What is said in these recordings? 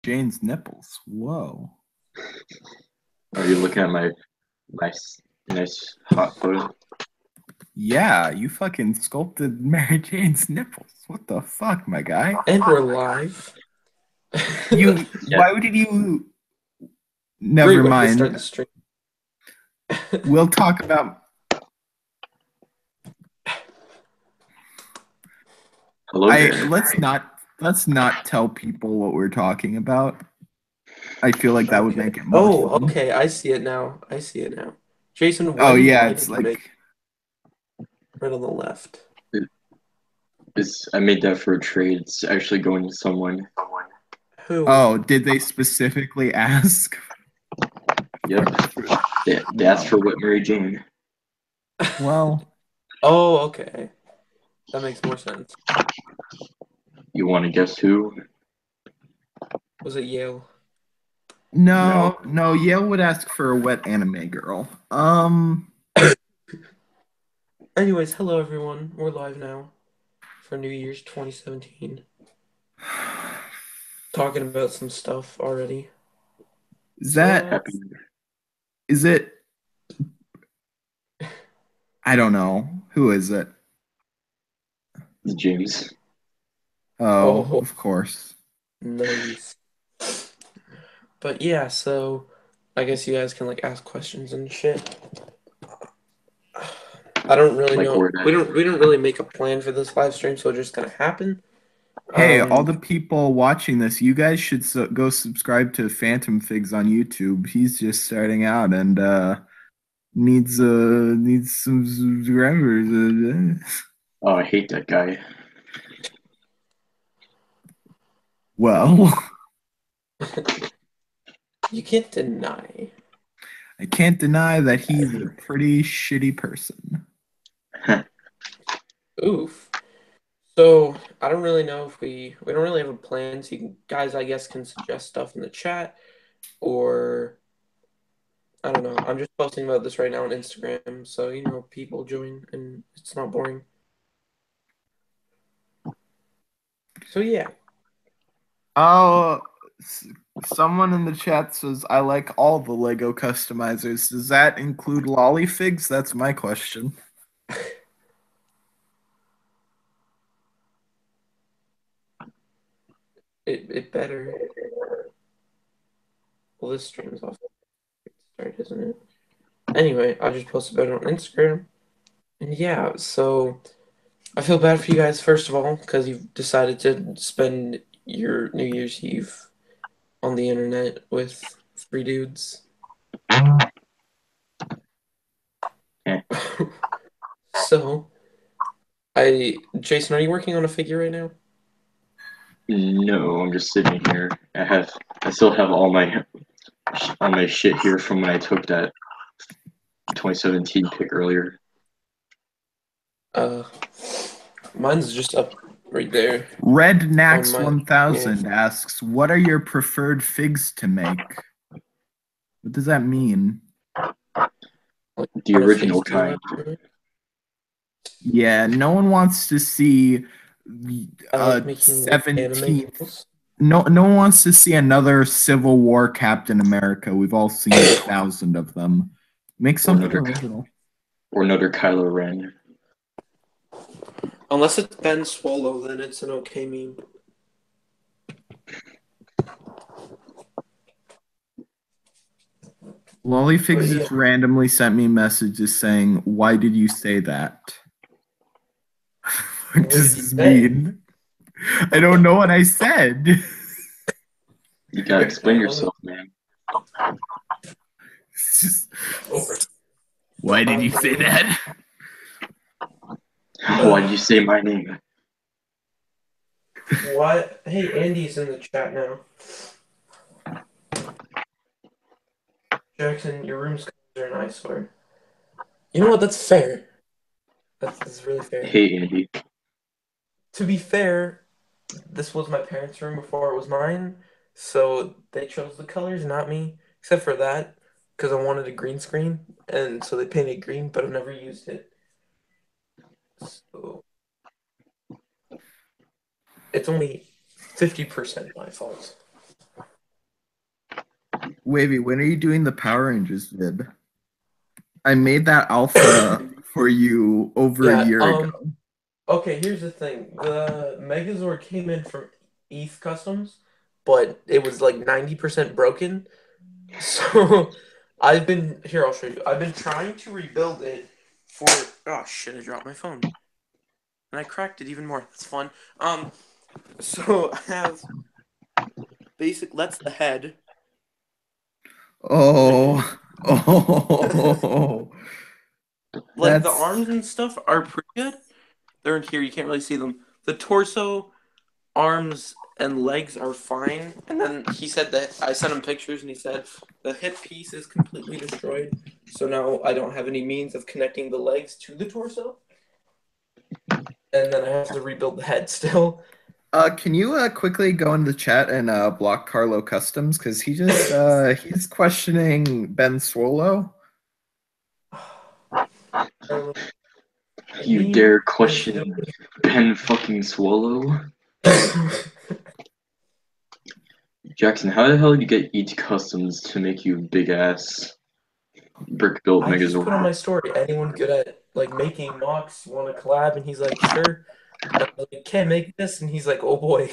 Jane's nipples. Whoa. Are you looking at my nice hot photo? Yeah, you fucking sculpted Mary Jane's nipples. What the fuck, my guy? And we're live. You, Yeah. why did you? Great Never way to start mind. the stream. We'll talk about. Hello there. Let's not tell people what we're talking about. I feel like that would Okay. make it more fun. Okay. I see it now. Jason, Oh yeah, why it's did you like make right on the left? I made that for a trade. It's actually going to someone. Who? oh, did they specifically ask? Yep. They asked for what Mary Jane. Well, Oh, okay. That makes more sense. You want to guess who? Was it Yale? no, Yale would ask for a wet anime girl. Anyways, hello everyone. We're live now for New Year's 2017. Talking about some stuff already. Is So, that Happy is it? I don't know. Who is it? James. Oh, oh, of course. nice. But yeah, so I guess you guys can like ask questions and shit. I don't really Like know. where We that? don't really make a plan for this live stream, so it's just gonna happen. Hey, all Um, the people watching this, you guys should go subscribe to Phantom Figs on YouTube. He's just starting out and needs some subscribers. Oh, I hate that guy. Well, you can't deny. I can't deny that he's a pretty shitty person. Oof. So I don't really know if we don't really have a plan. So you can, guys, I guess, can suggest stuff in the chat, or I don't know. I'm just posting about this right now on Instagram, so people join and it's not boring. So yeah. Oh, someone in the chat says I like all the Lego customizers. Does that include Lollyfigs? That's my question. It better. Well, this stream's off start, isn't it? Anyway, I just posted about it on Instagram. And yeah, so I feel bad for you guys, first of all, because you've decided to spend your New Year's Eve on the internet with three dudes. Eh. So, Jason, are you working on a figure right now? No, I'm just sitting here. I still have all my shit here from when I took that 2017 pick earlier. Uh, mine's just up right there Red on Nax my 1000 asks, "What are your preferred figs to make?" What does that mean? like, The on a figs original do you kind. like? Yeah, no one wants to see I like making like anime 17th. girls. No one wants to see another Civil War Captain America. We've all seen 1,000 of them. Make Or something another, original. or another Kylo Ren. Unless it's Ben Swallow, then it's an okay meme. Lollyfigs But yeah. just randomly sent me messages saying, "Why did you say that?" What What does did you this say? mean? I don't know what I said. You gotta explain Here, let me. yourself, man. It's just, Over. why did you say that? Why did you say my name? What? Hey, Andy's in the chat now. Jackson, your room's colors are an eyesore. You know what? That's fair. That's really fair. Hey, Andy. To be fair, this was my parents' room before it was mine, so they chose the colors, not me. Except for that, because I wanted a green screen, and so they painted green, but I've never used it. So it's only 50% my fault. Wavy, when are you doing the Power Rangers vid? I made that alpha for you over a Yeah, year ago. okay, here's the thing. The Megazord came in from ETH Customs, but it was like 90% broken. So I'll show you. I've been trying to rebuild it for, oh shit, I dropped my phone. And I cracked it even more. That's fun. So I have that's the head. Oh, oh, Like the that's arms and stuff are pretty good. They're in here, you can't really see them. The torso, arms, and legs are fine. And then he said that I sent him pictures and he said the hip piece is completely destroyed. So now I don't have any means of connecting the legs to the torso. And then I have to rebuild the head still. Can you quickly go in the chat and block Carlo Customs because he's questioning Ben Swallow. You dare question Ben fucking Swallow? Jackson, how the hell did you get ETH Customs to make you big ass brick built I just put on Megazord? my story. Anyone good at like making mocks want to collab? And he's like, sure. And I was like, can make this? And he's like, oh boy.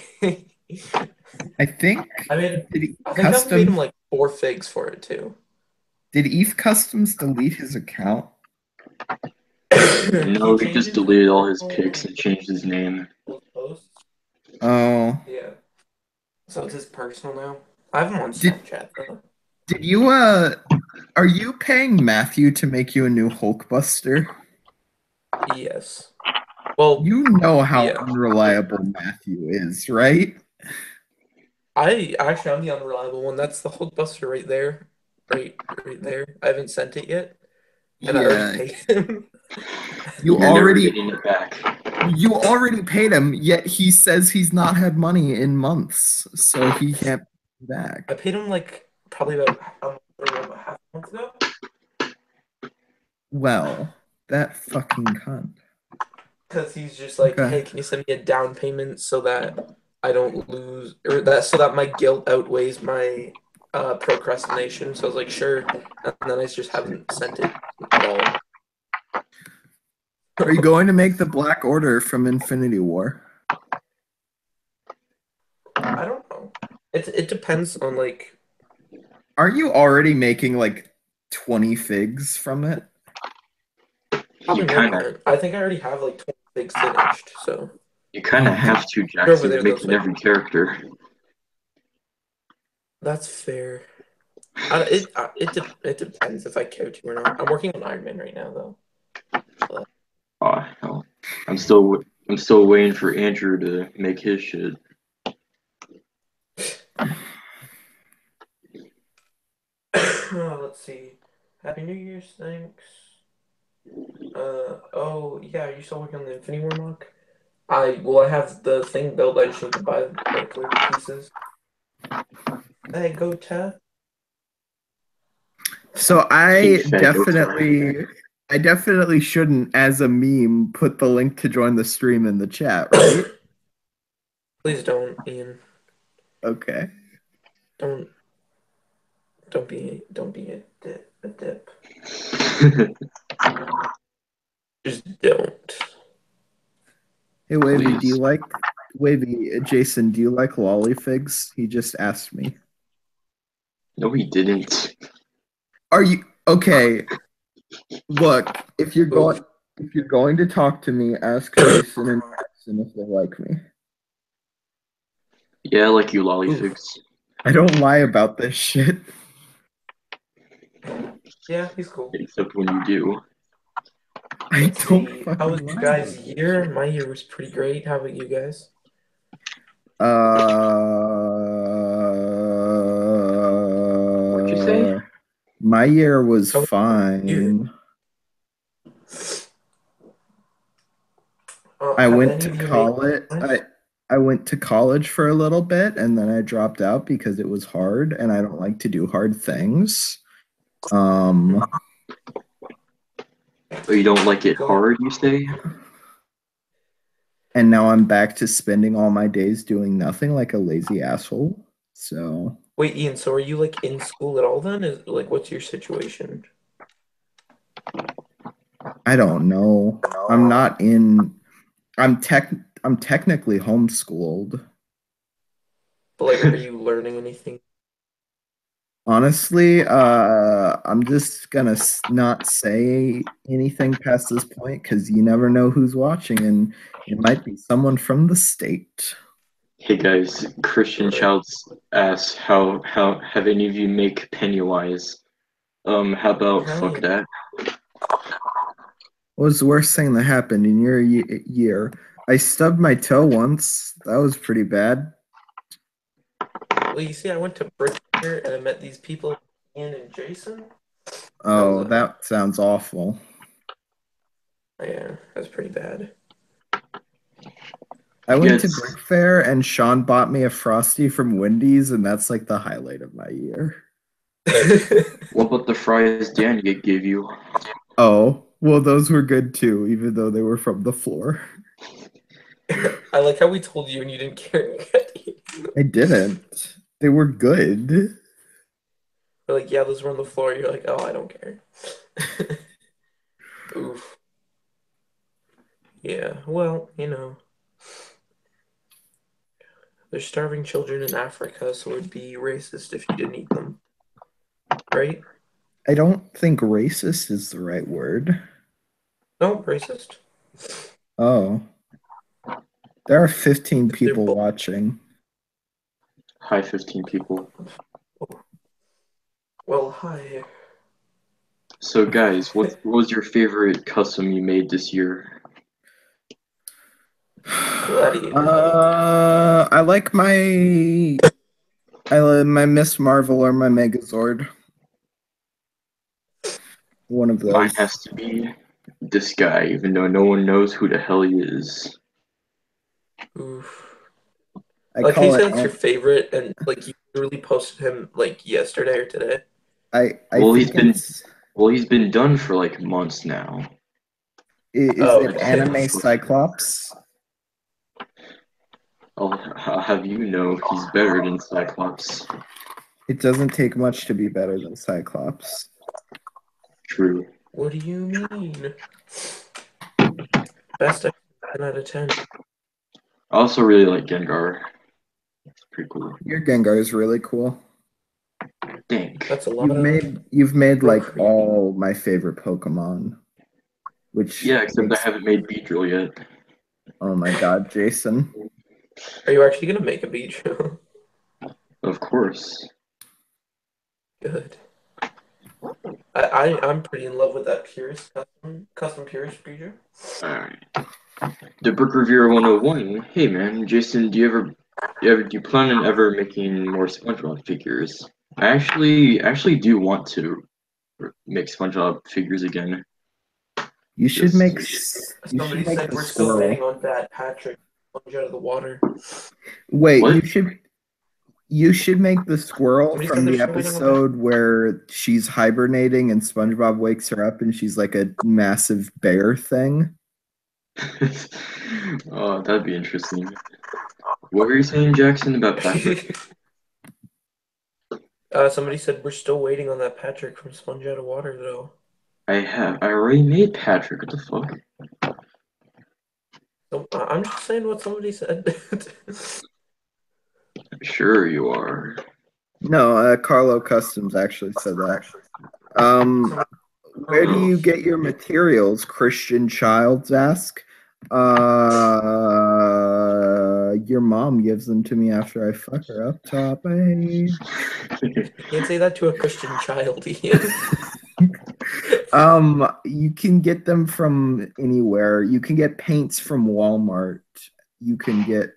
I think did I think I paid him Custom like 4 figs for it too. did ETH Customs delete his account? No, he changed just it to deleted all his personal pics and changed his name. posts. Oh, Yeah. So it's his personal now. I have him on did Snapchat though. did you are you paying Matthew to make you a new Hulkbuster? Yes. Well, You know how yeah. unreliable Matthew is, right? I'm the unreliable one. That's the Hulkbuster right there. Right there. I haven't sent it yet. And I already Yeah, paid him. you You're never already getting it back. you already paid him, yet he says he's not had money in months, so he can't pay back. I paid him like probably about half a month ago. Well, that fucking cunt. Because he's just like, Okay. hey, can you send me a down payment so that I don't lose, or so that my guilt outweighs my procrastination. So I was like, sure. And then I just haven't sent it at all. Are you going to make the Black Order from Infinity War? I don't know. It depends on like. Aren't you already making like 20 figs from it? Probably more kind than of that. I think I already have like 20 figs finished. So have to, they're over Jackson, to there though. make So every character. that's fair. It depends if I care to or not. I'm working on Iron Man right now though. So, Oh hell, I'm still waiting for Andrew to make his shit. let's see. Happy New Year's, thanks. Oh yeah, are you still working on the Infinity War mock? I have the thing built. I just need to buy like the pieces. Hey, go Teth. So Pink fat goat I definitely shouldn't, as a meme, put the link to join the stream in the chat, right? Please don't, Ian. Okay. Don't don't be a dip. Just don't. Hey Wavy, Please. Jason, do you like lollifigs? He just asked me. No, he didn't. Are you okay? Look, if you're Oof. going to talk to me, ask Jason and Jackson if they like me. Yeah, I like you, Oof. lollifigs. I don't lie about this shit. Yeah, he's cool. Except when you do. I Let's don't see. fucking How was lie your about guys' this year? shit. My year was pretty great. How about you guys? What'd you say? My year was How was your year? fine. I Have went any to of you made college. nice? I went to college for a little bit and then I dropped out because it was hard and I don't like to do hard things. Oh, you don't like it Go hard, you say? And now I'm back to spending all my days doing nothing like a lazy asshole. So Wait, Ian, so are you like in school at all then? Is like what's your situation? I don't know. I'm not in. I'm technically homeschooled. But like, are you learning anything? Honestly, I'm just gonna not say anything past this point because you never know who's watching, and it might be someone from the state. Hey guys, Christian Right. Childs asks how have any of you make Pennywise? How about Hell fuck yeah. that? What was the worst thing that happened in your year? I stubbed my toe once. That was pretty bad. Well, you see, I went to BrickFair and I met these people, Ian and Jason. That was Oh, that sounds awful. yeah, that's pretty bad. I went to Yes. BrickFair and Sean bought me a Frosty from Wendy's, and that's like the highlight of my year. What about the fries Dan gave you? Oh, well, those were good too, even though they were from the floor. I like how we told you and you didn't care. I didn't. They were good. We're like, yeah, those were on the floor. You're like, oh, I don't care. Oof. Yeah, well, there's starving children in Africa, so it'd be racist if you didn't eat them, right? I don't think racist is the right word. No, racist. Oh, there are 15 They're people both. watching. Hi, 15 people. Well, hi. So guys, what was your favorite custom you made this year? Gladiator. I like my Miss Marvel or my Megazord. One of Mine those. has to be this guy, even though no one knows who the hell he is. Oof. I Like how you call it. said it's your favorite, and like you literally posted him like yesterday or today. I Well, he's think been it's. he's been done for like months now. Is Oh, it okay. anime Cyclops? I'll have you know he's better than Cyclops. It doesn't take much to be better than Cyclops. True. What do you mean? Best 10 out of 10. I also really like Gengar. It's pretty cool. Your Gengar is really cool. Dang. That's a lot of You've made like procreate. all my favorite Pokemon, which Yeah, except I makes. haven't made Beedrill yet. Oh my God, Jason. Are you actually gonna make a beach? Of course. Good. I'm pretty in love with that Purist custom Purist creature. Alright. The Brook Revere 101. Hey man, Jason, do you plan on ever making more SpongeBob figures? I actually do want to make SpongeBob figures again. You should make Somebody said the we're still waiting squirrel. on that Patrick sponge out of the water. Wait, What? you should make the squirrel Somebody said from they're the still waiting on that. episode where she's hibernating and SpongeBob wakes her up and she's like a massive bear thing. Oh, that'd be interesting. What were you saying, Jackson, about Patrick? Somebody said we're still waiting on that Patrick from Sponge Out of Water, though. I already made Patrick. What the fuck? So, I'm just saying what somebody said. Sure you are. No, Carlo Customs actually said that. Where do you get your materials? Christian Childs ask. Your mom gives them to me after I fuck her up top. You can't say that to a Christian child, Ian. You can get them from anywhere. You can get paints from Walmart. You can get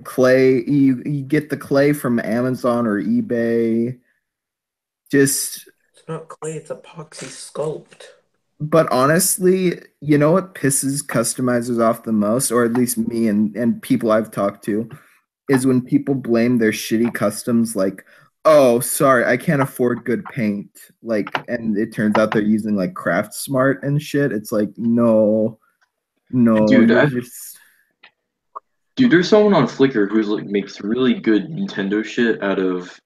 clay. You get the clay from Amazon or eBay. Just, It's not clay, it's epoxy sculpt. but honestly, you know what pisses customizers off the most, or at least me and people I've talked to, is when people blame their shitty customs like, oh, sorry, I can't afford good paint. Like, and it turns out they're using like Craft Smart and shit. It's like, no, Dude, you're I just Dude, there's someone on Flickr who's like makes really good Nintendo shit out of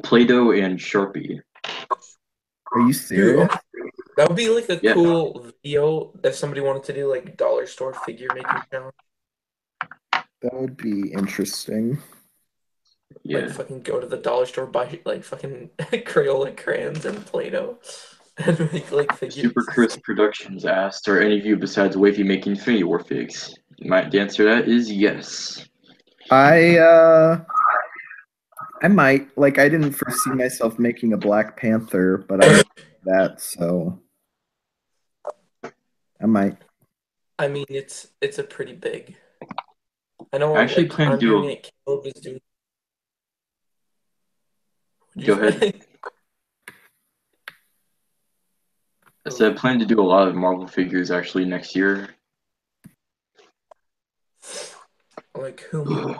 Play-Doh and Sharpie. Are you Dude, serious? that would be like a Yeah. cool video if somebody wanted to do like dollar store figure making challenge. That would be interesting. Yeah. Like fucking go to the dollar store, buy like fucking Crayola crayons and Play-Doh, and make like figures. Super Chris Productions asked, "Are any of you besides Wavy making Infinity War figs?" The answer to that is yes. I might, like, I didn't foresee myself making a Black Panther, but I that, so I might. I mean, it's a pretty big. I know. I actually Like plan to I'm do hearing a. it. Caleb is doing. Go ahead. I said I plan to do a lot of Marvel figures actually next year. Like whom?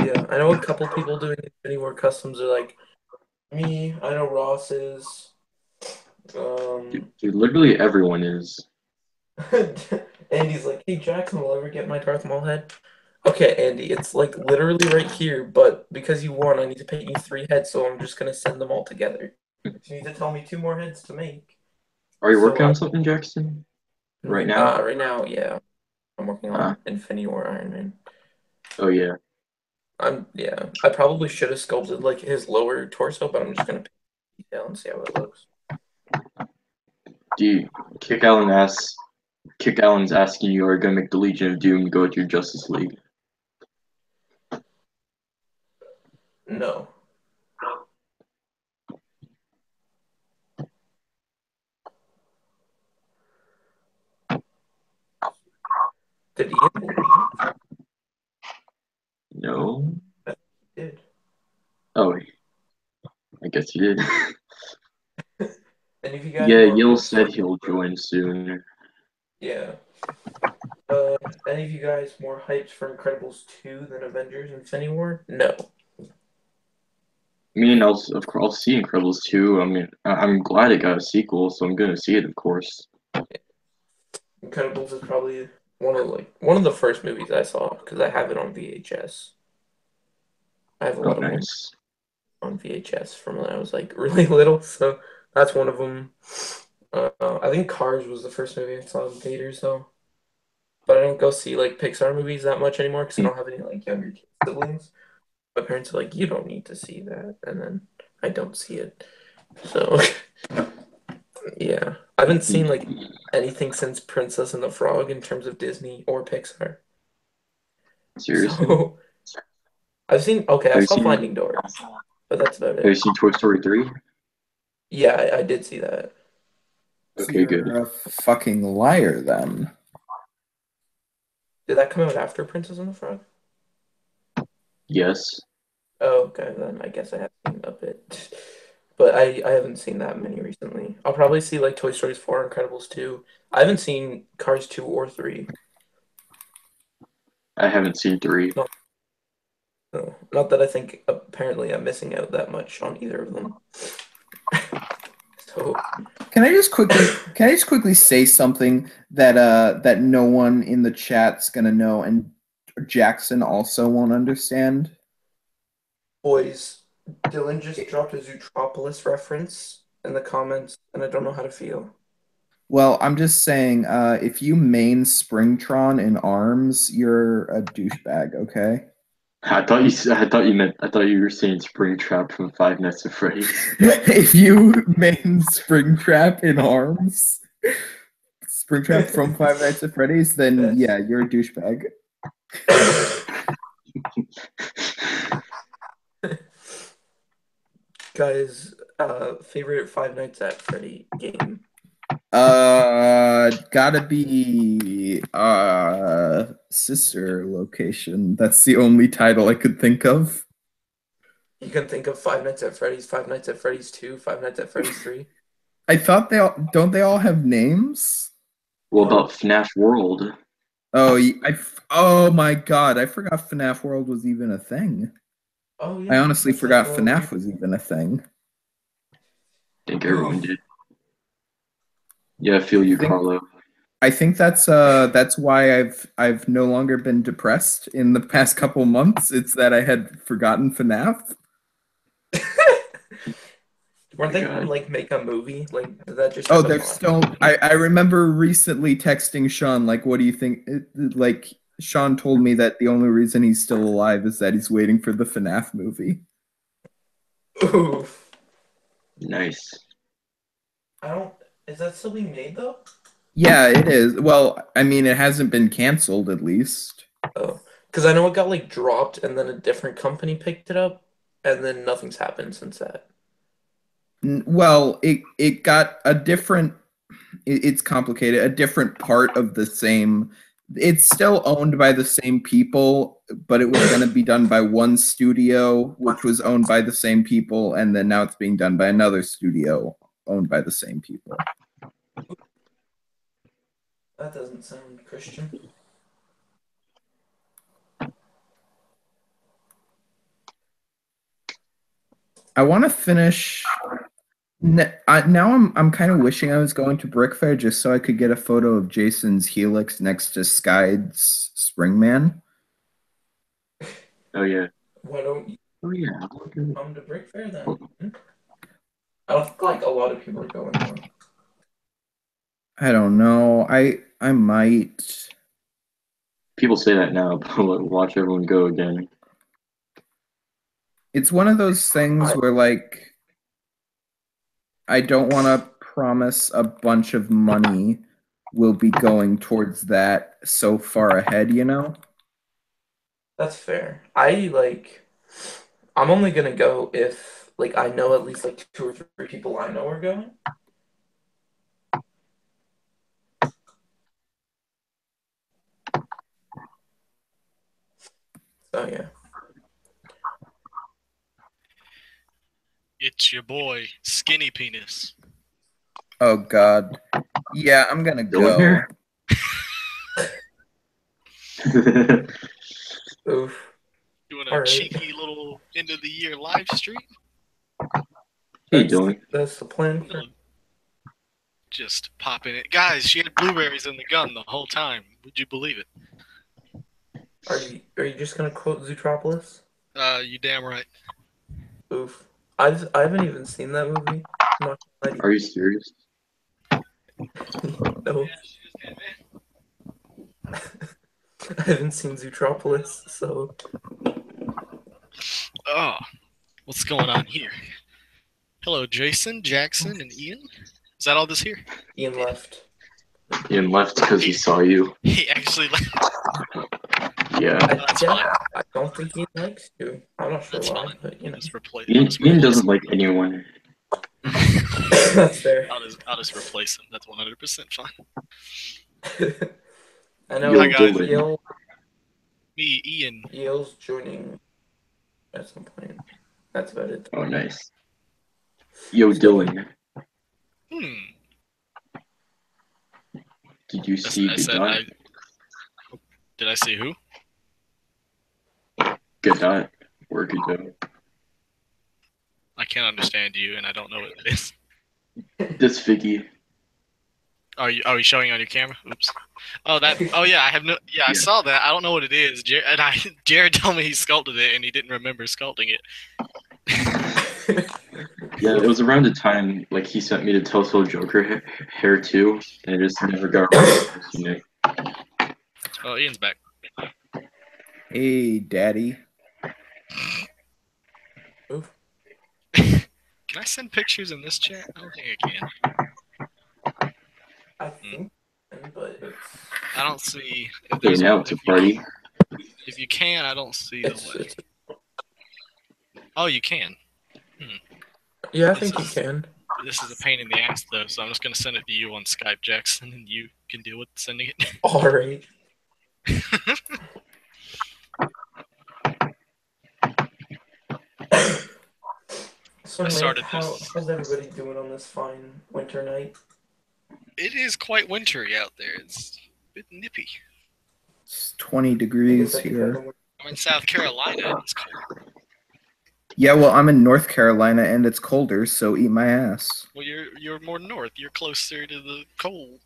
Yeah, I know a couple people doing Infinity War customs are like me. I know Ross is. Dude, literally everyone is. Andy's like, hey Jackson, will ever get my Darth Maul head? Okay, Andy, it's like literally right here, but because you won, I need to pay you 3 heads, so I'm just gonna send them all together. You need to tell me 2 more heads to make. Are you So working on something, Jackson? Right now? Right now, yeah. I'm working on Infinity War Iron Man. Oh yeah. I probably should have sculpted like his lower torso, but I'm just gonna pick detail and see how it looks. Dude, Kick Allen's asking you, are you gonna make the Legion of Doom go with your Justice League? No. Did Ian leave? No. I did. Oh, I guess he did. Any of you guys Yeah, more Yale hyped said for he'll join soon. Yeah. Any of you guys more hyped for Incredibles 2 than Avengers Infinity War? No. I mean, I'll see Incredibles 2. I mean, I'm glad it got a sequel, so I'm gonna see it, of course. Incredibles is probably one of the first movies I saw because I have it on VHS. I have a Oh, lot of them nice. on VHS from when I was like really little, so that's one of them. I think Cars was the first movie I saw in theaters though, but I don't go see like Pixar movies that much anymore because I don't have any like younger siblings. My parents are like, you don't need to see that, and then I don't see it. So yeah, I haven't seen like anything since Princess and the Frog in terms of Disney or Pixar. Seriously? So I've seen I Have you saw seen Finding Dory, but that's about Have you it. seen Toy Story 3? Yeah, I did see that. So Okay, good. you're a fucking liar then. Did that come out after Princess and the Frog? Yes. Oh, okay, then I guess I have seen a bit. But I haven't seen that many recently. I'll probably see like Toy Story 4, Incredibles 2. I haven't seen Cars 2 or 3. I haven't seen 3. Not, no, not that I think apparently I'm missing out that much on either of them. So Can I just quickly say something that no one in the chat's gonna know and Jackson also won't understand? boys, Dylan just dropped a Zootropolis reference in the comments, and I don't know how to feel. Well, I'm just saying, if you main Springtron in ARMS, you're a douchebag, okay? I thought you were saying Springtrap from Five Nights at Freddy's. If you main Springtrap in ARMS, Springtrap from Five Nights at Freddy's, then yeah, you're a douchebag. Guys, favorite Five Nights at Freddy game? Gotta be sister location. That's the only title I could think of. You can think of Five Nights at Freddy's, Five Nights at Freddy's 2, Five Nights at Freddy's 3. I thought they all have names? What about FNAF World? Oh, oh my god, I forgot FNAF World was even a thing. Oh yeah. I honestly FNAF forgot World. FNAF was even a thing. think everyone did. Yeah, I feel you, Carlo. I think that's why I've no longer been depressed in the past couple months. It's that I had forgotten FNAF. Weren't they gonna like make a movie? Like, did that just Oh, happen they're last still. I remember recently texting Sean, like, what do you think? Like, Sean told me that the only reason he's still alive is that he's waiting for the FNAF movie. Oof. Nice. Is that still being made though? Yeah, it is. Well, I mean, it hasn't been canceled, at least. Oh, because I know it got like dropped, and then a different company picked it up, and then nothing's happened since that. Well, it got a different. It's complicated. A different part of the same. It's still owned by the same people, but it was going to be done by one studio, which was owned by the same people, and then now it's being done by another studio owned by the same people. That doesn't sound Christian. I want to finish. Now I'm kind of wishing I was going to BrickFair just so I could get a photo of Jason's Helix next to Skyde's Springman. Oh yeah. Why don't you Oh yeah. come to BrickFair then? I don't think like a lot of people are going though. I don't know. I might. People say that now, but watch everyone go again. It's one of those things where like I don't want to promise a bunch of money will be going towards that so far ahead, you know? That's fair. I'm only gonna go if like I know at least like 2 or 3 people I know are going. So yeah. It's your boy, Skinny Penis. Oh God. Yeah, I'm gonna Dylan go. here? Oof. Doing a All right. cheeky little end of the year live stream. Hey, Dylan. That's the plan. Just popping it. Guys, she had blueberries in the gun the whole time. Would you believe it? Are you just gonna quote Zootropolis? You damn right. Oof. I haven't even seen that movie. I'm not gonna lie to Are you serious? you. No. I haven't seen Zootropolis, so Oh, what's going on here? Hello, Jason, Jackson, and Ian. Is that all this here? Ian left. Ian left because he saw you. He actually left. Yeah. I don't think he likes to. I'm not sure That's why, fine. but you know. Just replace. Ian doesn't like anyone. That's fair. I'll just replace him. That's 100% fine. I know. Yo, Dylan. Me, Ian. Yale's joining at some point. That's about it. Oh, nice. Yo, Dylan. Did you see Godot? Did I see who? Godot. Where Godot? I can't understand you, and I don't know what it is. This Figgy. Are you showing on your camera? Oops. Oh, that. Oh yeah, I have no. Yeah, I saw that. I don't know what it is. Jared told me he sculpted it, and he didn't remember sculpting it. Yeah, it was around the time like he sent me the Telltale Joker hair too, and I just never got around to posting it. Oh, Ian's back. Hey, Daddy. Oof. Can I send pictures in this chat? I don't think I can. I think, but it's... I don't see. Hey, now it's a party. If you can, I don't see the way. Oh, you can. Yeah, I think you can. This is a pain in the ass, though, so I'm just going to send it to you on Skype, Jackson, and you can deal with sending it. All right. So, how's everybody doing on this fine winter night? It is quite wintry out there. It's a bit nippy. It's 20 degrees here. I'm in South Carolina. It's cold. Yeah, well, I'm in North Carolina and it's colder, so eat my ass. Well, you're more north. You're closer to the cold.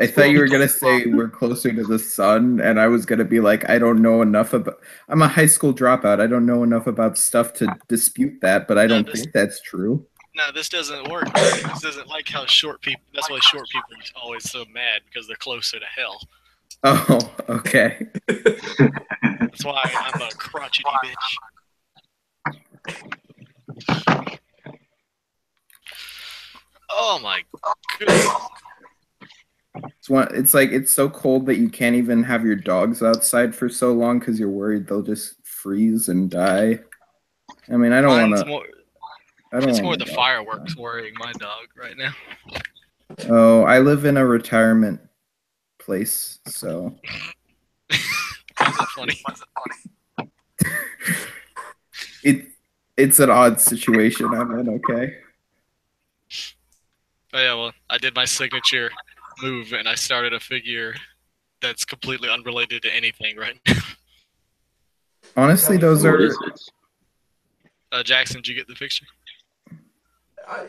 I thought you were gonna say we're closer to the sun, and I was gonna be like, I don't know enough about. I'm a high school dropout. I don't know enough about stuff to dispute that, but I don't think that's true. No, this doesn't work. This doesn't like how short people. That's why short people are always so mad because they're closer to hell. Oh, okay. That's why I'm a crotchety bitch. Oh my goodness. It's like it's so cold that you can't even have your dogs outside for so long because you're worried they'll just freeze and die. I mean, I don't want to. It's more the fireworks worrying my dog right now. Oh, I live in a retirement place, so. Is it funny? It's an odd situation I'm in. Okay. Oh yeah, well, I did my signature move and I started a figure that's completely unrelated to anything right now. Honestly, those What are. is it? Jackson, did you get the picture?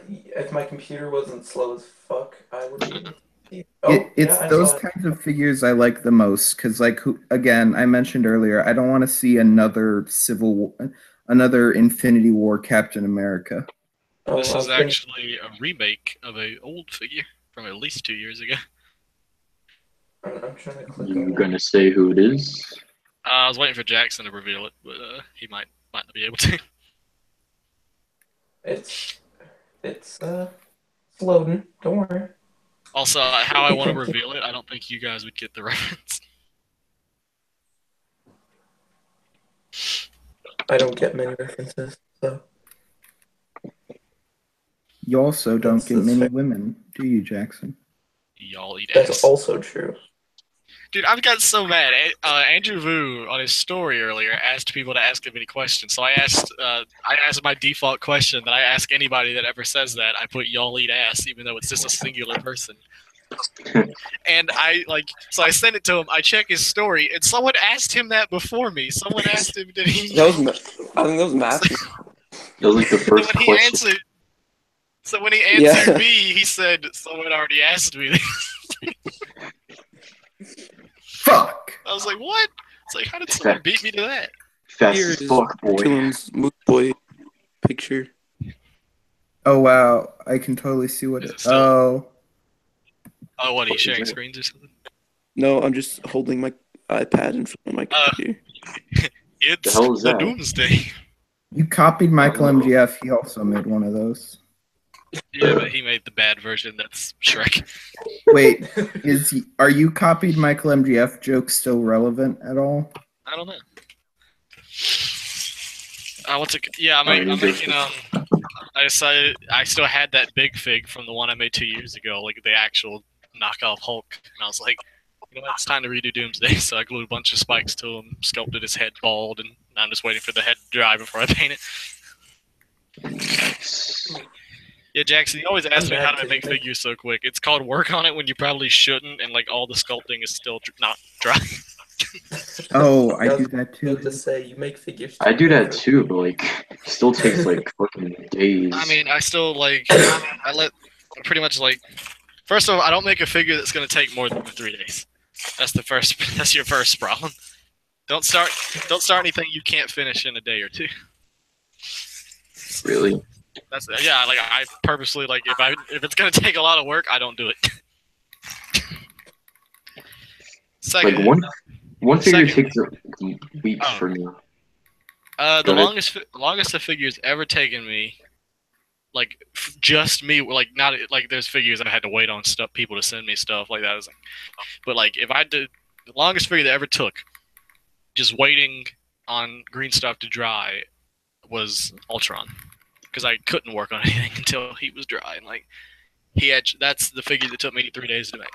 If my computer wasn't slow as fuck, I would be able to see. It's those kinds of figures I like the most because, like, again, I mentioned earlier, I don't want to see another another Infinity War Captain America. This is actually a remake of an old figure from at least 2 years ago. I'm trying to click. You gonna say who it is? I was waiting for Jackson to reveal it, but he might not be able to. It's loading. Don't worry. Also, how I want to reveal it, I don't think you guys would get the reference. I don't get many references, so. You also don't get many women, do you, Jackson? Y'all eat ass. That's also true. Dude, I've got so mad. Andrew Vu on his story earlier asked people to ask him any questions. So I asked my default question that I ask anybody that ever says that. I put y'all eat ass, even though it's just a singular person. And so I sent it to him. I check his story, and someone asked him that before me. Someone asked him, did he? I think that was Matthew. That was like the first question. So when he answered me, he said, someone already asked me this. Fuck! I was like, what? It's like, how did someone beat me to that? Fast fuck boy. Killen's Moot Boy picture. Oh wow, I can totally see what it. Oh, what? Are you sharing screens or something? No, I'm just holding my iPad in front of my computer. It's the Doomsday. You copied Michael MGF. He also made one of those. Yeah, but he made the bad version. That's Shrek. Wait, are you copied Michael MGF jokes still relevant at all? I don't know. I'm making I decided I still had that big fig from the one I made 2 years ago, like the actual knockoff Hulk, and I was like, you know what, it's time to redo Doomsday. So I glued a bunch of spikes to him, sculpted his head bald, and I'm just waiting for the head to dry before I paint it. Yeah, Jackson, you always ask me how do I make figures so quick. It's called work on it when you probably shouldn't, and like all the sculpting is still not dry. Oh, I do that too. To say you make figures. I do that too, but like, it still takes like fucking days. I mean, I still pretty much like. First of all, I don't make a figure that's gonna take more than 3 days. That's your first problem. Don't start anything you can't finish in a day or two. Really? I purposely if it's gonna take a lot of work, I don't do it. Second, like one figure takes weeks for me. The longest a figure's ever taken me, like just me, like not like there's figures I had to wait on people to send me stuff like that. But like if I did the longest figure that ever took, just waiting on green stuff to dry, was Ultron. Because I couldn't work on anything until he was dry, and like that's the figure that took me 3 days to make.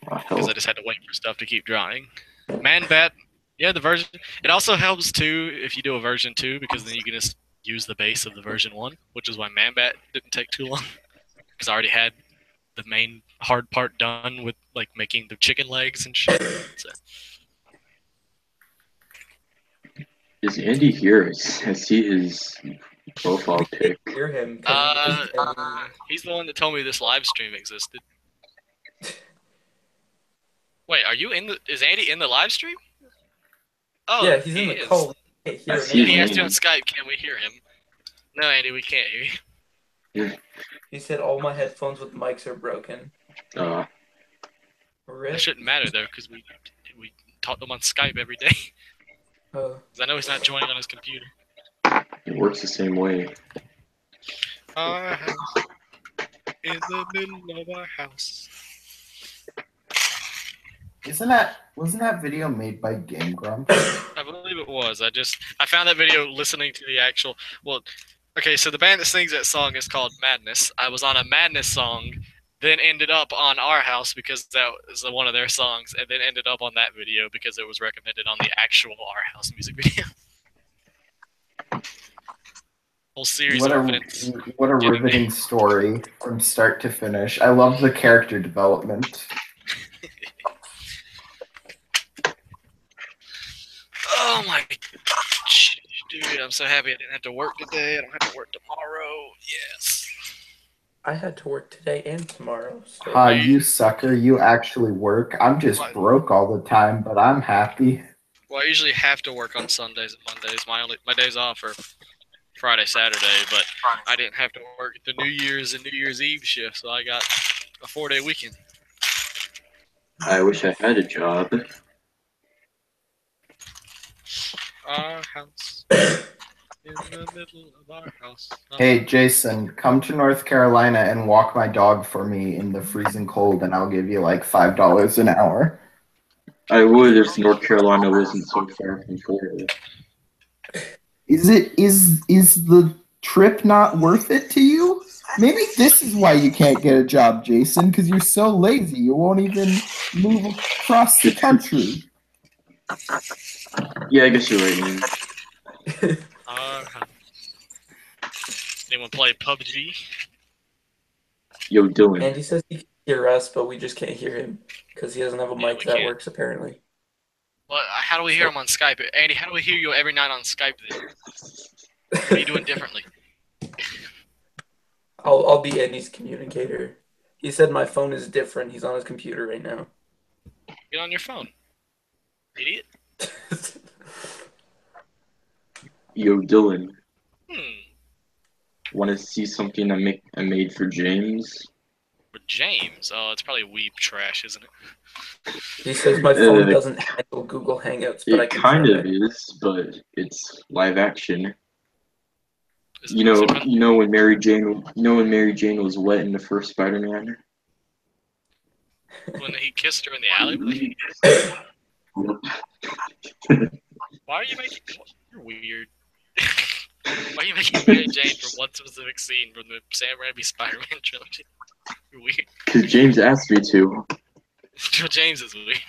Because I just had to wait for stuff to keep drying. Man-Bat, yeah, the version. It also helps too if you do a version 2, because then you can just use the base of the version 1, which is why Man-Bat didn't take too long. Because I already had the main hard part done with like making the chicken legs and shit. So. Is Andy here? I see his profile pic. Hear him. He's the one that told me this live stream existed. Wait, are you in the? Is Andy in the live stream? Oh, yeah, he's in the call. We can't hear him. Yeah, he asked you on Skype. Can we hear him? No, Andy, we can't hear you. He said all my headphones with mics are broken. Rip. It shouldn't matter though, because we talk to him on Skype every day. 'Cause I know he's not joining on his computer. It works the same way. Our house in the middle of our house. Wasn't that video made by Game Grump? I believe it was. I found that video listening to the actual. Well, okay, so the band that sings that song is called Madness. I was on a Madness song, then ended up on Our House because that was one of their songs, and then ended up on that video because it was recommended on the actual Our House music video. Whole series of events. What a riveting story from start to finish. I love the character development. Oh my gosh, dude, I'm so happy I didn't have to work today. I don't have to work tomorrow. Yes. I had to work today and tomorrow. So. You sucker. You actually work. I'm just broke all the time, but I'm happy. Well, I usually have to work on Sundays and Mondays. My days off are Friday, Saturday, but I didn't have to work the New Year's and New Year's Eve shift, so I got a 4-day weekend. I wish I had a job. Our house in the middle of our house. Hey, Jason, come to North Carolina and walk my dog for me in the freezing cold, and I'll give you like $5 an hour. I would if North Carolina wasn't so far from Florida. Is the trip not worth it to you? Maybe this is why you can't get a job, Jason, because you're so lazy. You won't even move across the country. Yeah, I guess you're right, man. Anyone play PUBG? Yo, Dylan. Andy says he can hear us, but we just can't hear him because he doesn't have a mic that works, apparently. Well, how do we hear him on Skype? Andy, how do we hear you every night on Skype then? What are you doing differently? I'll be Andy's communicator. He said my phone is different. He's on his computer right now. Get on your phone, idiot. Yo, Dylan. Hmm. Want to see something I made for James? For James? Oh, it's probably weeb trash, isn't it? He says my phone doesn't handle Google Hangouts, but I can kind try. of is, but it's live action. You know when Mary Jane was wet in the first Spider-Man? When he kissed her in the alleyway? Why are you making... You're weird. Why are you making Mary Jane from one specific scene from the Sam Raimi Spider-Man trilogy? You're weird. Because James asked me to. James is weird.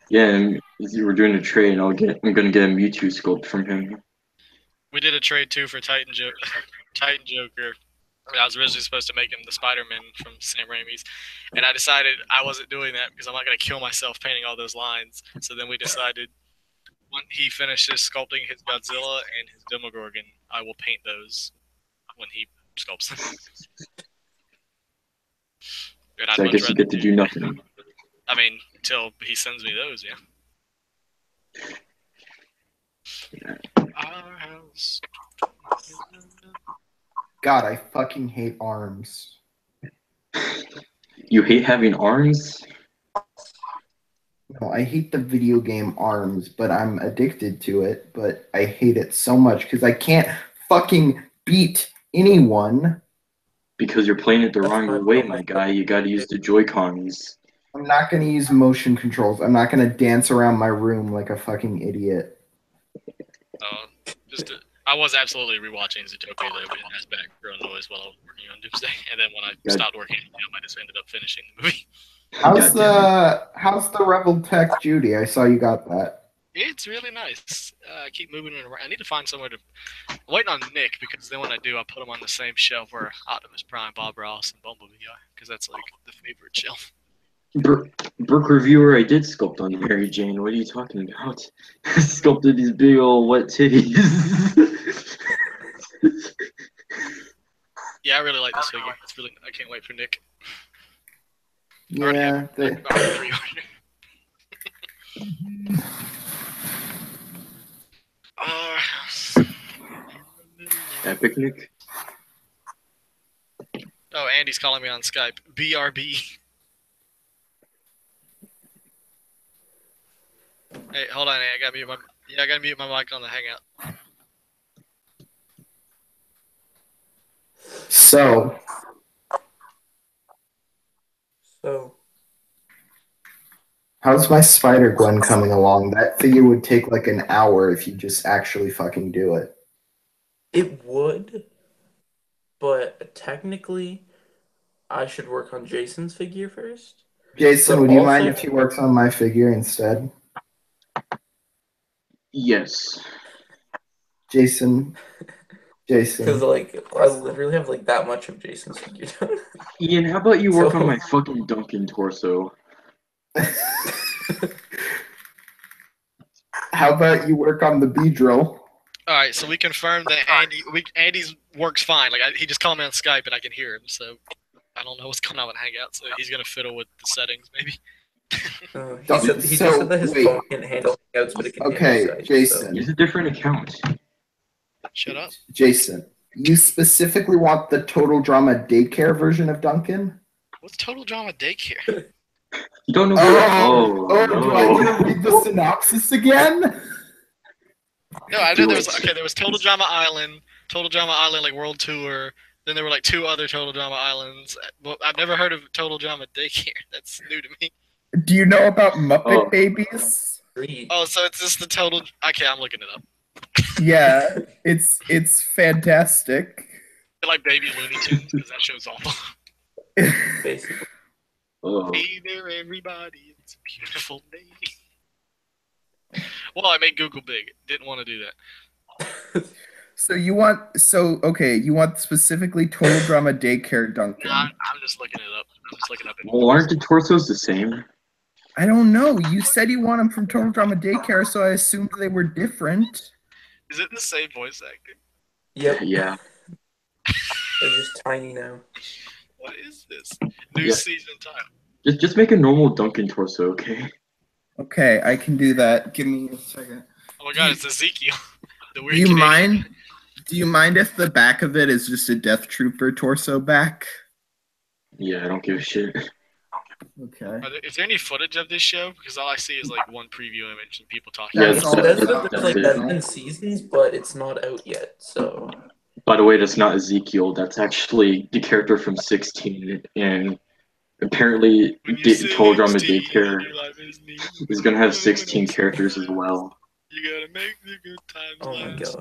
Yeah, and we're doing a trade, and I'm gonna get a Mewtwo sculpt from him. We did a trade too for Titan Joker. I was originally supposed to make him the Spider-Man from Sam Raimi's, and I decided I wasn't doing that because I'm not gonna kill myself painting all those lines. So then we decided when he finishes sculpting his Godzilla and his Demogorgon, I will paint those when he sculpts them. So I guess you get to do nothing. I mean, until he sends me those, yeah. Our house. God, I fucking hate arms. You hate having arms? No, I hate the video game Arms, but I'm addicted to it. But I hate it so much because I can't fucking beat anyone. Because you're playing it the wrong way, my guy. You gotta use the Joy-Cons. I'm not gonna use motion controls. I'm not gonna dance around my room like a fucking idiot. I was absolutely rewatching Zootopia though, but it has background noise while I was working on Doomsday, and then when I stopped working, I just ended up finishing the movie. How's the Rebel Tech Judy? I saw you got that. It's really nice. I keep moving it around. I need to find somewhere to. I'm waiting on Nick because then when I do, I put them on the same shelf where Optimus Prime, Bob Ross, and Bumblebee are because that's like the favorite shelf. Brook reviewer, I did sculpt on Mary Jane. What are you talking about? I sculpted these big old wet titties. Yeah, I really like this figure. It's really. I can't wait for Nick. Yeah, I already pre-ordered. Epic Nick. Oh, Andy's calling me on Skype. BRB. Hey, hold on, I gotta mute my mic on the Hangout. So, how's my Spider-Gwen coming along? That figure would take like an hour if you just actually fucking do it. It would, but technically, I should work on Jason's figure first. Jason, But would you also- mind if he works on my figure instead? Yes. Jason. Because like I literally have like that much of Jason's figure done. Ian, how about you work So- on my fucking Duncan torso? How about you work on the B-drill? All right, so we confirmed that Andy's works fine. Like he just called me on Skype and I can hear him. So I don't know what's going on with Hangout. So he's gonna fiddle with the settings, maybe. He just said that his phone can't handle Hangouts, but it can handle Skype. Jason. Use a different account. Shut up. Jason, you specifically want the Total Drama Daycare version of Duncan? What's Total Drama Daycare? You don't know Oh, no. do I need to read the synopsis again? No, I know there was Total Drama Island like World Tour. Then there were like 2 other Total Drama Islands. Well, I've never heard of Total Drama Daycare. That's new to me. Do you know about Muppet Babies? Oh, so it's just the total. Okay, I'm looking it up. Yeah, it's fantastic. I like Baby Looney Tunes because that show's awful. Basically. Oh. Hey there, everybody! It's a beautiful day. Well, I made Google big. Didn't want to do that. You want specifically Total Drama Daycare Duncan. Nah, I'm just looking it up. Well, aren't the torsos the same? I don't know. You said you want them from Total Drama Daycare, so I assumed they were different. Is it the same voice actor? Yep. Yeah. They're just tiny now. What is this? New season title. Just make a normal Duncan torso, okay? Okay, I can do that. Give me a second. Oh my god, it's Ezekiel. The weird Do you Canadian. mind? Do you mind if the back of it is just a Death Trooper torso back? Yeah, I don't give a shit. Okay. Is there any footage of this show? Because all I see is like one preview image and people talking. Yeah, That's It all says that's that there's like it. 7 seasons, but it's not out yet. So By the way, that's not Ezekiel. That's actually the character from 16. And apparently, Total Drama Daycare is going to have 16 characters as well. You gotta make the good times Oh my last.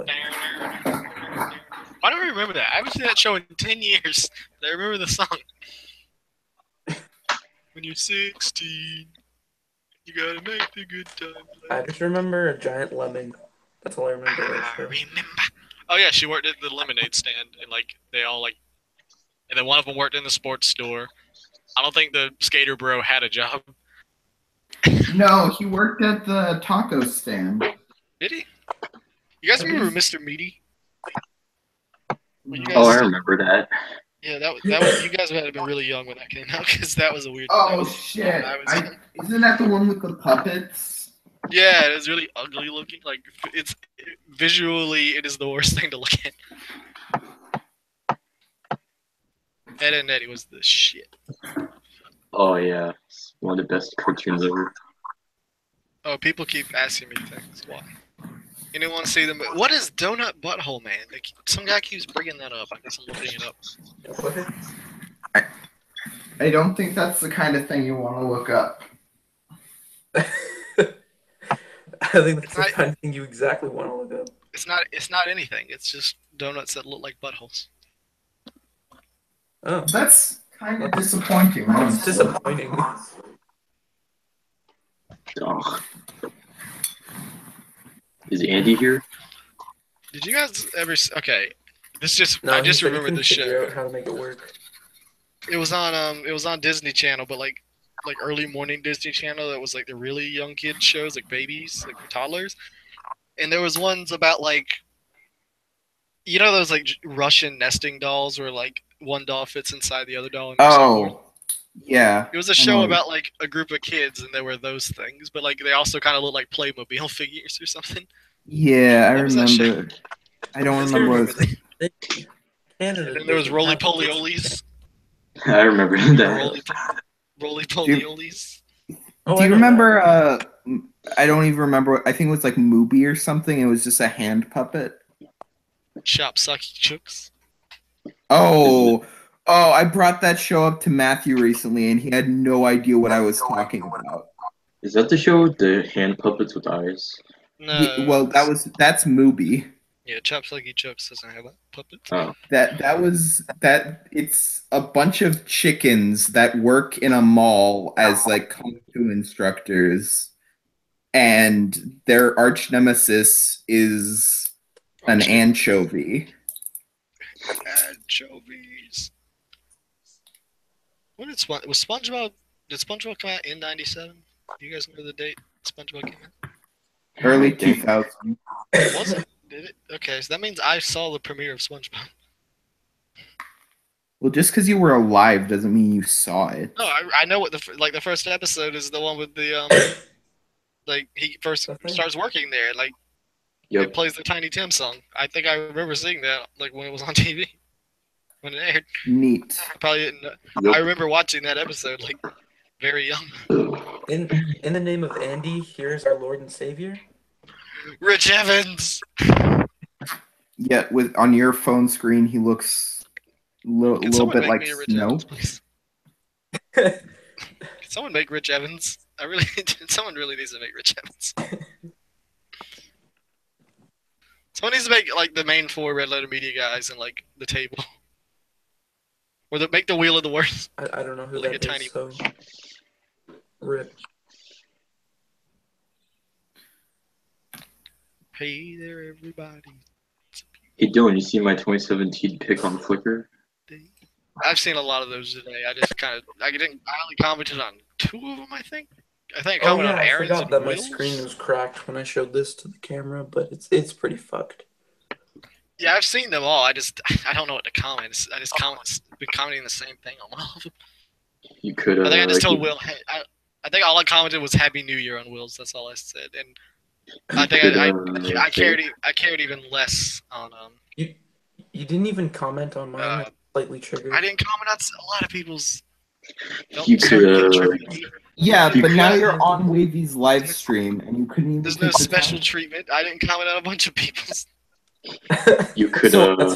God. Why don't I remember that? I haven't seen that show in 10 years. But I remember the song. When you're 16, you gotta make the good times I last. just remember a giant lemon. That's all I remember. I remember. Oh yeah, she worked at the lemonade stand, and like they all like, and then one of them worked in the sports store. I don't think the skater bro had a job. No, he worked at the taco stand. Did he? You guys remember Mr. Meaty? You Oh, I guys, remember that. yeah, that was. You guys had been really young when that came out because that was a weird. that Oh was, shit! I was- Isn't that the one with the puppets? Yeah, it was really ugly looking. Like visually, it is the worst thing to look at. Ed and Eddie was the shit. Oh, yeah. It's one of the best cartoons ever. Oh, people keep asking me things. Why? Anyone see them? What is Donut Butthole Man? Some guy keeps bringing that up. I guess I'm looking it up. I don't think that's the kind of thing you want to look up. I think that's the kind of thing you exactly want to look up. It's not anything. It's just donuts that look like buttholes. Oh, That's kind of disappointing. it's Honestly. disappointing. Oh. Is Andy here? Did you guys ever? Okay, this just No, I he just said he remembered couldn't this figure show. out how to make it work. It was on Disney Channel, but like like early morning Disney Channel that was like the really young kids shows, like babies, like toddlers. And there was ones about like, you know, those like Russian nesting dolls where like one doll fits inside the other doll and so forth. Oh, yeah. It was a I show know. about like a group of kids, and there were those things, but like they also kind of look like Playmobil figures or something. Yeah, I What was that show? remember. I don't I remember what remember it's. that. Canada And then there was doesn't Roly have Poly kids. Olies. I remember that. Roly Poly Olies. Oh, Do I you know remember? I don't even remember. I think it was like Mubi or something. It was just a hand puppet. Chop Sucky Chooks. Oh, I brought that show up to Matthew recently, and he had no idea what I was talking about. Is that the show with the hand puppets with eyes? No. Yeah, well, that's Mubi. Yeah, Chop Sucky Chooks doesn't have that puppet. Oh, That it's a bunch of chickens that work in a mall as like kung fu instructors, and their arch nemesis is an anchovy. Anchovies. When did was SpongeBob? Did SpongeBob come out in '97? Do you guys know the date SpongeBob came out? Early 2000. Was it? Did it? Okay, so that means I saw the premiere of SpongeBob. Well, just because you were alive doesn't mean you saw it. No, I know what the first episode is, the one with the like he first starts working there, like it plays the Tiny Tim song. I think I remember seeing that like when it was on TV when it aired. Neat. Probably didn't. I remember watching that episode like very young. In the name of Andy, here's our Lord and Savior. Rich Evans. Yeah, with on your phone screen, he looks a little bit like Snow. Can someone make Rich Evans? Someone really needs to make Rich Evans. Someone needs to make like the main 4 Red Letter Media guys and like the table, or make the Wheel of the Worst. I don't know who like that a tiny. is. So rip. Hey there, everybody. Hey Dylan, you see my 2017 pic on Flickr? I've seen a lot of those today. I just kind of I only commented on 2 of them. I think I commented on Aaron's. I forgot that my Will's. screen was cracked when I showed this to the camera, but it's pretty fucked. Yeah, I've seen them all. I don't know what to comment. I just been commenting the same thing on all of them. You could. I think I just told Will. Hey, I think all I commented was Happy New Year on Will's. That's all I said, and I think I cared even less on You didn't even comment on mine. Slightly triggered. I didn't comment on a lot of people's. You could. Yeah, but now you're on Wavy's live stream, and you couldn't even. There's no special treatment. I didn't comment on a bunch of people's. You could So, give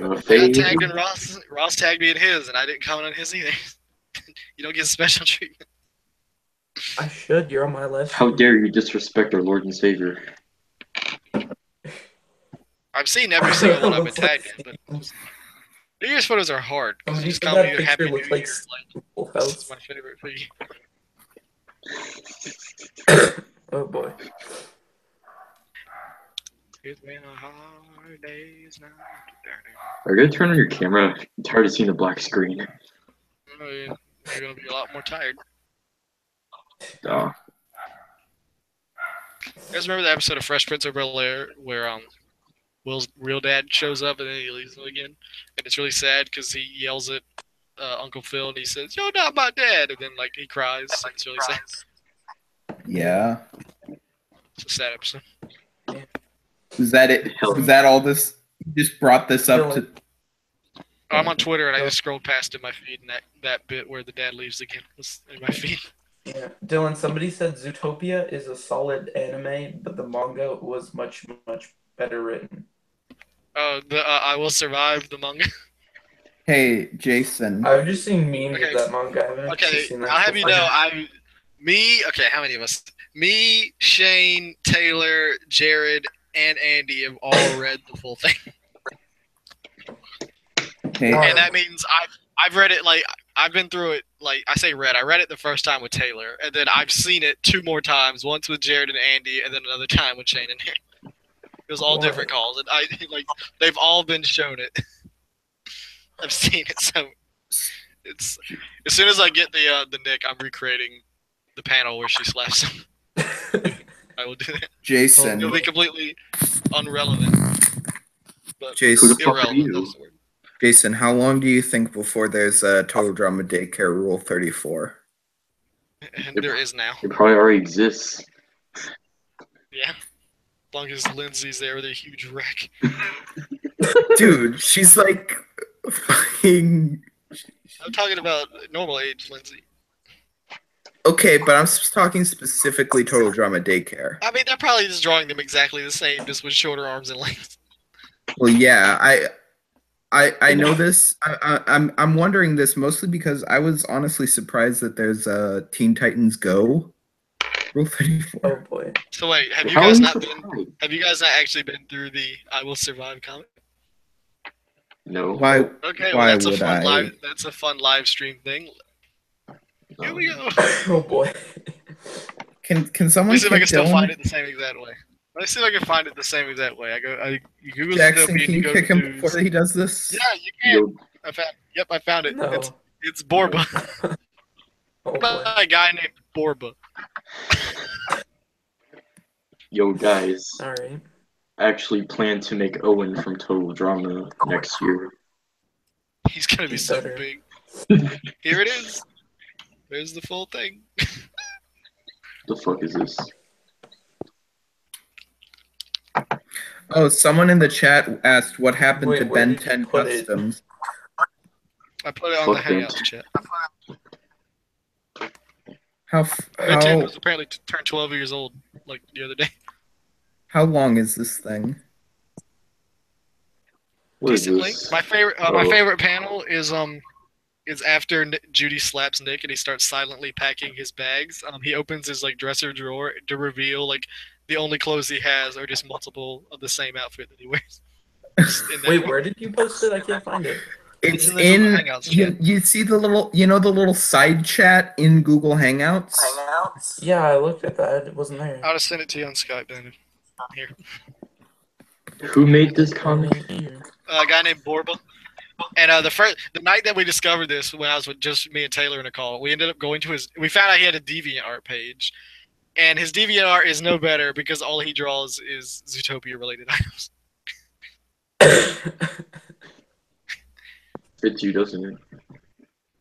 him a I fade. got tagged in Ross. Ross tagged me in his, and I didn't comment on his either. You don't get special treatment. I should. You're on my list. How dare you disrespect our Lord and Savior? I've seen every single one I've been tagged in, but New Year's photos are hard because you just that comment either picture Happy New looks like Year. Full This House. is my favorite figure. Oh boy. It's been a hard day's night. Are you gonna turn on your camera? I'm tired of seeing the black screen. Oh, yeah. You're gonna be a lot more tired. Oh. You guys remember the episode of Fresh Prince of Bel-Air where Will's real dad shows up and then he leaves him again, and it's really sad because he yells at Uncle Phil and he says, "You're not my dad," and then like he cries. It's really sad. Yeah. It's a sad episode. Was that it? Was that all this? You just brought this up to. I'm on Twitter and I just scrolled past in my feed, and that bit where the dad leaves again was in my feed. Yeah, Dylan. Somebody said Zootopia is a solid anime, but the manga was much better written. I Will Survive, the manga. Hey, Jason. I've just seen memes of that manga. I haven't actually seen that. I'll have you know, how many of us? Me, Shane, Taylor, Jared, and Andy have all read the full thing. Hey. And that means I've read it, like, I've been through it, like, I read it the first time with Taylor, and then I've seen it 2 more times, once with Jared and Andy, and then another time with Shane and Aaron. It was all different calls, and they've all been shown it. I've seen it, so It's as soon as I get the Nick, I'm recreating the panel where she slaps him. I will do that. Jason. It'll be completely unrelevant. But Jason. Who the fuck are irrelevant. you? That's the word. Jason, how long do you think before there's a Total Drama Daycare Rule 34? And there is now. It probably already exists. Yeah. As long as Lindsay's there with a huge wreck. Dude, she's like fucking. I'm talking about normal age Lindsay. Okay, but I'm talking specifically Total Drama Daycare. I mean, they're probably just drawing them exactly the same, just with shorter arms and legs. Well, yeah, I know this. I'm wondering this mostly because I was honestly surprised that there's a Teen Titans Go Rule 34. Oh boy. So wait, have you How guys are you not surprised? been? Have you guys not actually been through the "I Will Survive" comic? No. Why? Okay, Why well that's a would fun I? live. That's a fun live stream thing. Here we go. Oh boy. Can Let someone me see if I can still Dylan? find it the same exact way. Let me see if I can find it the same exact way. You Google Jackson, Zootopia, can you go kick to him news. before he does this? Yeah, you can. Yo, I found it. No. It's Borba. Oh boy. By a guy named Borba. yo, guys. Alright. I actually plan to make Owen from Total Drama next year. He's gonna be He's so better. big. Here it is. There's the full thing. The fuck is this? Oh, someone in the chat asked what happened Wait, to where Ben did you 10 put it? Customs. I put it on the Fuck them. Hangouts chat. How Ben 10 was apparently turned 12 years old, like the other day. how long is this thing? What is Decent length. this? My favorite Oh. panel is after Judy slaps Nick and he starts silently packing his bags. He opens his like dresser drawer to reveal like the only clothes he has are just multiple of the same outfit that he wears. Just in that Wait, room. where did you post it? I can't find it. It's in the Google in Hangouts chat. you see the little side chat in Google Hangouts? Yeah, I looked at that. It wasn't there. I'll just send it to you on Skype then. Here. Who made this comic? A guy named Borba. And the night that we discovered this, when I was with just me and Taylor in a call, we ended up going to we found out he had a DeviantArt page. And his DeviantArt is no better because all he draws is Zootopia related items. Fits you, doesn't it?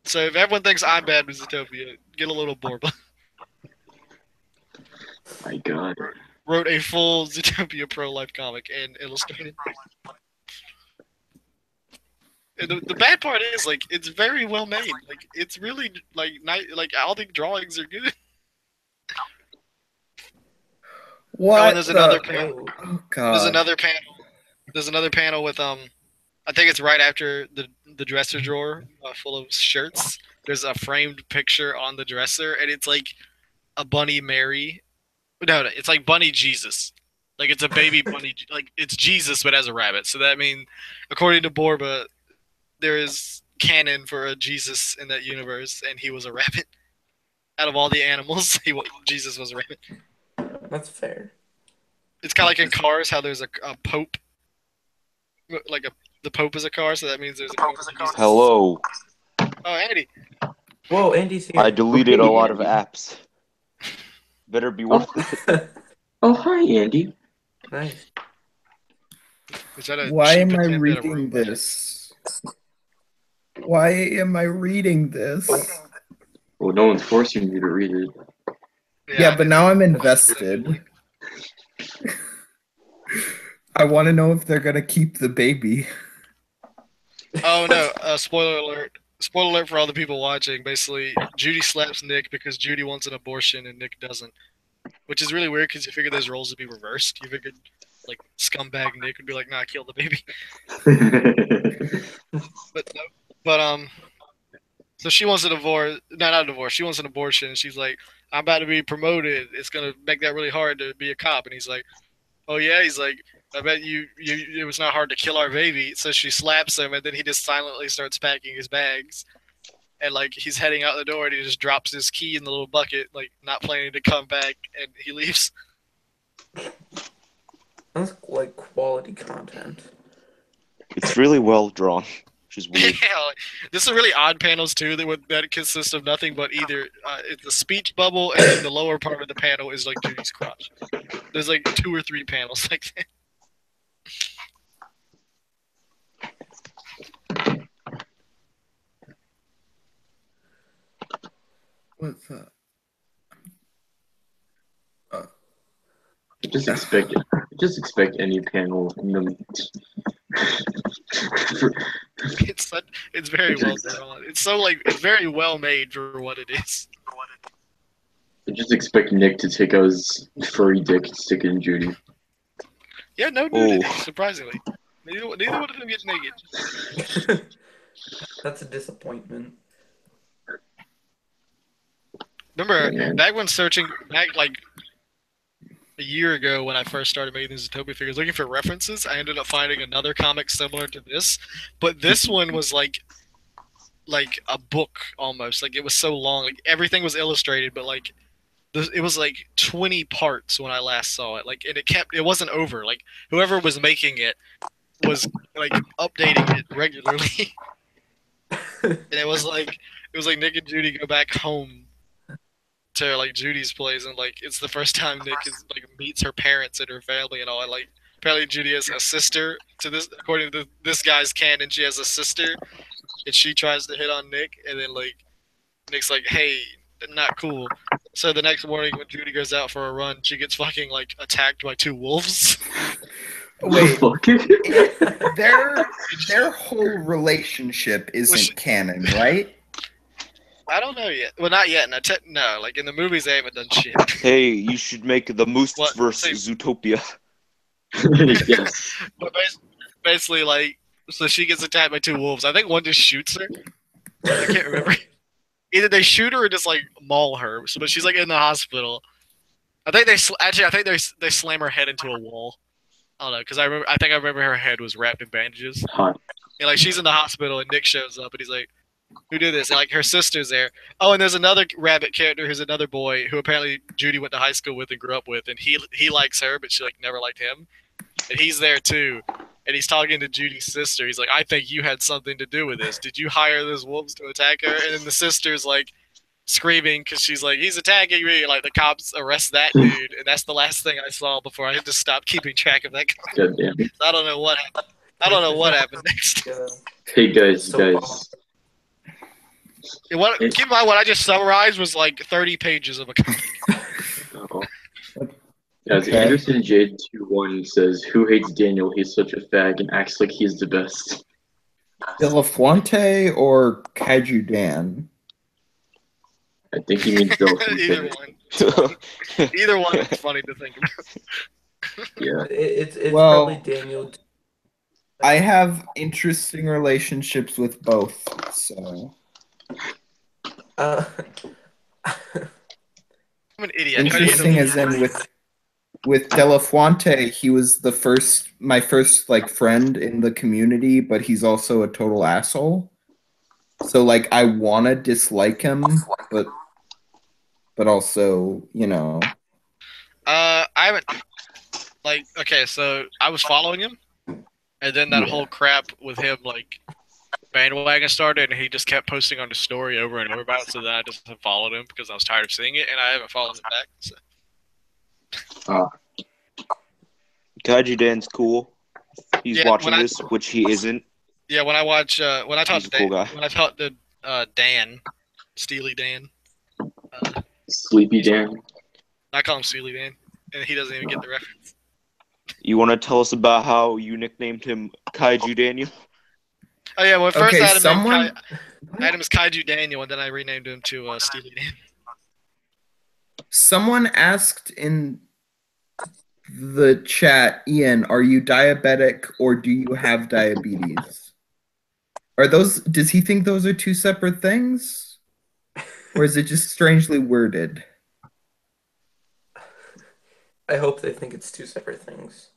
So if everyone thinks I'm bad with Zootopia, get a little Borba. My god. Wrote a full Zootopia Pro Life comic and illustrated. And the bad part is like it's very well made. Like it's really like all the drawings are good. What? Oh, and there's another panel. Oh god. There's another panel with I think it's right after the dresser drawer full of shirts. There's a framed picture on the dresser, and it's like a bunny Mary. No, it's like bunny Jesus. Like it's a baby bunny. Like it's Jesus, but as a rabbit. So that means, according to Borba, there is canon for a Jesus in that universe, and he was a rabbit. Out of all the animals, Jesus was a rabbit. That's fair. It's kind of like in Cars, how there's a pope. Like the Pope is a car, so that means there's a Pope. Hello. Oh, Andy. Whoa, Andy's here. I deleted a lot of apps. Better be worth it. Oh, hi, Andy. Nice. Is that a Why cheap am I attempt at a reading room? this? Why am I reading this? Well, no one's forcing you to read it. Yeah, but now I'm invested. I want to know if they're gonna keep the baby. Oh no! Spoiler alert! Spoiler alert for all the people watching. Basically, Judy slaps Nick because Judy wants an abortion and Nick doesn't, which is really weird because you figured those roles would be reversed. You figured like scumbag Nick would be like, "Nah, kill the baby." But no. But so she wants a divorce. No, not a divorce. She wants an abortion. She's like, "I'm about to be promoted. It's gonna make that really hard to be a cop." And he's like, "Oh yeah." He's like, "I bet you it was not hard to kill our baby." So she slaps him, and then he just silently starts packing his bags. And like he's heading out the door, and he just drops his key in the little bucket, like not planning to come back, and he leaves. That's like quality content. It's really well drawn. which is weird. Yeah, like, there's some really odd panels too that consist of nothing but either it's a speech bubble and then the lower part of the panel is like Judy's crotch. There's like 2 or 3 panels like that. What's that? Just expect any panel in the. It's very well drawn. It's so like it's very well made for what it is. I just expect Nick to take out his furry dick and stick it in Judy. Yeah, no nudity, surprisingly. Neither one of them gets naked. That's a disappointment. Remember, back when like a year ago when I first started making these Zootopia figures, looking for references, I ended up finding another comic similar to this, but this one was like a book almost. Like it was so long, like everything was illustrated, but like it was like 20 parts when I last saw it. Like, and it wasn't over. Like whoever was making it was like updating it regularly, and it was like Nick and Judy go back home to like Judy's place, and like it's the first time Nick meets her parents and her family and all. And like apparently Judy has a sister. To this, according to this guy's canon, she has a sister, and she tries to hit on Nick, and then like Nick's like, "Hey, not cool." So the next morning when Judy goes out for a run, she gets fucking like attacked by 2 wolves. Wait, their whole relationship isn't canon, right? I don't know yet. Well, not yet. No, like in the movies, they haven't done shit. Hey, you should make the Moose versus Zootopia. Yes. But basically, like, so she gets attacked by 2 wolves. I think one just shoots her. I can't remember. Either they shoot her or just like maul her. So, but she's like in the hospital. I think they slam her head into a wall. I don't know, because I think I remember her head was wrapped in bandages. Hot. And like she's in the hospital, and Nick shows up, and he's like, "Who did this?" And like her sister's there. Oh, and there's another rabbit character who's another boy who apparently Judy went to high school with and grew up with, and he likes her, but she like never liked him. And he's there too, and he's talking to Judy's sister. He's like, "I think you had something to do with this. Did you hire those wolves to attack her?" And then the sister's like screaming because she's like, "He's attacking me!" And, like the cops arrest that dude, and that's the last thing I saw before I had to stop keeping track of that. God damn it. I don't know what happened. I don't know what happened next. Hey guys. Keep in mind, what I just summarized was like 30 pages of a comic. Oh. As Anderson Jade21 says, "Who hates Daniel? He's such a fag and acts like he's the best." De La Fuente or Kaiju Dan? I think he means Bill. Either one. Either one is funny to think about. Yeah. It's probably Daniel. I have interesting relationships with both, so. I'm an idiot. Interesting as in with De La Fuente, he was my first like friend in the community, but he's also a total asshole. So like I wanna dislike him, but also, you know. I haven't okay, so I was following him, and then that whole crap with him like bandwagon started, and he just kept posting on the story over and over about it, so then I just followed him because I was tired of seeing it, and I haven't followed him back. So. Kaiju Dan's cool. He's watching this, which he isn't. Yeah, when I talked to Dan, Steely Dan. Sleepy Dan. I call him Steely Dan, and he doesn't even get the reference. You want to tell us about how you nicknamed him Kaiju Daniel? Oh yeah, well first Okay, I had him as Kaiju Daniel, and then I renamed him to Steely Dan. Someone asked in the chat, Ian, are you diabetic or do you have diabetes? Does he think those are 2 separate things? Or is it just strangely worded? I hope they think it's 2 separate things.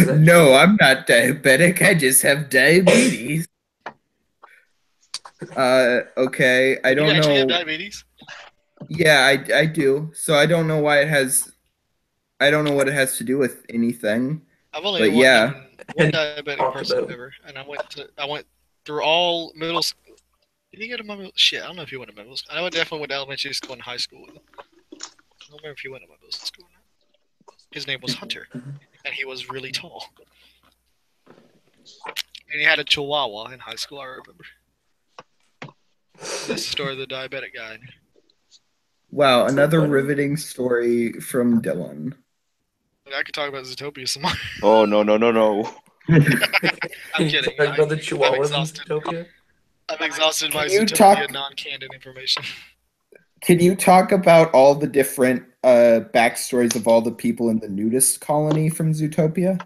No, I'm not diabetic. I just have diabetes. Okay, I don't know. You actually have diabetes? Yeah, I do. So I don't know why it has. I don't know what it has to do with anything. I've only But yeah. known one And diabetic talk person about- ever, and I went through all middle school. Did he go to my middle? Shit, I don't know if he went to middle school. I know I definitely went to elementary school and high school. I don't remember if he went to my middle school or not. His name was Hunter, and he was really tall. And he had a chihuahua in high school, I remember. That's the story of the diabetic guy. Wow, another funny. riveting story from Dylan. I could talk about Zootopia some more. Oh, no. I'm kidding. Talk about the I've Chihuahuas in exhausted. Zootopia. I've exhausted my Can you Zootopia talk- non-canon information. Can you talk about all the different backstories of all the people in the nudist colony from Zootopia?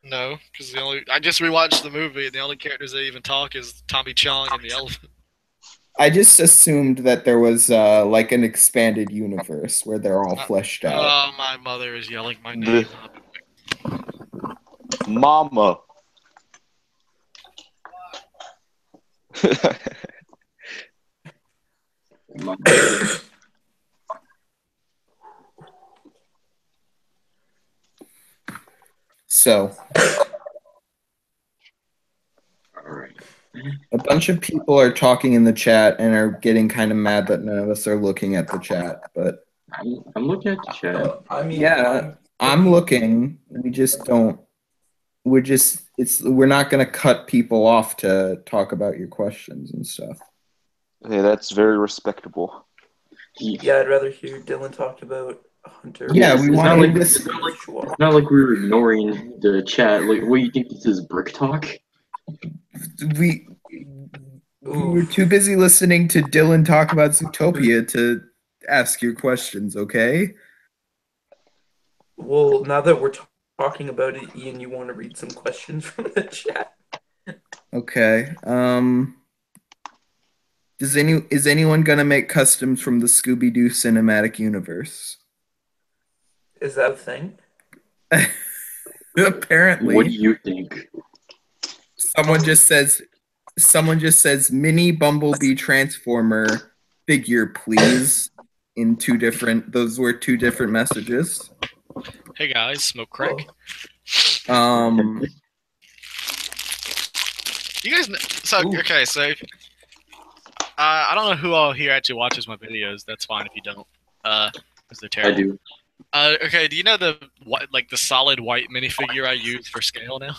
No, because I just rewatched the movie, and the only characters that even talk is Tommy Chong and the elephant. I just assumed that there was like an expanded universe where they're all fleshed out. Oh, my mother is yelling my name. Mama. So, Alright. a bunch of people are talking in the chat and are getting kind of mad that none of us are looking at the chat. But I'm looking at the chat. I mean, yeah, I'm looking. We just don't. We're not going to cut people off to talk about your questions and stuff. Hey, that's very respectable. Yeah, I'd rather hear Dylan talk about Hunter. Yeah, we It's want not like- this. It's not like we were ignoring the chat. Like, what do you think this is, Brick Talk? We were too busy listening to Dylan talk about Zootopia to ask your questions. Okay. Well, now that we're talking about it, Ian, you want to read some questions from the chat? Okay. Is anyone gonna make customs from the Scooby-Doo cinematic universe? Is that a thing? Apparently. What do you think? Someone just says mini Bumblebee Transformer figure, please. Those were two different messages. Hey guys, smoke crack. You guys, okay, so I don't know who all here actually watches my videos. That's fine if you don't, because they're terrible. I do. Okay, do you know the solid white minifigure I use for scale now?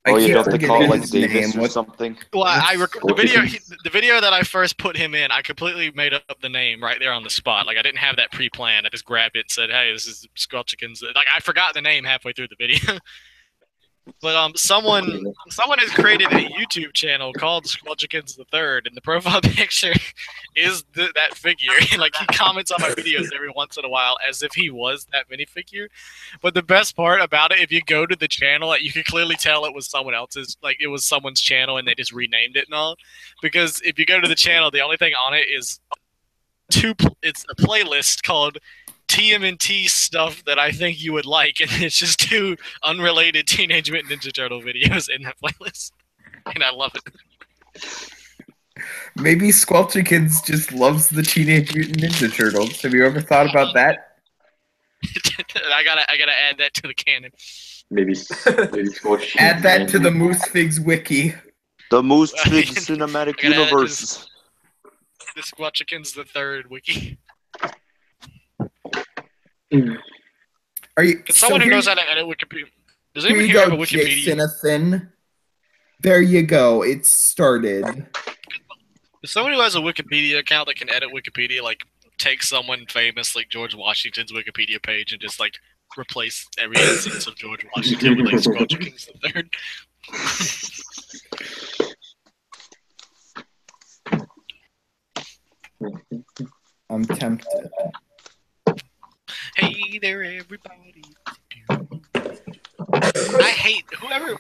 Oh, you can't don't have to forget call it like his Davis name. or something? Well, What's the video that I first put him in, I completely made up the name right there on the spot. Like I didn't have that pre-planned. I just grabbed it and said, "Hey, this is Squelchikins." Like I forgot the name halfway through the video. But someone has created a YouTube channel called Squelchikins the Third, and the profile picture is that figure. Like he comments on my videos every once in a while as if he was that minifigure. But the best part about it, if you go to the channel, you can clearly tell it was someone else's. Like it was someone's channel, and they just renamed it and all. Because if you go to the channel, the only thing on it is it's a playlist called TMNT stuff that I think you would like, and it's just two unrelated Teenage Mutant Ninja Turtle videos in that playlist, and I love it. Maybe Squelchikins just loves the Teenage Mutant Ninja Turtles. Have you ever thought about that? I gotta add that to the canon. Maybe Squelch. Add that to the Moose Figs wiki. The Moose Figs Cinematic I gotta add Universe. The Squelchikins the Third wiki. Are you Someone who knows how to edit Wikipedia? Does anyone here here you have a go, Wikipedia? Jasonathan. There you go. It's started. Is someone who has a Wikipedia account that can edit Wikipedia, like take someone famous like George Washington's Wikipedia page and just like replace every instance of George Washington with like Squelchikins the Third? I'm tempted. Hey there, everybody. I hate whichever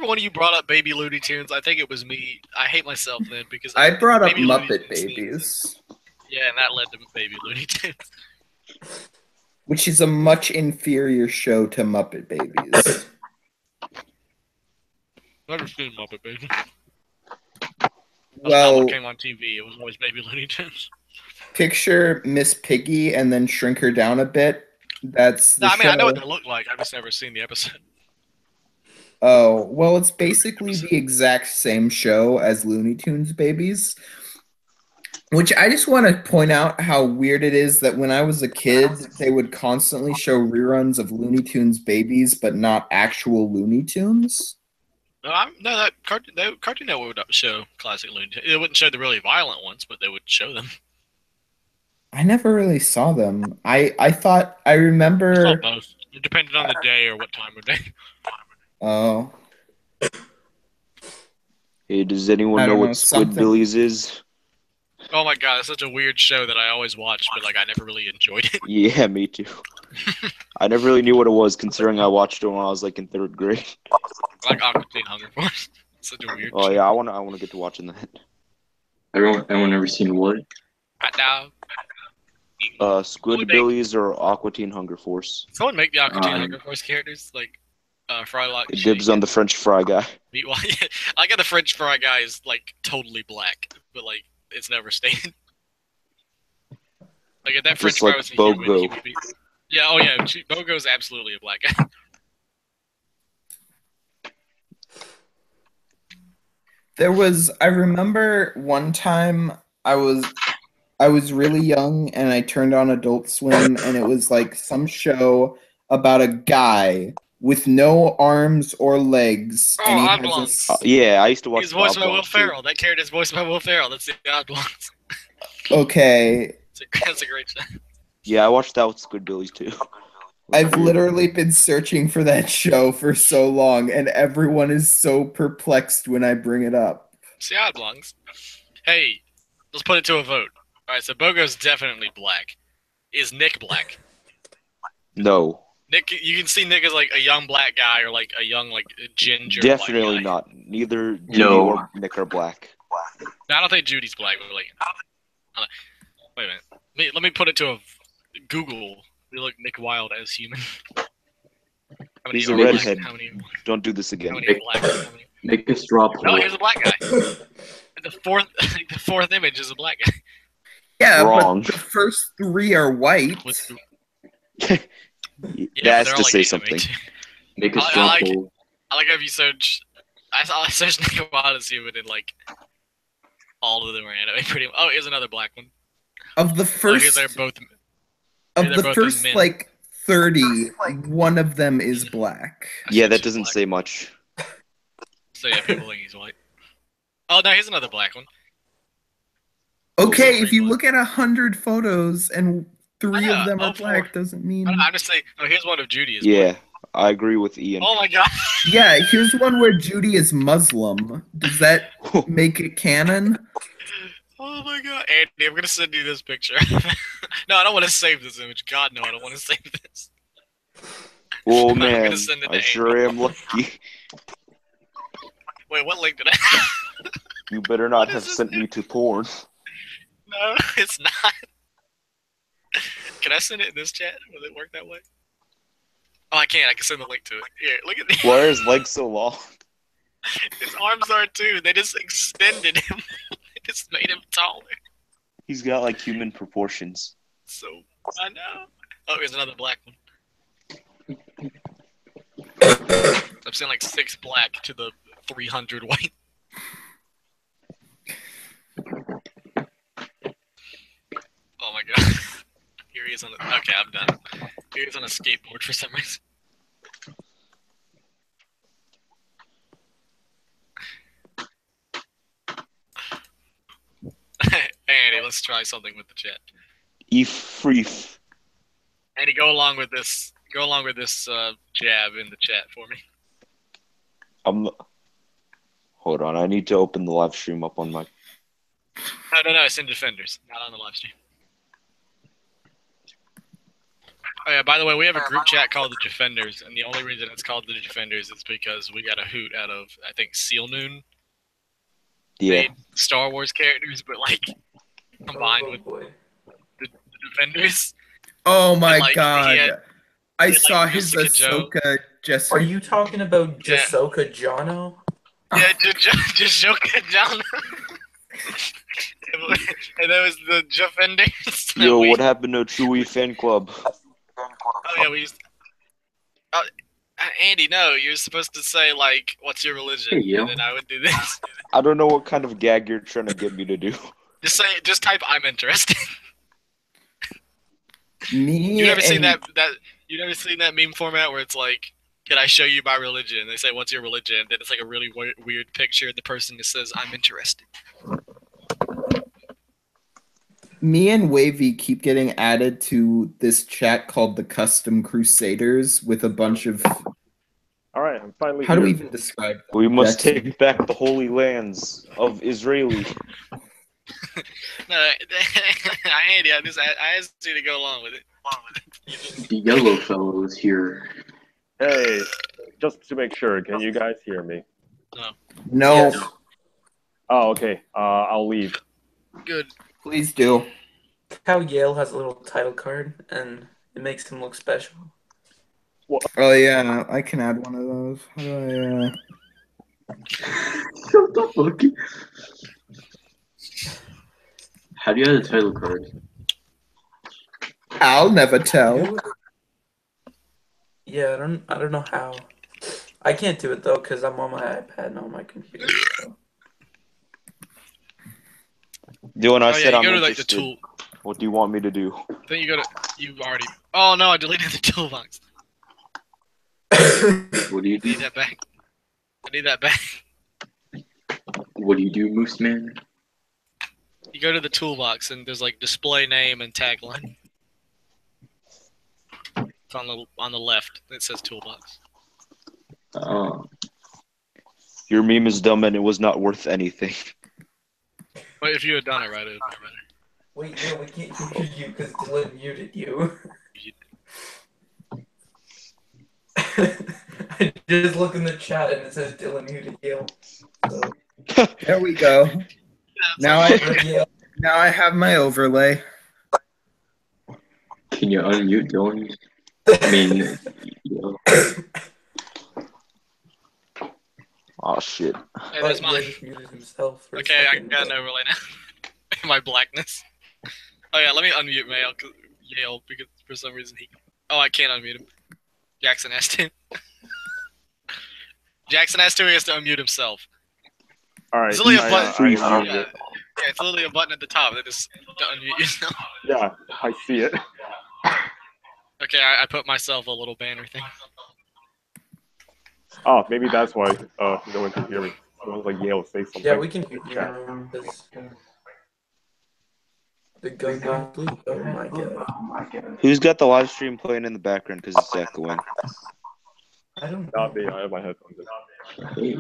one of you brought up Baby Looney Tunes. I think it was me. I hate myself then because I brought up Baby Looney Muppet Tunes Babies, yeah, and that led to Baby Looney Tunes. which is a much inferior show to Muppet Babies. Never seen Muppet Babies. Well, what came on TV. It was always Baby Looney Tunes. Picture Miss Piggy and then shrink her down a bit. That's the No, I mean I know show. what they look like. I've just never seen the episode. Oh, well, it's basically the exact same show as Looney Tunes Babies. Which I just want to point out how weird it is that when I was a kid, they would constantly show reruns of Looney Tunes Babies, but not actual Looney Tunes. No, Cartoon Network would show classic Looney Tunes. They wouldn't show the really violent ones, but they would show them. I never really saw them. I thought I I saw remember. both. It depended on the day or what time of day. Oh, Hey, does anyone I know don't what know, something. Squidbillies is? Oh my god, it's such a weird show that I always watched, but like I never really enjoyed it. Yeah, me too. I never really knew what it was, considering I watched it when I was like in 3rd grade. Like Aqua Teen Hunger Force. Such a weird Oh show. yeah, I wanna get to watching that. Everyone ever seen what? Right now, Squidbillies or Aqua Teen Hunger Force. someone make the Aqua Teen Hunger Force characters like Frylock. It dibs on the French fry guy. I got the French fry guy is like totally black, but like it's never stated. Like if that French Just fry like was a human, he Bogo. would be. Yeah, oh yeah, Bogo's absolutely a black guy. I remember one time I was really young and I turned on Adult Swim and it was like some show about a guy with no arms or legs. Oh, And he Oddblondes. has Yeah, I used to watch. He's voiced by Will Oddblondes, too. Ferrell. That character is voiced by Will Ferrell. That's the Oddblondes. okay. That's a great show. Yeah, I watched that with Squidbillies too. I've literally been searching for that show for so long, and everyone is so perplexed when I bring it up. See Oddblondes. Hey, let's put it to a vote. Alright, so Bogo's definitely black. Is Nick black? No, Nick, you can see Nick as like a young black guy or like a young like ginger. definitely white guy. not. Neither Judy No. or Nick are black. No, I don't think Judy's black. But like, wait a minute. Let me put it to a Google. We look Nick Wilde as human. How many He's a are black? redhead. How many Don't do this are again. black? How many? Make a straw No, poll. here's a black guy. The fourth image is a black guy. Yeah, Wrong. but the first 3 are white. With, That yeah, has but they're to all say like something. anime. Make a I straw like- poll. I like how if you search. I searched Nick Wilde as human and like all of them are anime. Pretty much. Oh, here's another black one. Of the Oh, first, here they're both. of they're the both first men. like 30, one of them is black. Yeah, I that searched doesn't black. say much. So yeah, people think he's white. Oh no, here's another black one. Okay, Those are if you black. look at 100 photos and 3 Yeah, of them are all four. black, doesn't mean. I'm just saying. Oh, here's one of Judy as Yeah, black. I agree with Ian. Oh my god. Yeah, here's one where Judy is Muslim. Does that make it canon? Oh my god, Andy, I'm gonna send you this picture. No, I don't want to save this image. God, no, I don't want to save this. Oh I'm gonna man, send it to I sure am lucky. Wait, what link did I have? You better not What is have this sent me to porn. No, it's not. Can I send it in this chat? Will it work that way? Oh, I can't. I can send the link to it. Here, look at this. Why are his legs so long? His arms are too. They just extended him. They just made him taller. He's got like human proportions. So, I know. Oh, here's another black one. I've seen like 6 black to the 300 white. Oh my god. Here he is on a... Okay, I'm done. Here he is on a skateboard for some reason. Andy, let's try something with the chat. Efreef. Andy, go along with this. Go along with this jab in the chat for me. Hold on, I need to open the live stream up on my. No, it's in Defenders, not on the live stream. Oh yeah, by the way, we have a group chat called the Defenders, and the only reason it's called the Defenders is because we got a hoot out of, I think, Seal Noon Yeah. made Star Wars characters, but like combined with the Defenders. Oh my like, god. he had- I like, saw his Jessica Joe. Ahsoka just Are you talking about Yeah. Jasoka Jono? Yeah, just joking, John. And there was the Defenders. Yo, what happened to Chewie Fan Club? Oh yeah, we used. Andy, no, you're supposed to say like, "What's your religion?" Hey, yo. And then I would do this. I don't know what kind of gag you're trying to get me to do. Just type "I'm interested." Me You never seen and you never seen that meme format where it's like, "Can I show you my religion?" They say, "What's your religion?" Then it's like a really weird picture. The person just says, "I'm interested." me and Wavy keep getting added to this chat called the Custom Crusaders with a bunch of. All right, I'm finally How do here. we even describe them? We must Jackson? take back the holy lands of Israeli. No, Andy, I asked you to go along with it. The yellow fellow is here. Hey, just to make sure, can you guys hear me? No, Yes. Oh, okay. I'll leave. Good. please do. How Yale has a little title card, and it makes him look special. Oh yeah, I can add one of those. How do Shut the fuck. How do you add a title card? I'll never tell. Yeah, I don't know how. I can't do it though because I'm on my iPad and on my computer. So. When I Oh said yeah, I'm you go to like the interested, tool. what do you want me to do? Then you go to you already. Oh no, I deleted the toolbox. What do you I need do? that back. I need that back. What do you do, Moose Man? You go to the toolbox and there's like display name and tagline. It's on the left. It says toolbox. Your meme is dumb and it was not worth anything. But if you had done it right, it would be better. Wait, yeah, we can't hear you because Dylan muted you. I just look in the chat and it says Dylan muted you. So, There we go. Now yeah. Now I have my overlay. Can you unmute Dylan? I mean, yo. Oh shit. Hey, there's He mine. just muted himself. For a Okay, I second, got an but- overlay now. My blackness. Oh yeah, let me unmute Yale because for some reason he. Oh, I can't unmute him. Jackson has to. Jackson has to. He has to unmute himself. All right. It's literally a button. Yeah. Yeah, it's literally a button at the top that just to unmute yourself. Yeah, I see it. Okay, I put myself a little banner thing. Oh, maybe that's why no one can hear me. Someone's like Yale say something. Yeah, we can hear you. Because the gun bleep. Oh my god. Who's got the live stream playing in the background because it's echoing? I don't know. Not me. I have my headphones in. Hey.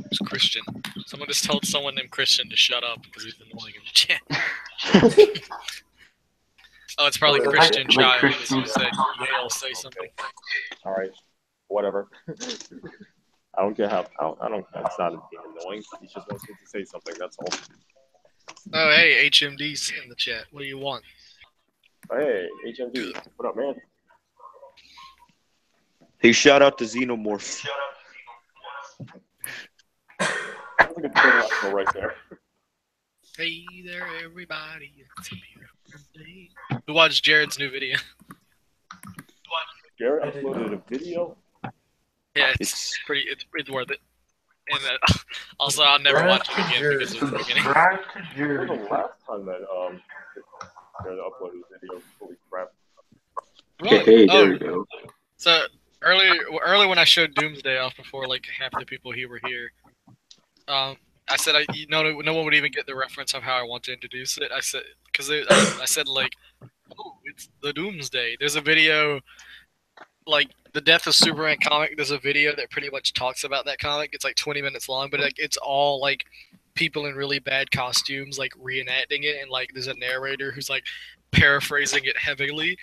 It's Christian. Someone just told someone named Christian to shut up because he's annoying in the chat. Oh, it's probably Christian Child because you said Yale say something. All right. Whatever. I don't get how. I don't. That's not being annoying. He just wants me to say something. That's all. Oh, hey, HMD's in the chat. What do you want? Hey, HMD. What up, man? Hey, shout out to Xenomorph. That's a good turtle right there. Hey there, everybody. It's a beautiful day. Who watched Jared's new video? Garrett uploaded a video. Yeah, it's worth it. And also, I'll never watch it again because of the beginning. When was the last time that Garrett uploaded a video? Holy crap! Hey, there we go. So early when I showed Doomsday off before like half the people here were here, I said no one would even get the reference of how I want to introduce it. I said because I said like, oh, it's the Doomsday. There's a video like the Death of Superman comic. There's a video that pretty much talks about that comic. It's like 20 minutes long, but like it's all like people in really bad costumes like reenacting it, and like there's a narrator who's like paraphrasing it heavily.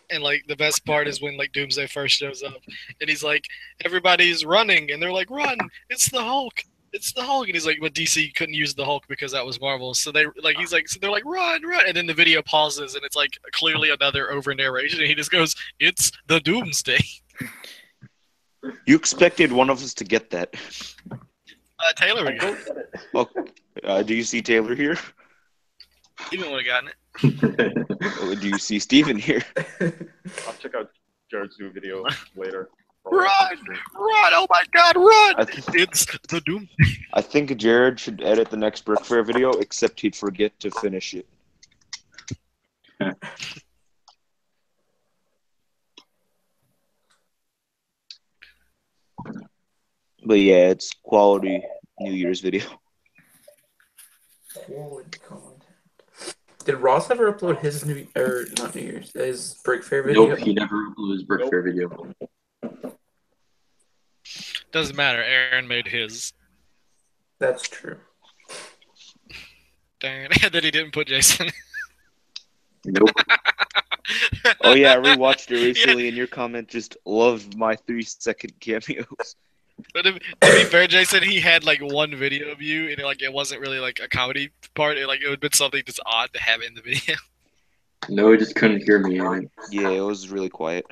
And like the best part is when like Doomsday first shows up, and he's like, everybody's running, and they're like, run! It's the Hulk! It's the Hulk! And he's like, but DC couldn't use the Hulk because that was Marvel, so they're like, run! And then the video pauses, and it's like clearly another over narration, and he just goes, it's the Doomsday. You expected one of us to get that. Taylor I would get don't it. get it. Oh, do you see Taylor here? Steven would have gotten it. Oh, do you see Steven here? I'll check out Jared's new video later. Run! Run! Oh my God! Run! It's the doom. I think Jared should edit the next BrickFair video, except he'd forget to finish it. But yeah, it's quality New Year's video. Quality content. Did Ross ever upload his not New Year's, his BrickFair video? Nope, he never uploaded his BrickFair video. Doesn't matter. Aaron made his. That's true. Darn. And then he didn't put Jason. Nope. Oh yeah, I rewatched it recently, and your comment just loved my 3-second cameos. But to be fair, Jason, he had like one video of you, and it wasn't really like a comedy part. It would have been something that's odd to have in the video. No, he just couldn't hear me. Yeah, it was really quiet.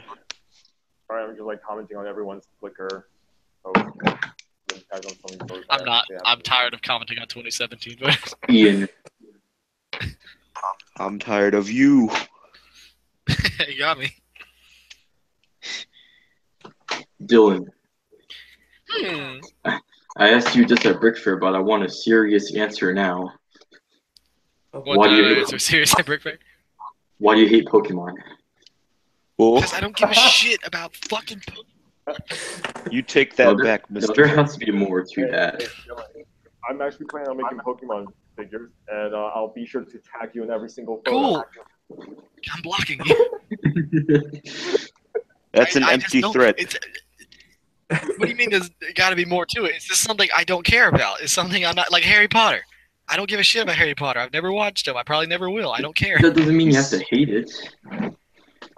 Alright, I'm just like commenting on everyone's Flickr. I'm not. I'm tired of commenting on 2017. But Ian. I'm tired of you. you got me. Dylan. Hmm. I asked you just at BrickFair, but I want a serious answer now. What do you answer? Serious at BrickFair? Why do you hate Pokemon? Because I don't give a shit about fucking Pokemon. You take that back, No, Mr. there has to be more to that. I'm actually planning on making Pokemon figures, and I'll be sure to tag you in every single photo. Cool. I'm blocking you. That's an empty threat. What do you mean there's got to be more to it? It's just something I don't care about. It's something I'm not, like Harry Potter. I don't give a shit about Harry Potter. I've never watched him. I probably never will. I don't care. That doesn't mean you have to hate it.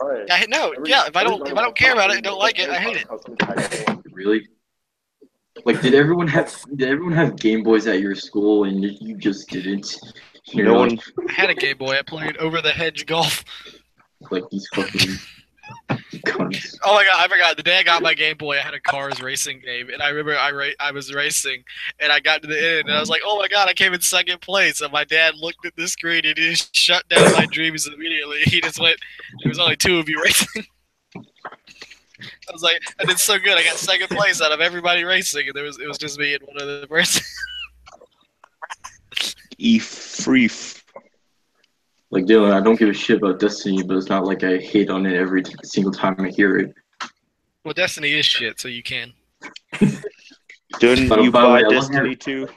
Alright. If I don't care about it and don't like it, I hate it. Really? Like, did everyone have Game Boys at your school and you just didn't? No one. I had a Game Boy. I played Over the Hedge Golf. Like these fucking cunts. Oh my God, I forgot. The day I got my Game Boy, I had a cars racing game, and I remember I was racing, and I got to the end, and I was like, oh my God, I came in second place, and my dad looked at the screen, and he just shut down my dreams immediately. He just went, there was only 2 of you racing. I was like, I did so good. I got second place out of everybody racing, and it was just me and one other person. Like, Dylan, I don't give a shit about Destiny, but it's not like I hate on it every single time I hear it. Well, Destiny is shit, so you can. Didn't you buy Destiny 2?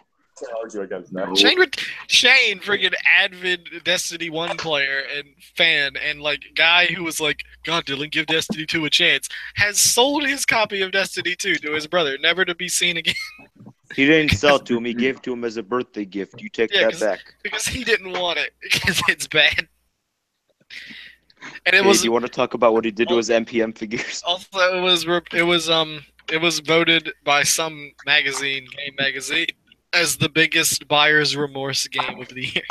Argue against that. Shane, freaking avid Destiny 1 player and fan, and like guy who was like, God, Dylan, give Destiny 2 a chance, has sold his copy of Destiny 2 to his brother, never to be seen again. He didn't sell it to him. He gave it to him as a birthday gift. You take that back. Because he didn't want it, because it's bad. And it Hey, was. do you want to talk about what he did to his NPM figures? Also, it was voted by some magazine, game magazine, as the biggest buyer's remorse game of the year.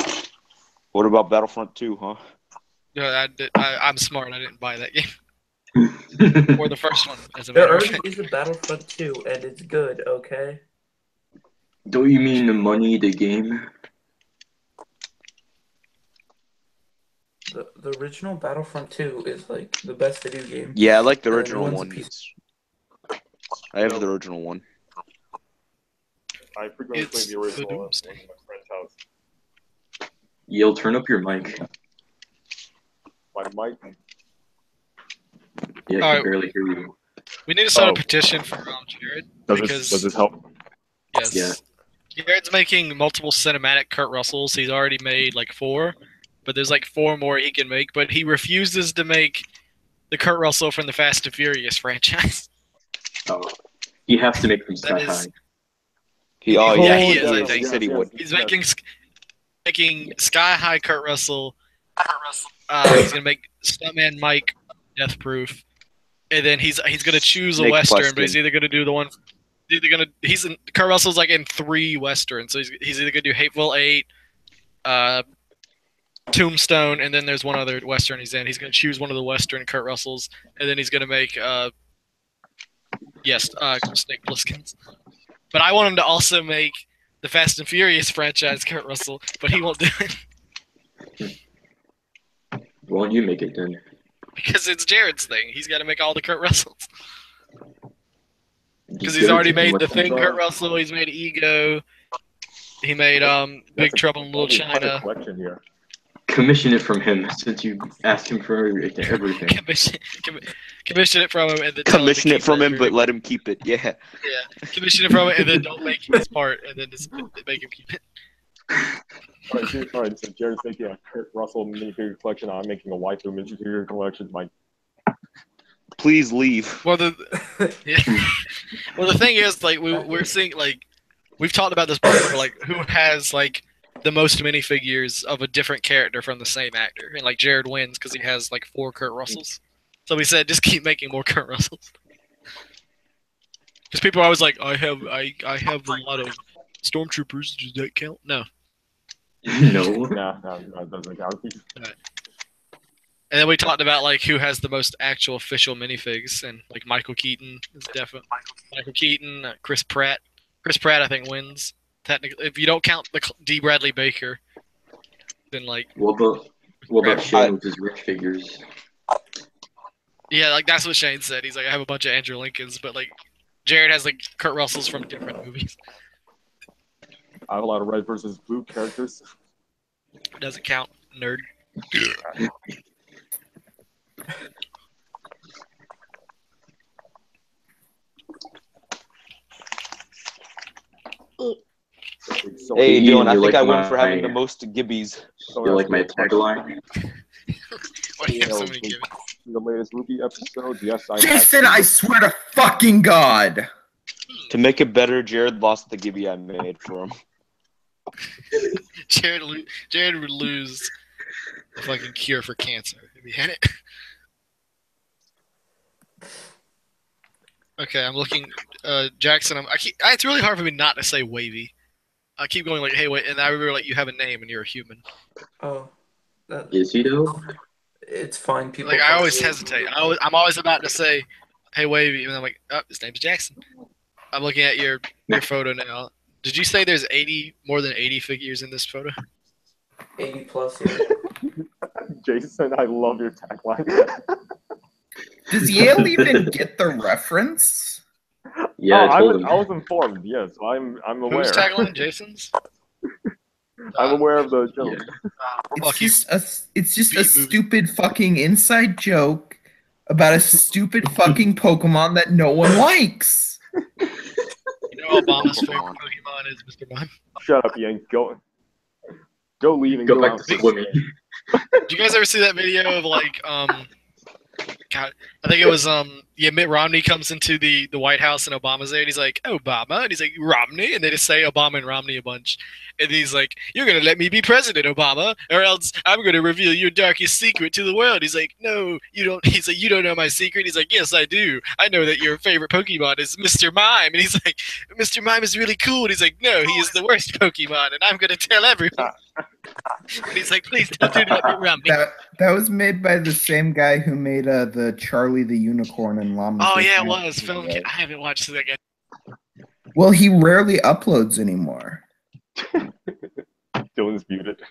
What about Battlefront 2, huh? No, I'm smart. I didn't buy that game. Or the first one, as a There matter of already fact. is a Battlefront 2, and it's good, okay? Don't you mean the money, the game? The original Battlefront 2 is like the best video game. Yeah, I like the The original one's one. piece- I have the original one. I frequently play It's the original the at Doomsday. my friend's house. Yale, turn up your mic. My mic. Yeah, I Alright. can barely hear you. We need to start Oh. a petition for Jared. Does this help? Yes. Yeah. Jared's making multiple cinematic Kurt Russells. He's already made like 4, but there's like 4 more he can make. But he refuses to make the Kurt Russell from the Fast and Furious franchise. Oh, you have to make them That sky is- high. Yeah, he is, I He think. said he would. He's making Sky High Kurt Russell. He's gonna make Stuntman Mike Death Proof, and then he's gonna choose a Snake western, but he's Plissken. either gonna do the one. Kurt Russell's like in 3 westerns, so he's either gonna do Hateful Eight, Tombstone, and then there's one other western he's in. He's gonna choose one of the western Kurt Russells, and then he's gonna make Snake Plissken's. But I want him to also make the Fast and Furious franchise Kurt Russell, but he won't do it. Why don't you make it then? Because it's Jared's thing. He's got to make all the Kurt Russells. Because he's Jared already taking made The lessons Thing off? Kurt Russell. He's made Ego. He made Big Trouble in Little Only quite a China. collection here. Commission it from him since you asked him for everything. Commission it from him and then tell him to Commission it keep from him, it. but let him keep it. Yeah. Yeah, commission it from it and then don't make his part and then just make him keep it. Alright, so Jared's making a Kurt Russell minifigure collection. I'm making a waifu minifigure collection. Please leave. Well, the thing is, like, we're seeing, like, we've talked about this before, like, who has, like, the most minifigures of a different character from the same actor. And, like, Jared wins because he has, like, 4 Kurt Russells. So we said, just keep making more Kurt Russells. Because people are always like, I have a lot of Stormtroopers. Does that count? No. No. No, it doesn't count. Right. And then we talked about like who has the most actual official minifigs, and like Michael Keaton is definitely Michael Keaton, Chris Pratt. Chris Pratt, I think, wins technically. If you don't count the D. Bradley Baker, then like. What about Shane with his rich figures? Yeah, like that's what Shane said. He's like, I have a bunch of Andrew Lincolns, but like Jared has like Kurt Russells from different movies. I have a lot of red versus blue characters. Doesn't count, nerd. Hey, Dylan, I think like I win for having the most gibbies. You like my tagline? Why do you have so many giving? The latest Ruby episode, yes, Jason, I swear to fucking God. To make it better, Jared lost the gibby I made for him. Jared would lose the fucking cure for cancer if he had it. Okay, I'm looking. Jackson, it's really hard for me not to say wavy. I keep going like, hey, wait, and I remember like you have a name and you're a human. Oh, Is he though? it's fine. People Like I always hesitate. I'm always about to say, hey, wavy, and I'm like, oh, his name's Jackson. I'm looking at your photo now. Did you say there's more than 80 figures in this photo? 80 plus. Yeah. Jason, I love your tagline. Does Yale even get the reference? Yeah, I told I him. was informed. Yes, I'm aware. Who's tagline? Jason's? I'm aware of the joke. Yeah. It's just a stupid fucking inside joke about a stupid fucking Pokemon that no one likes. You know Obama's favorite Pokemon is Mr. Mime? Shut up, Ian. Go leave and Go back out. to swimming. Did you guys ever see that video of like God, I think it was Mitt Romney comes into the White House and Obama's there and he's like, Obama, and he's like, Romney, and they just say Obama and Romney a bunch. And he's like, you're gonna let me be president, Obama, or else I'm gonna reveal your darkest secret to the world. He's like, no, you don't. He's like, you don't know my secret. He's like, yes, I do. I know that your favorite Pokemon is Mr. Mime. And he's like, Mr. Mime is really cool. And he's like, no, he is the worst Pokemon, and I'm gonna tell everyone. And he's like, please don't do that, Mitt Romney. That was made by the same guy who made the Charlie the Unicorn and Llama. Oh yeah, it was. Film. I haven't watched that yet. Well, he rarely uploads anymore. Dylan's muted.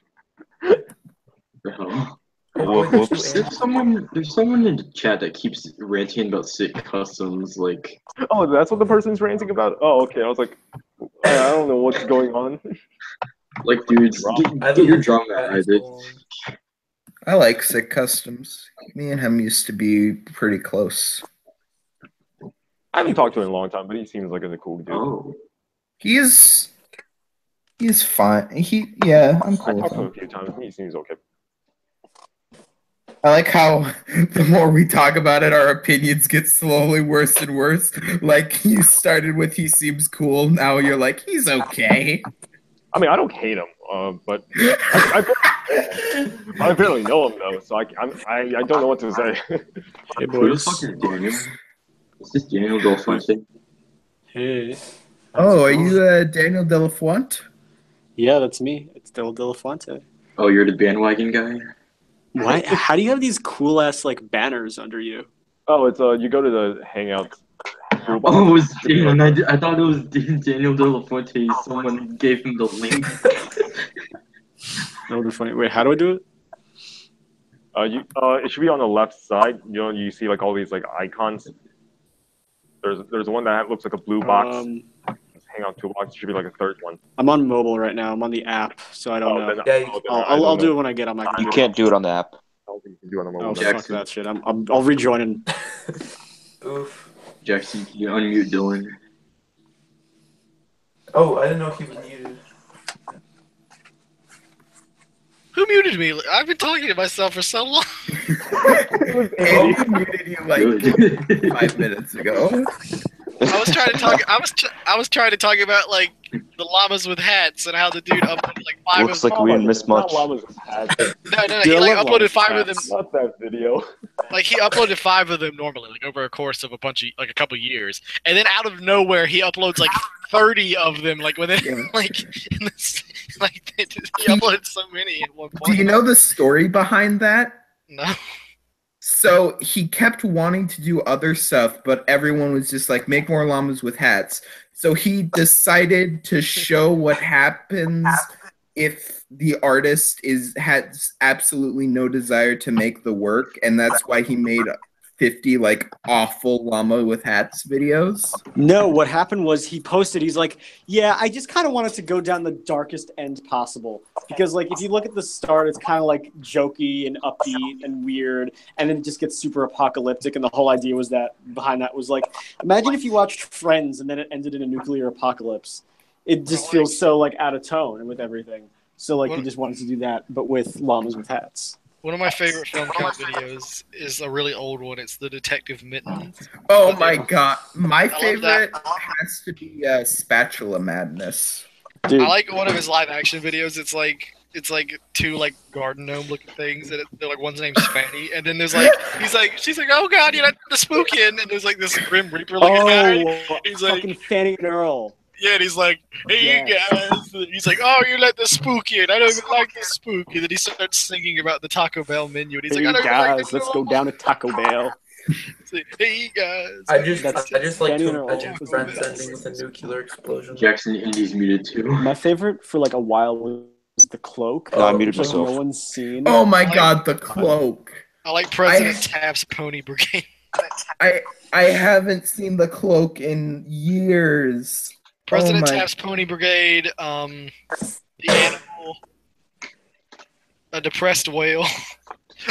Whoops. There's someone in the chat that keeps ranting about sick customs, like. Oh, that's what the person's ranting about? Oh, okay. I was like, I don't know what's going on. Like, dudes, get your drum out, Isaac. I like sick customs. Me and him used to be pretty close. I haven't talked to him in a long time, but he seems like a cool dude. Oh. He's fine. I'm I cool talked with to him him. a few times. He seems okay. I like how the more we talk about it, our opinions get slowly worse and worse. Like you started with, he seems cool. Now you're like, he's okay. I mean, I don't hate him, but I barely know him though, so I don't know what to say. Hey, Who the boys. fuck is Daniel? Is this Daniel Dolphins? Hey. Oh, are you Daniel Delafuente? Yeah, that's me. It's Del Delafuente. Oh, you're the bandwagon guy? Why? How do you have these cool ass like banners under you? Oh, it's you go to the Hangouts blue box. Oh, it was should be Dan. like I thought it was Daniel De La Fuente. Someone gave him the link. That would be funny. Wait, how do I do it? it should be on the left side. You know, you see like all these like icons. There's one that looks like a blue box. Hangout toolbox should be like a third one. I'm on mobile right now. I'm on the app, so I don't know. I'll do it when I get on my computer. You can't do it on the app. I don't think you can do it on the Oh, mobile. fuck that shit. I'll rejoin in. Oof. Jackson, can you unmute Dylan? Oh, I didn't know he was muted. Who muted me? I've been talking to myself for so long. Andy muted you like 5 minutes ago. I was trying to talk. I was trying to talk about like the llamas with hats and how the dude uploaded like 5 Looks of like we didn't miss much. No, Dude, he I like love uploaded llamas 5 of them. hats. Not that video. Like he uploaded 5 of them normally, like over a course of a couple years, and then out of nowhere he uploads like 30 of them, like within like in this, like he uploaded so many at one point. Do you know the story behind that? No. So he kept wanting to do other stuff, but everyone was just like, make more llamas with hats. So he decided to show what happens if the artist has absolutely no desire to make the work, and that's why he made 50 like awful llama with hats videos. No, what happened was he posted, he's like, yeah, I just kind of wanted to go down the darkest end possible. Because, like, if you look at the start, it's kind of, like, jokey and upbeat and weird, and then it just gets super apocalyptic, and the whole idea was that, behind that was, like, imagine if you watched Friends and then it ended in a nuclear apocalypse. It just feels so, like, out of tone and with everything. So, like, he just wanted to do that, but with llamas with hats. One of my favorite film cut videos is a really old one. It's the Detective Mittens. Oh my god. My love favorite has to be Spatula Madness. Dude, I like one of his live action videos. It's like 2 like garden gnome looking things, and they're like one's name's Fanny, and then there's like she's like, oh god, you let the spook in, and there's like this Grim Reaper looking guy. He's like, fucking Fanny and Earl. yeah, and he's like, hey guys, and he's like, oh, you let the spook in. I don't even like the spook, and then he starts singing about the Taco Bell menu, and he's Hey like, I don't even like guys, the let's go down to Taco Bell. He's like, hey guys. I just like Fanny and to Earl. imagine friends ending with a nuclear explosion. Jackson, Indy's muted too. My favorite for like a while was the cloak. I muted which, like, myself. no one's seen. Oh my god, the cloak. I like President Taft's Pony Brigade. I haven't seen the cloak in years. President Oh my- Taft's Pony Brigade, the animal, a depressed whale.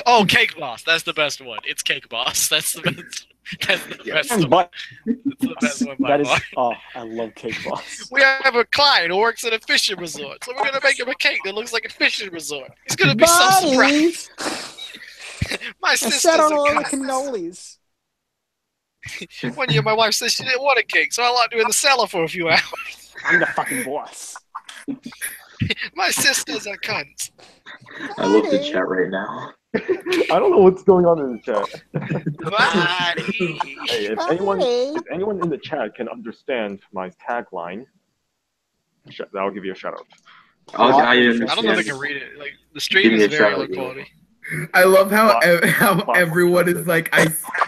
Oh, Cake Boss. That's the best one. It's Cake Boss. That's the best. That's the best one. But That's the best one by that is, far. oh, I love Cake Boss. We have a client who works at a fishing resort, so we're gonna make him a cake that looks like a fishing resort. He's gonna be so surprised. My sister's a cunt. cannolis. One year, my wife said she didn't want a cake, so I locked her in the cellar for a few hours. I'm the fucking boss. My sister's a cunt. I love the chat right now. I don't know what's going on in the chat. Buddy. Hey, if anyone in the chat can understand my tagline, I'll give you a shout out. I I don't know if I understand. can read it. Like the Give stream me is a very shout low out. quality. I love how everyone is like, I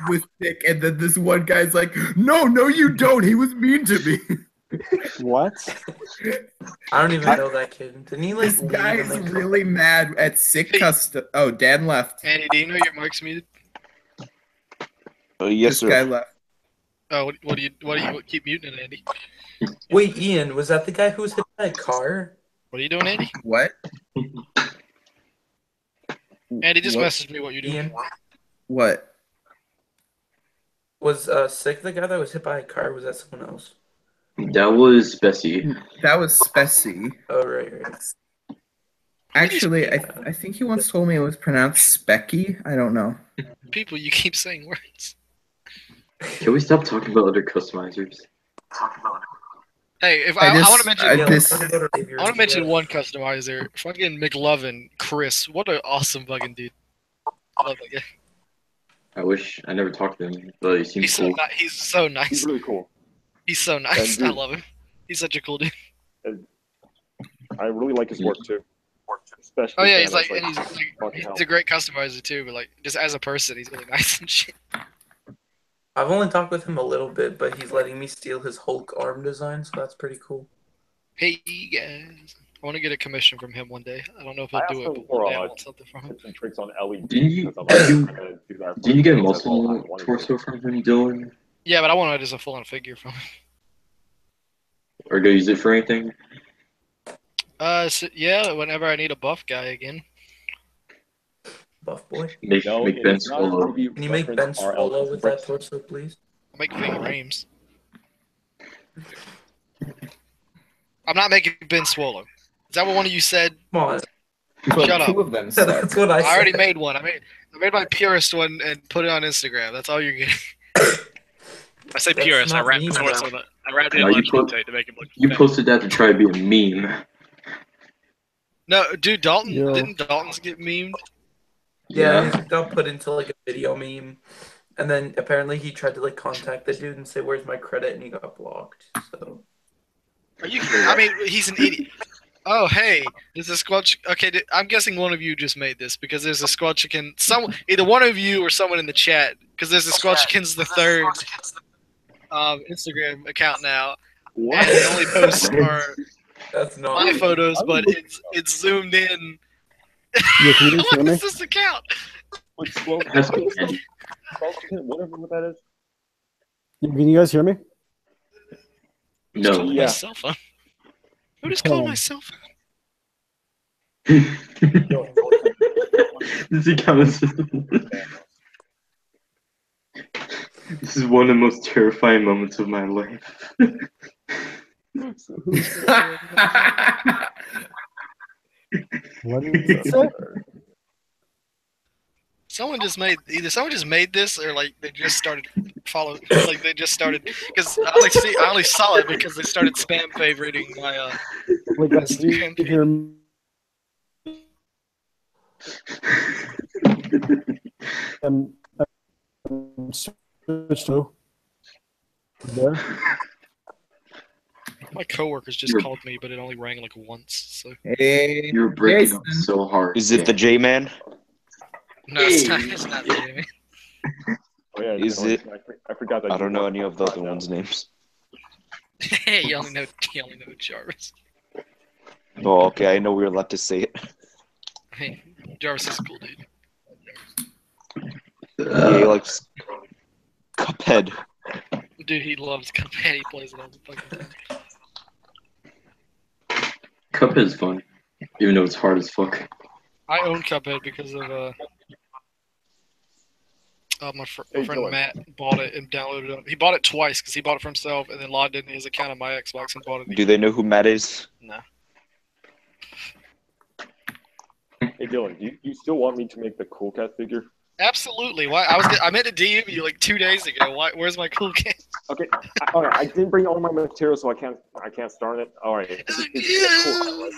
was sick, and then this one guy's like, no, you don't. He was mean to me. What? I don't even know that kid. Didn't he like This leave guy and, is like, really mad at sick custom. Oh, Dan left. Andy, do you know your mic's muted? Yes, This guy sir. left. Oh, what do you keep muting it, Andy? Wait, Ian, was that the guy who was hit by a car? What are you doing, Andy? What? Andy, just What? message me what you're doing. Ian, What? was Sick the guy that was hit by a car? Or was that someone else? That was Bessie. That was Spessy. Oh, right. Actually, I think he once told me it was pronounced Specky. I don't know. People, you keep saying words. Can we stop talking about other customizers? Hey, if I I just- want to mention, I Yeah, this- let's go to Xavier. I want to mention one customizer, fucking McLovin, Chris. What an awesome fucking dude. I love that guy. I wish I never talked to him, but he seems He's cool. he's so He's nice. really cool. He's so nice. And I dude- love him. He's such a cool dude. I really like his work too. Especially Oh yeah, he's Thanos, like, and fucking he's hell. a great customizer too. But like, just as a person, he's really nice and shit. I've only talked with him a little bit, but he's letting me steal his Hulk arm design, so that's pretty cool. Hey guys, I want to get a commission from him one day. I don't know if he'll I do asked it, him but for one day I want something from him. tips and tricks on LED. Didn't you- because I'm like, I'm gonna do that for Did you get videos, that's all I muscle wanted to torso do. from him, Dylan? Yeah, but I want it as a full-on figure from him. Or go use it for anything? So, yeah, whenever I need a buff guy again. Buff boy. Make No, make it Ben is not swallow. to be Can you make Ben referenced swallow with that bricks. torso, please? I'll make figurines. I'm not making Ben swallow. Is that what one of you said? Come on. Well, Shut up. two of them said. That's what I I said. already made one. I made my purest one and put it on Instagram. That's all you're getting. I say That's purest. I not wrapped me, the torso. though. I wrapped it in No, you electrical put- tape to make it look. You better. posted that to try to be a meme. No, dude, Dalton Yo. didn't Dalton's get memed? Yeah, his got put into like a video meme, and then apparently he tried to like contact the dude and say, "Where's my credit?" and he got blocked. So Are you? I mean, he's an idiot. Oh, hey, there's a squelch. Okay, I'm guessing one of you just made this because there's a squelchicken. Either one of you or someone in the chat, because there's a squelchickens the third Instagram account now, What? and the only posts are that's not my me. photos, but it's zoomed in. Yeah, can you just hear What me? is this account? Like, scroll, Has to be Andy. whatever what that is. Yeah, can you guys hear me? Who just No. called Yeah. my cell phone? Who just called my cell phone? This account is. This is one of the most terrifying moments of my life. What did it say? Someone just made this or like they just started following like they just started because I only saw it because they started spam favoriting my Wait, guys, can you Instagram hear me? Switch to. There. my coworkers just You're- called me, but it only rang like once. So Hey, You're breaking Jason. up so hard. Is it the J-Man? no, it's not. It's not Jamie. Oh, yeah, Is no, it- I forgot that. I you don't know work any of the on other that ones' now. names. you only know Jarvis. Oh, okay. I know we were allowed to say it. Hey, Jarvis is a cool dude. Yeah, he likes Cuphead. Dude, he loves Cuphead. He plays it all the fucking time. Cuphead is fun, even though it's hard as fuck. I own Cuphead because of my Hey, friend Dylan. Matt bought it and downloaded it. He bought it twice because he bought it for himself and then logged into his account on my Xbox and bought it. Do they know who Matt is? No. Hey Dylan, do you still want me to make the Cool Cat figure? Absolutely. Why? I meant to DM you like 2 days ago. Why? Where's my cool kid? Okay, alright, I didn't bring all my materials, so I can't start it. Alright, cool.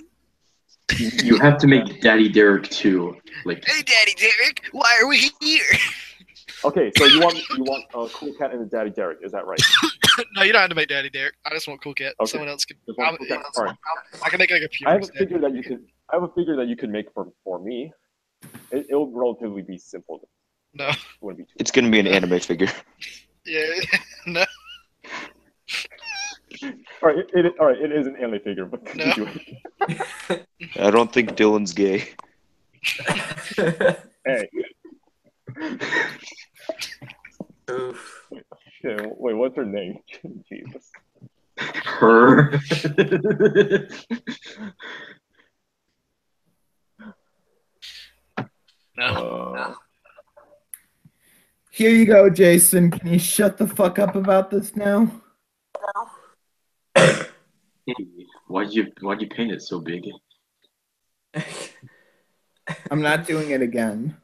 You have to make Daddy Derek too. Like, Hey, Daddy Derek, why are we here? Okay, so you want Cool Cat and the Daddy Derek, is that right? No, you don't have to make Daddy Derek. I just want Cool Cat. Okay. Someone else can. Just one Cool Cat. Alright. I can make like a pure. I have a figure that you can make for me. It'll relatively be simple. No. It wouldn't be too It's gonna be an anime figure. Yeah. No. Alright, it is an anime figure, but No. I don't think Dylan's gay. Hey. Oof. Shit, wait, what's her name? Jesus. her. No. Here you go, Jason. Can you shut the fuck up about this now? Why'd you paint it so big? I'm not doing it again.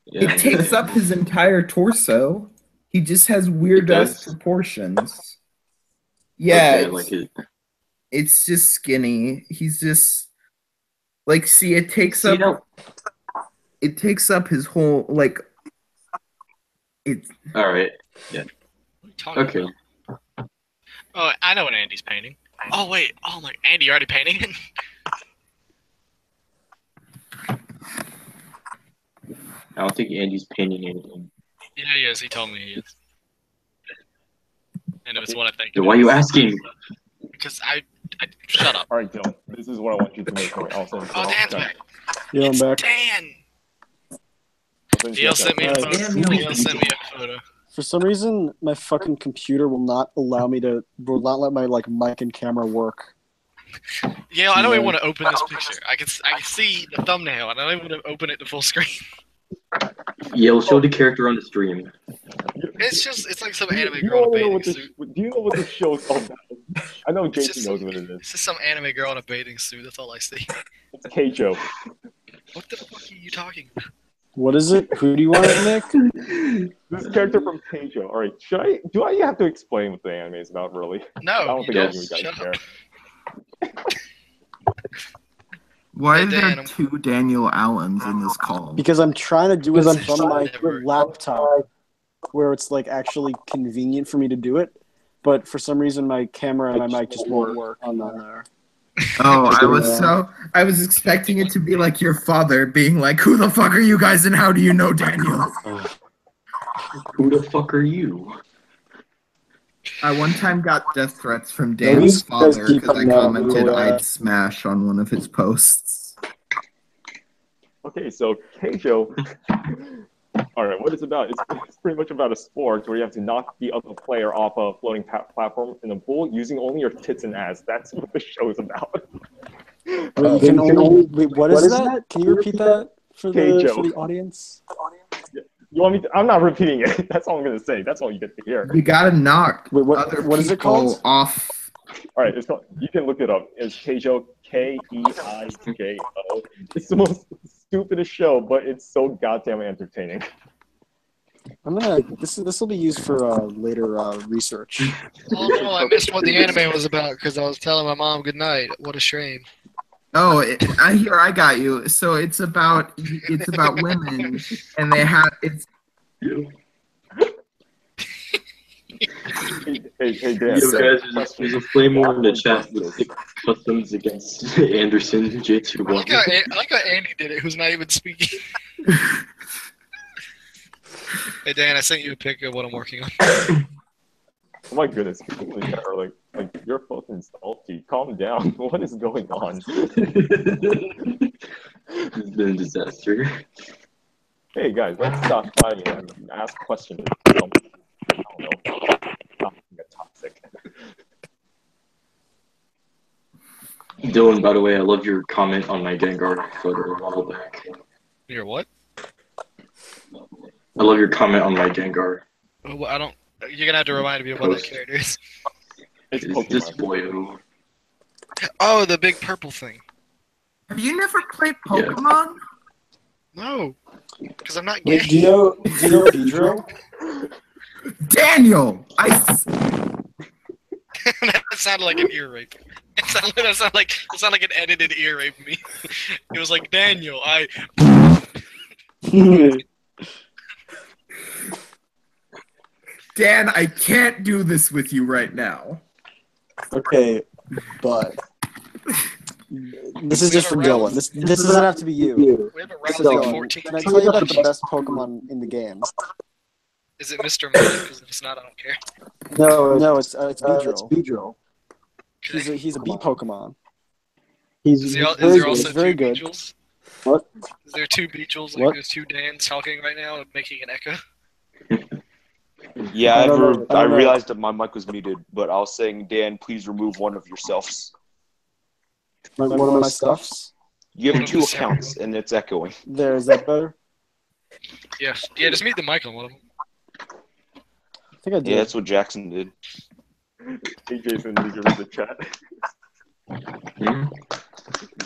Yeah, It takes up his entire torso. He just has weird It ass does? proportions. Yeah, Okay, I like it. it's just skinny. He's just like, see, it takes See, up no. it takes up his whole like it's All right. What are you talking Okay. about? Oh, I know what Andy's painting. Oh wait. Oh my, Andy, you already painting it? I don't think Andy's painting anything. Yeah, he is. He told me he is. And it's what I think. Then why are you asking? Because I shut up. All right, Dylan. This is what I want you to make. I'll send it to Oh, you. Dan's Okay. back. Yeah, I'm It's back. Dan. I'll send it to you. DL sent me a Alright. photo. DL sent me a photo. For some reason, my fucking computer will not let my like mic and camera work. Yeah, I don't even want to open this picture. I can see the thumbnail, and I don't even want to open it to full screen. Yale, show the character on the stream. It's like some anime You girl in a don't know bathing what this, suit. do you know what this show is all about? I know It's Jason just knows what it is. It's just some anime girl in a bathing suit. That's all I see. It's Keijo. What the fuck are you talking about? What is it? Who do you want to Nick? This character from Keijo. All right, do I have to explain what the anime is about, really? I No, don't think you any of don't. you guys Shut care. Why Hey, are there Dan, I'm- two Daniel Allens in this call? Because I'm trying to do it I'm from my never- laptop, where it's like actually convenient for me to do it. But for some reason, my camera and my mic just won't work on there. Oh, I was expecting it to be like your father being like, "Who the fuck are you guys and how do you know Daniel?" Who the fuck are you? I one time got death threats from These Dan's guys father keep because I coming out commented really, I'd smash on one of his posts. Okay, so Keijo. All right, what it's about? It's pretty much about a sport where you have to knock the other player off a floating platform in a pool using only your tits and ass. That's what the show is about. Wait, you can only. Wait, what is that? Can you repeat that for the audience? You want me to? I'm not repeating it. That's all I'm gonna say. That's all you get to hear. You gotta knock Wait, other what is it people called? off. All right, it's called. You can look it up. It's Keijo, Keijo. It's the most stupidest show, but it's so goddamn entertaining. I'm gonna. This will be used for later research. Oh no, I missed what the anime was about because I was telling my mom good night. What a shame. Oh, I got you. So it's about women, and they have it's. Hey, Dan. Yo, guys, there's a flame war in the chat with the customs against Anderson J2. I like how Andy did it, who's not even speaking. Hey Dan, I sent you a pic of what I'm working on. Oh my goodness, people in the chat are like you're fucking salty. Calm down. What is going on? It's been a disaster. Hey guys, let's stop fighting and ask questions. I don't know. Not get toxic. Dylan, by the way, I love your comment on my Gengar photo a while back. Your what? I love your comment on my Gengar. Oh, I don't. You're gonna have to remind me of what that character is. It's It's this Pokemon. boyo. Oh, the big purple thing. Have you never played Pokemon? No, because I'm not gay. Wait, do you know Pedro? Daniel, That sounded like an ear rape. It sounded like an edited ear rape me. It was like Daniel. Dan, I can't do this with you right now. Okay, but this is just for Dylan. This doesn't have to be you. We have a This round is like Dylan. 14. Can I tell you about the best Pokemon in the game? Is it Mr. Mime? Because if it's not, I don't care. No, it's Beedrill. He's a bee Pokemon. Is there also very two good. Beedrills? What? Is there two Beedrills? Like What? there's two Dans talking right now and making an echo? Yeah, I don't know. I realized that my mic was muted, but I was saying, Dan, please remove one of yourselves. One of my stuffs. You have two accounts, and it's echoing. There, is that better? Yes. Yeah, just mute the mic on one of them. I think I did. Yeah, that's what Jackson did. Hey Jason, did you read the chat? Hmm?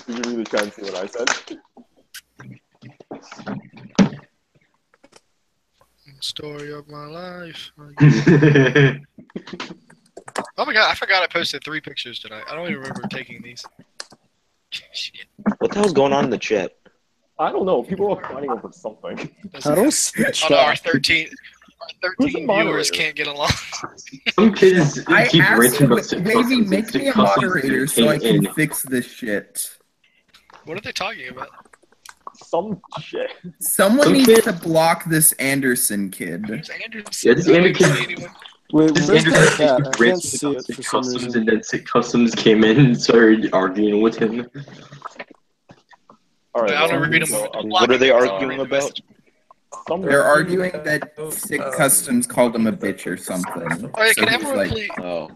Did you read the chat and see what I said? Story of my life. Oh my god, I forgot I posted 3 pictures tonight. I don't even remember taking these. Shit. What the hell's going on in the chat? I don't know. People are fighting over something. I don't see Oh no, our 13 Who's the viewers moderator? can't get along. Some kids I keep asked ranting you, about Wavy, make me a moderator so I can in. fix this shit. What are they talking about? some shit. Someone Some needs kid- to block this Anderson kid. Who's Anderson? Yeah, this I don't Anderson- see anyone. Wait, This where's the Anderson chat? I ran can't to see it for some Customs, reason. and then Customs came in and started arguing with him. All right. I don't well, read them. so, What are they arguing about? They're arguing that Sick Customs called him a bitch or something. Oh, yeah, So can he's everyone like, please? Oh.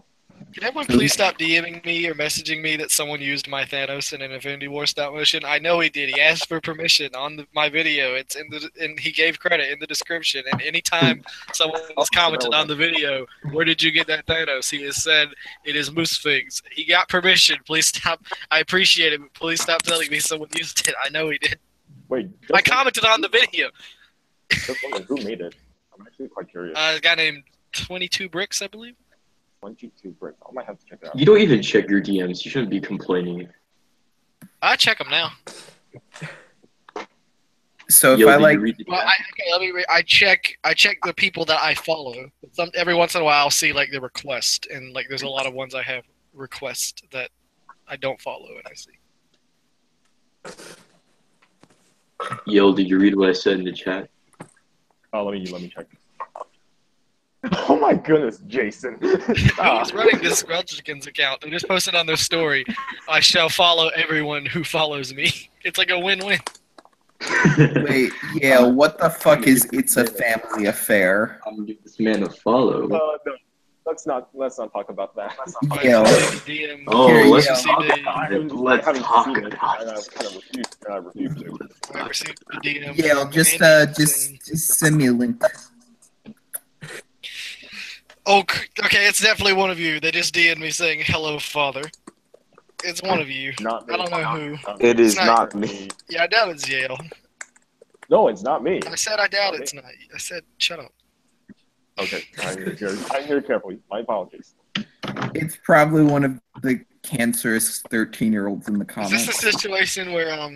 Can everyone please stop DMing me or messaging me that someone used my Thanos in an Infinity War stop motion? I know he did. He asked for permission on my video. It's and he gave credit in the description. And anytime someone has commented on the video, where did you get that Thanos? He has said it is Moose Figs. He got permission. Please stop. I appreciate it, but please stop telling me someone used it. I know he did. Wait, I commented on the video. who made it? I'm actually quite curious. A guy named 22 Bricks, I believe. 22 bricks. I might have to check it out. You don't even check your DMs. You shouldn't be complaining. I check them now. so if Yo, I did like, you read the Well, chat? let me read. I check the people that I follow. Every once in a while, I'll see like the request, and like there's a lot of ones I have request that I don't follow, and I see. Yo, did you read what I said in the chat? Oh, let me check. Oh my goodness, Jason. Who's running this Grudgikins account? They just posted on their story. I shall follow everyone who follows me. It's like a win-win. wait, yeah, what the fuck is It's a Family Affair? I'm gonna give this man a follow. No, let's not talk about that. Yeah. DM. Oh, Here, let's yeah. talk I about it. haven't Let's seen talk it, about and I it. kind of refuse to. I received the DM. Yeah, just send me a link. Oh, okay, it's definitely one of you. They just DM'd me saying, hello, father. It's one of you. Not me. I don't know who. It is It's not not me. Yeah, I doubt it's Yale. No, it's not me. I said I doubt it's not. I said, shut up. Okay, I'm here carefully. My apologies. It's probably one of the cancerous 13-year-olds in the Is comments. this a situation where, I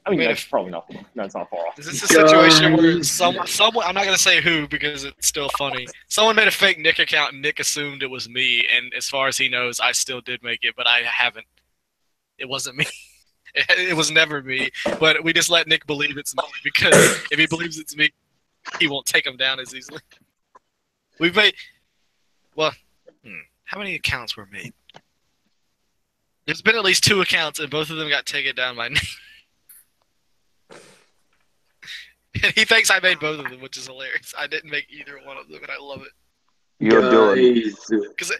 mean, Made that's probably not. That's not far off. is this a situation where someone, I'm not going to say who because it's still funny. Someone made a fake Nick account and Nick assumed it was me, and as far as he knows, I still did make it, but I haven't. It wasn't me. It was never me, but we just let Nick believe it's me because if he believes it's me, he won't take him down as easily. We've made, well, how many accounts were made? There's been at least 2 accounts, and both of them got taken down by Nick. And he thinks I made both of them, which is hilarious. I didn't make either one of them, and I love it. You're doing. Guys,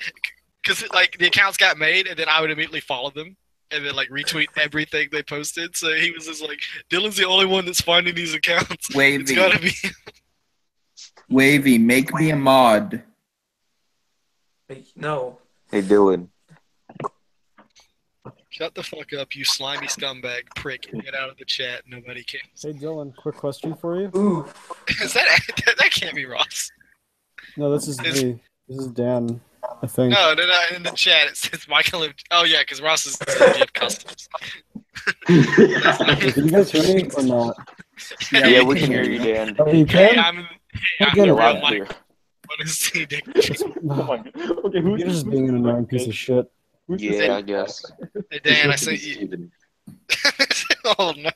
Because like the accounts got made, and then I would immediately follow them, and then like retweet everything they posted. So he was just like, "Dylan's the only one that's finding these accounts. It's Wavy, gotta be." Wavy, make me a mod. No. Hey, Dylan. Shut the fuck up, you slimy scumbag prick, and get out of the chat. Nobody cares. Hey Dylan, quick question for you. Ooh. Is that can't be Ross? No, this is me. This is Dan, I think. No, in the chat it says Michael. Oh yeah, because Ross is Jeff Customs. Hey, can you guys hear me or not? Yeah, we can hear you, Dan. Oh, you Hey, can? I'm Okay, the real loud Mike. and clear. Want to see Dick? Oh my God. Okay, You're just being an annoying piece of shit. Yeah, I guess. Hey Dan, I sent you. Oh no!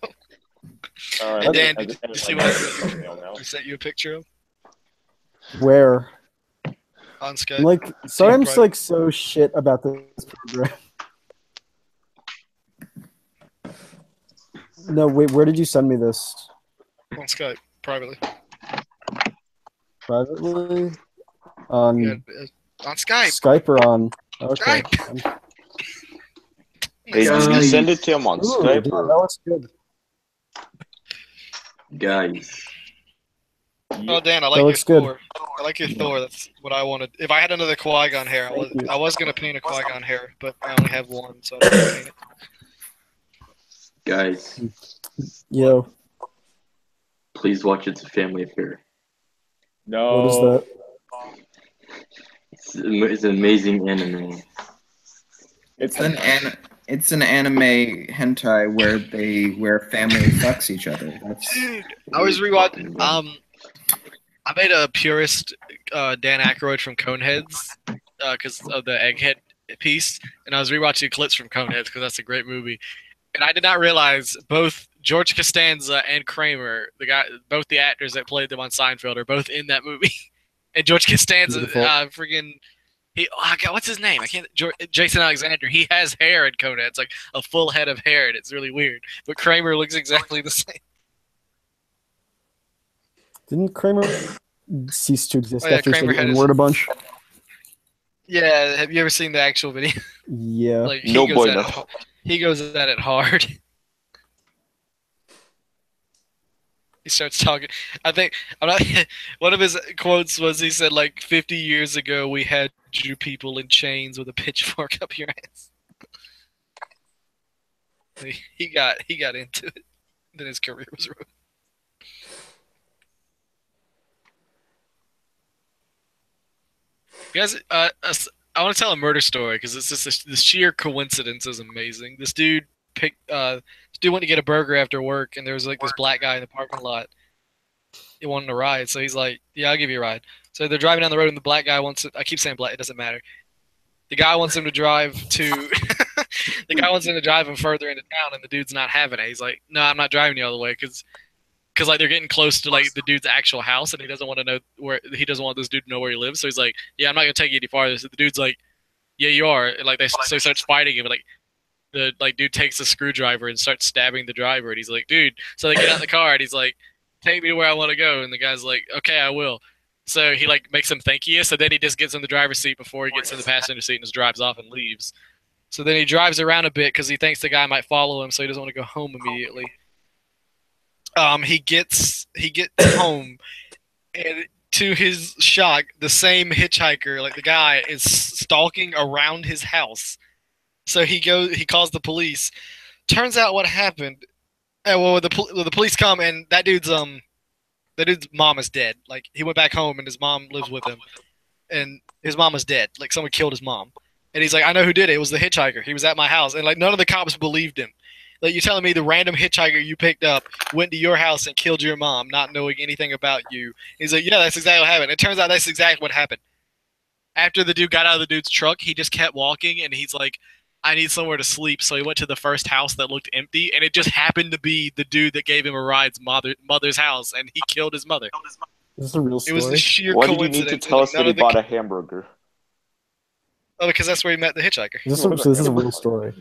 All Hey right, Dan, I did just you see ended what my I sent you a picture of Where? on Skype? I'm like, sorry, I'm Team just like so shit about this program. No, wait, where did you send me this? On Skype privately. Privately? On Yeah, on Skype. Skype or on? Okay. Skype. Hey, did you send it to him on Ooh, Skype? dude, that Or... looks good. guys. Oh Dan, I That like your looks good. Thor. I like your Thor. That's what I wanted. If I had another Qui-Gon hair, Thank you. I was gonna paint a Qui-Gon hair, but I only have one, so I don't wanna paint it. Guys, Yo, please watch It's a Family Affair. No. what is that? It's an amazing anime. It's It's an anime hentai where family fucks each other. That's Dude, I was rewatching. I made a purist Dan Aykroyd from Coneheads because of the Egghead piece, and I was rewatching clips from Coneheads because that's a great movie. And I did not realize both George Costanza and Kramer, both the actors that played them on Seinfeld, are both in that movie. And George Costanza, what's his name? Jason Alexander. He has hair in Conan. It's like a full head of hair, and it's really weird. But Kramer looks exactly the same. Didn't Kramer cease to exist after saying the N-word a bunch? Yeah, have you ever seen the actual video? Yeah. Like he goes at it hard. He starts talking. One of his quotes was he said, like, 50 years ago we had Jew people in chains with a pitchfork up your ass. He got into it. Then his career was ruined. You guys, I want to tell a murder story because it's just the sheer coincidence is amazing. This dude went to get a burger after work, and there was like this black guy in the parking lot. He wanted a ride, so he's like, "Yeah, I'll give you a ride." So they're driving down the road, and the black guy wants I keep saying black, it doesn't matter. The guy wants him to drive to. The guy wants him to drive him further into town, and the dude's not having it. He's like, "No, I'm not driving you all the way," because like they're getting close to like the dude's actual house, and he doesn't want this dude to know where he lives. So he's like, "Yeah, I'm not gonna take you any farther." So the dude's like, "Yeah, you are." And like so he starts fighting him, but like the dude takes a screwdriver and starts stabbing the driver, and he's like, "Dude!" So they get out of the car, and he's like, "Take me to where I want to go." And the guy's like, "Okay, I will." So he like makes him think he is. So then he just gets in the driver's seat before he gets in the passenger seat and just drives off and leaves. So then he drives around a bit because he thinks the guy might follow him, so he doesn't want to go home immediately. He gets home, and to his shock, the same hitchhiker, like the guy, is stalking around his house. So he calls the police. Turns out what happened. The police come, and that dude's mom is dead. Like he went back home, and his mom lives with him, and his mom is dead. Like someone killed his mom, and he's like, "I know who did it. It was the hitchhiker. He was at my house," and like none of the cops believed him. Like, you're telling me the random hitchhiker you picked up went to your house and killed your mom, not knowing anything about you. He's like, "Yeah, that's exactly what happened." It turns out that's exactly what happened. After the dude got out of the dude's truck, he just kept walking, and he's like, "I need somewhere to sleep." So he went to the first house that looked empty, and it just happened to be the dude that gave him a ride's mother's house, and he killed his mother. Is this a real story? It was the sheer Why coincidence. did you need to tell us that he bought a hamburger? Oh, because that's where he met the hitchhiker. So this is a real story.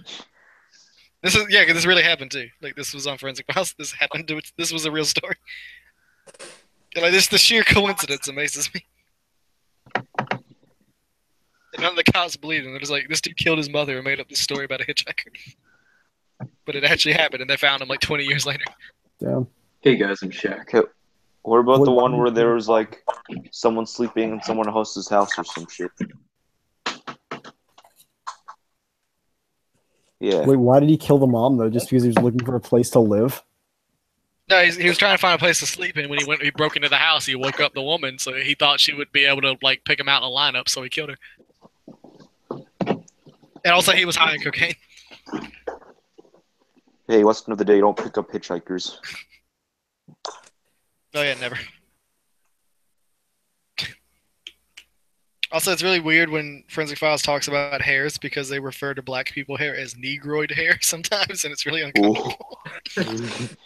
This is because this really happened too. Like this was on Forensic Files. This happened. This was a real story. And, like the sheer coincidence amazes me. And none of the cops believed him. They're just like, this dude killed his mother and made up this story about a hitchhiker. But it actually happened, and they found him like 20 years later. Damn. Hey guys, I'm Shaq. Okay. What about the one where there was like someone sleeping in someone else's house or some shit? Yeah. Wait, why did he kill the mom though? Just because he was looking for a place to live? No, he was trying to find a place to sleep, and when he broke into the house, he woke up the woman, so he thought she would be able to like pick him out in a lineup, so he killed her. And also, he was high on cocaine. Hey, what's another day? Don't pick up hitchhikers. Oh yeah, never. Also, it's really weird when Forensic Files talks about hairs because they refer to black people hair as negroid hair sometimes, and it's really uncomfortable. And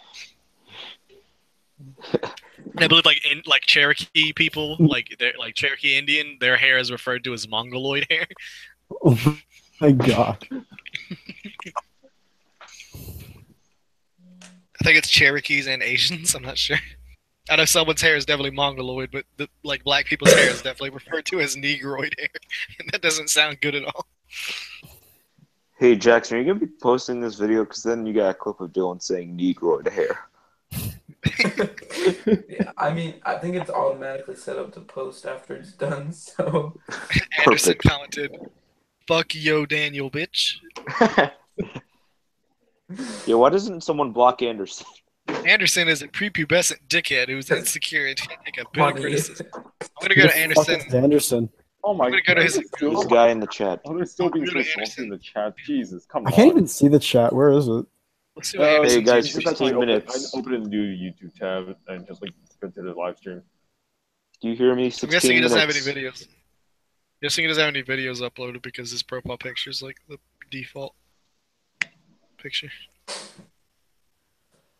I believe like Cherokee people, like Cherokee Indian, their hair is referred to as mongoloid hair. Oh my god. I think it's Cherokees and Asians. I'm not sure. I know someone's hair is definitely mongoloid, but black people's hair is definitely referred to as negroid hair, and that doesn't sound good at all. Hey Jackson, are you gonna be posting this video? Because then you got a clip of Dylan saying negroid hair. Yeah, I mean, I think it's automatically set up to post after it's done. So Anderson commented, "Fuck yo, Daniel, bitch." Yeah, why doesn't someone block Anderson? Anderson is a prepubescent dickhead who's insecure and can't take a bit of criticism. I'm gonna go to Anderson. Anderson. Oh my god. This guy in the chat. Oh, they're still being so salty in the chat. Jesus, come on. I can't even see the chat. Where is it? Let's see what Anderson Hey guys, Just actually 16 minutes. open a new YouTube tab and just like go to the live stream. Do you hear me? I'm 16 guessing he minutes. doesn't have any videos. I'm guessing he doesn't have any videos uploaded because his profile picture is like the default picture.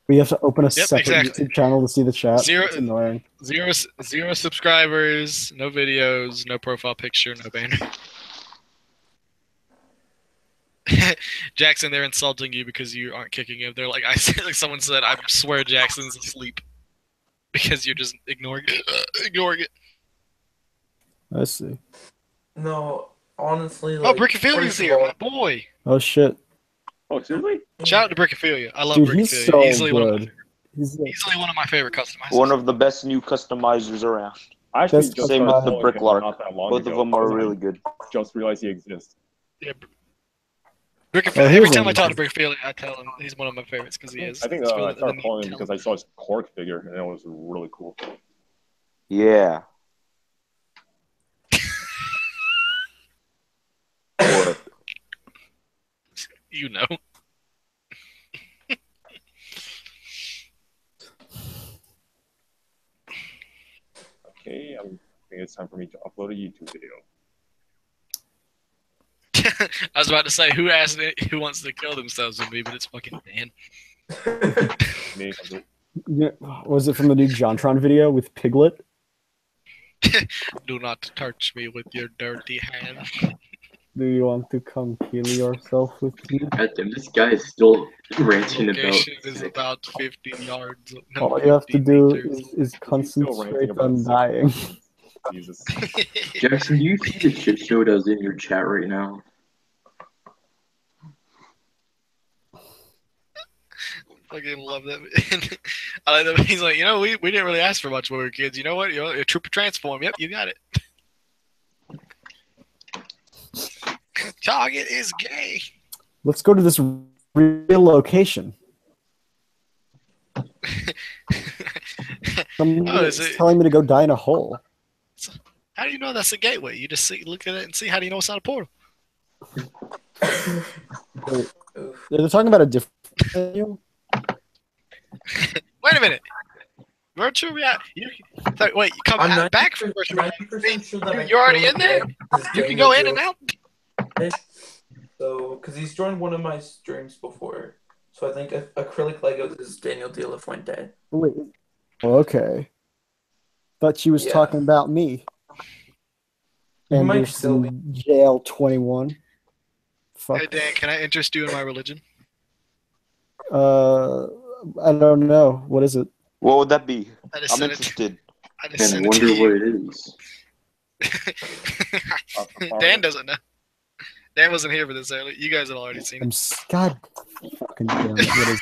We have to open a Yep, separate exactly. YouTube channel to see the chat. Zero- It's annoying. Zero subscribers, no videos, no profile picture, no banner. Jackson, they're insulting you because you aren't kicking him. They're like, like someone said, I swear Jackson's asleep because you're just ignoring it. I see. No, honestly, Oh, like, Brickophilia's first of here, all- my boy. Oh shit, Oh, seriously? Shout out to Brickophilia. I love dude, Brickophilia. he's so Easily good. He's easily one of my favorite customizers. One of the best new customizers around. I actually Best just Same started with the following him Bricklark. not that long Both ago. of them are I really good. just realized he exists. Yeah, Oh, Every here's time one. I talk to Brickophilia, I tell him he's one of my favorites because he is. I think It's I really- started the following him neat because I saw his Cork figure, and it was really cool. Yeah. What? You know. Okay, I think it's time for me to upload a YouTube video. I was about to say who asked it, who wants to kill themselves with me, but it's fucking Dan. Me, Yeah, was it from the new JonTron video with Piglet? Do not touch me with your dirty hand. Do you want to come kill yourself with me? God damn, this guy is still ranting about. Location is about 50 yards. No, All you have to 50 do meters. is concentrate about on sex. dying. Jesus. Jackson, do you see the shit show that's in your chat right now? Fucking love that. I like that. He's like, you know, we didn't really ask for much when we were kids. You know what? You know, a troop of transform. Yep, you got it. Target is gay. Let's go to this real location. Somebody is is it- telling me to go die in a hole. How do you know that's a gateway? You just look at it and see. How do you know it's not a portal? Wait, they're talking about a different venue? Wait a minute. Virtual reality. Wait, you come I'm back from 90% virtual reality. 90% sure that I You're already killed in there? this You can Daniel go in and Deal- out. So, because he's joined one of my streams before, so I think acrylic Legos is Daniel De La Fuente. Wait. Okay. Thought she was Yeah. talking about me. You might Anderson still be. Jail 21. Fuck. Hey Dan, can I interest you in my religion? I don't know. What is it? What would that be? I just I'm sent it. interested. I just And I sent it to wonder what you. it is. Dan doesn't know. Dan wasn't here for this earlier. You guys have already seen it. God fucking damn it. What is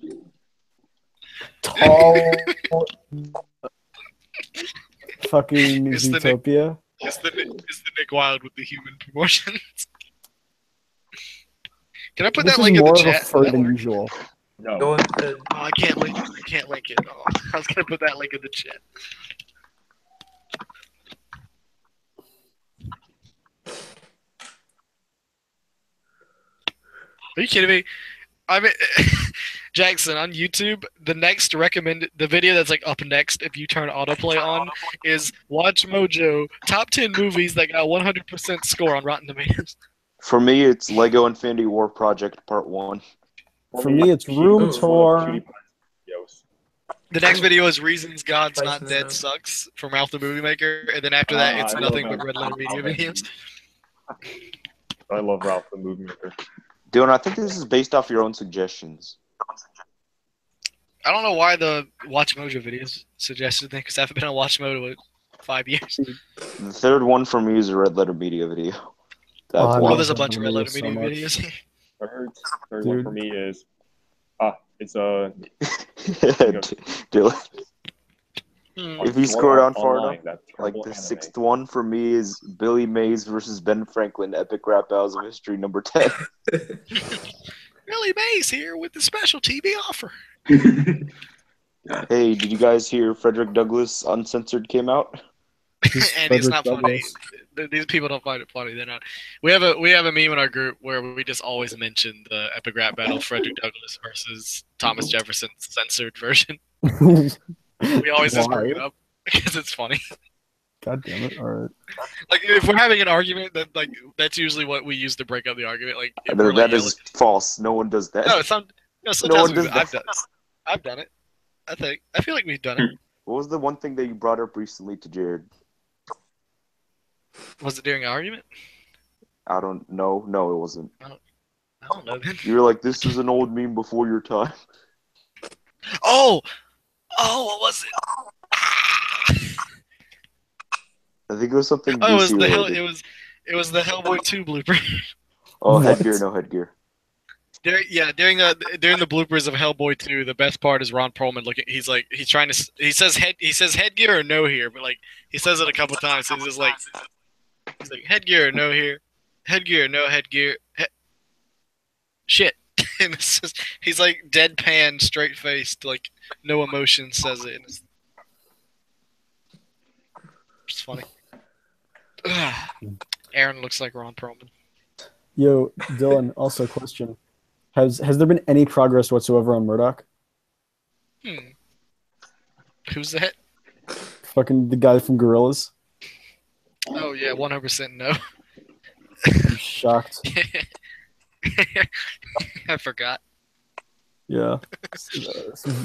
it? Tall fucking It's the Nick- Zootopia. It's the Nick Wilde with the human proportions. Can I put This that is link in more the of a chat? fur Will that than work? usual. No. Go ahead. Oh, I can't link. It. Oh, I was gonna put that link in the chat. Are you kidding me? I mean, Jackson, on YouTube, the video that's like up next if you turn autoplay on is Watch Mojo top 10 movies that got 100% score on Rotten Tomatoes. For me, it's Lego Infinity War Project Part 1. For me, it's Room Tour. The next video is Reasons God's Spice Not in Dead the- Sucks from Ralph the Movie Maker, and then after that, it's I nothing love but Red Letter Media videos. I love Ralph the Movie Maker. Dylan, I think this is based off your own suggestions. I don't know why the Watch Mojo videos suggested them, because I haven't been on Watch Mojo in 5 years. The third one for me is a Red Letter Media video. That's I Oh, one. there's a love bunch of Red Letter so Media much. videos. Third one Dude. for me is it's Dylan, Hmm. if you scroll down far Online, enough, that like terrible the anime. sixth one for me is Billy Mays versus Ben Franklin, Epic Rap Battles of History number 10. Billy Mays here with the special TV offer. Hey, did you guys hear Frederick Douglass Uncensored came out? And it's not Frederick funny. Douglass. These people don't find it funny. They're not. We have a meme in our group where we just always mention the epic rap battle Frederick Douglass versus Thomas Jefferson's censored version. We always just bring it Why? up because it's funny. God damn it. All right. Like if we're having an argument, that's usually what we use to break up the argument. Like if we're, like, That is false. No one does that. no, No, sometimes one does I've that. done it. I've done it. I feel like we've done it. What was the one thing that you brought up recently to Jared? Was it during an argument? I don't know. No, it wasn't. I don't know then. You were like, this is an old meme before your time. Oh, what was it? I think it was something Oh, DC related. it was the Hellboy 2 blooper. Oh, What? headgear, no headgear. During the bloopers of Hellboy 2, the best part is Ron Perlman looking. He says headgear or no here, but like he says it a couple times. So he's like headgear or no here, headgear or no headgear, shit. And it's just, he's like deadpan, straight faced, like no emotion, says it. And it's funny. Aaron looks like Ron Perlman. Yo, Dylan, also question. Has there been any progress whatsoever on Murdoch? Who's that? Fucking the guy from Gorillas. Oh yeah, 100% no. I'm shocked. I forgot. Yeah.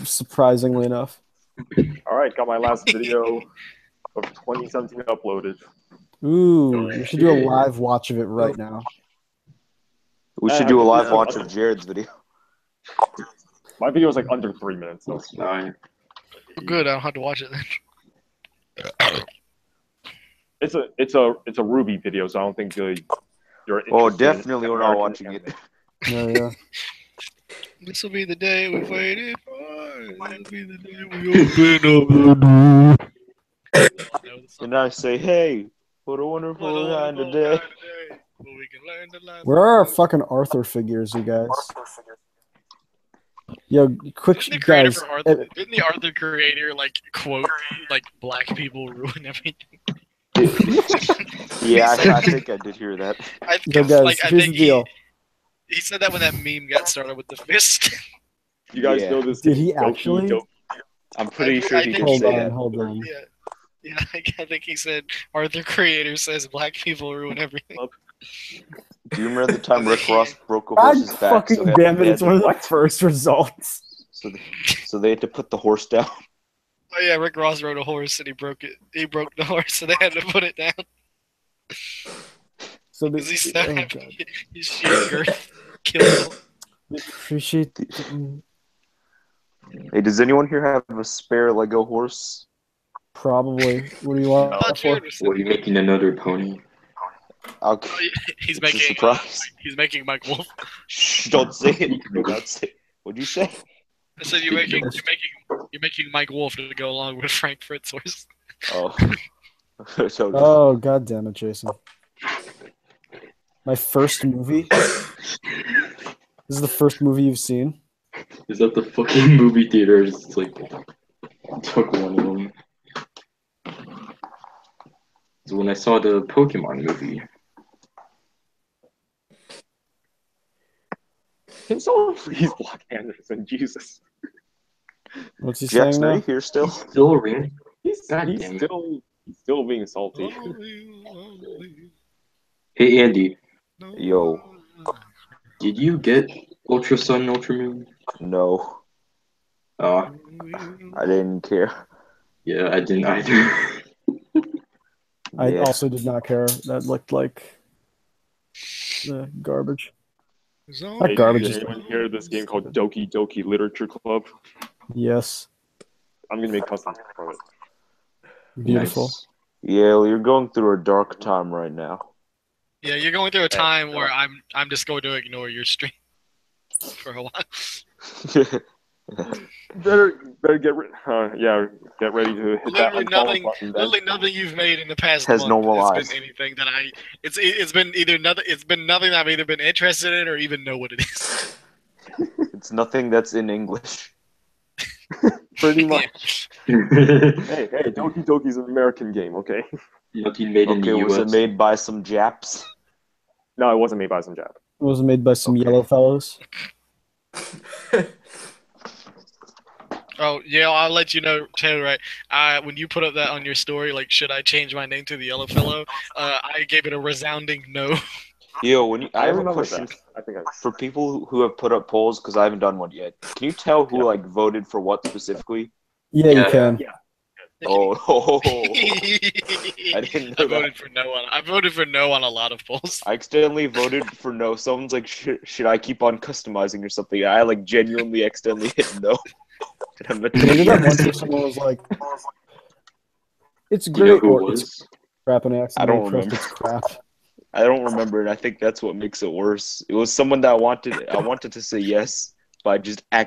Surprisingly enough. All right, got my last video of 2017 uploaded. Ooh, we should do a live watch of it right now. We should do a live watch of Jared's video. My video is like under 3 minutes. So. That's fine. Good, I don't have to watch it then. It's a Ruby video, so I don't think you're. Oh, definitely we're not watching it. Yeah. This will be the day we've waited for. This will be the day we open up the door. And I say, hey, what a wonderful kind of day. Where are our fucking Arthur figures, you guys? Yo, quick, guys. Didn't the Arthur creator like quote like black people ruin everything? Yeah, I think I did hear that. Yo, guys, here's the deal. He said that when that meme got started with the fist. You guys know this? Did he actually? I'm pretty sure he did say that. Hold on. Yeah, I think he said Arthur creator says black people ruin everything. Do you remember the time Rick Ross broke a horse's back? Fucking damn it! It's one of the first results. So they had to put the horse down. Oh yeah, Rick Ross rode a horse and he broke it. He broke the horse, so they had to put it down. So he's so happy. His sheer girth killed him. Appreciate. Hey, does anyone here have a spare Lego horse? Probably. What do you want? What, are you making another pony? Okay. He's making. Surprise. He's making Mike Wolf. Shh! Don't say it. Don't say it. What'd you say? I said you're making Mike Wolf to go along with Frank Fritz horse. Oh. Oh, god damn it, Jason. My first movie? This is the first movie you've seen? Is that the fucking movie theaters? It's like, took one of them. So when I saw the Pokemon movie. Can someone please block Anderson? Jesus. What's he Jack's saying now? not here still? Still ring? He's still being salty. Hey Andy, Yo. did you get Ultra Sun, Ultra Moon? No. I didn't care. Yeah, I didn't either. I also did not care. That looked like garbage. Not garbage. Did anyone hear this game called Doki Doki Literature Club? Yes. I'm gonna make customs from it. Beautiful. Nice. Yeah, well, you're going through a dark time right now. Yeah, you're going through a time where I'm just going to ignore your stream for a while. Better get ready to hit that unfollow button. Literally nothing you've made in the past has month normal has eyes. been anything that it's been nothing that I've either been interested in or even know what it is. It's nothing that's in English. Pretty much. Hey, Doki Doki's an American game, okay? Nothing made in the US. Was it made by some Japs? No, it wasn't made by some Jap. It was made by some yellow fellows. Oh yeah, I'll let you know too. Right, when you put up that on your story, like, should I change my name to the Yellow Fellow? I gave it a resounding no. Yo, I have a remember question that. I think for people who have put up polls because I haven't done one yet. Can you tell who like voted for what specifically? Yeah, you can. Yeah. Oh, I didn't know I voted for no on. I voted for no on a lot of polls. I accidentally voted for no. Someone's like, should I keep on customizing or something? I like genuinely accidentally hit no. And I meant to I did that yes. once where someone was like, "It's Do you know great," who or it "It's was? crap," and I I accidentally don't pressed remember. "It's crap." I don't remember, and I think that's what makes it worse. It was someone that I wanted to say yes, but I just I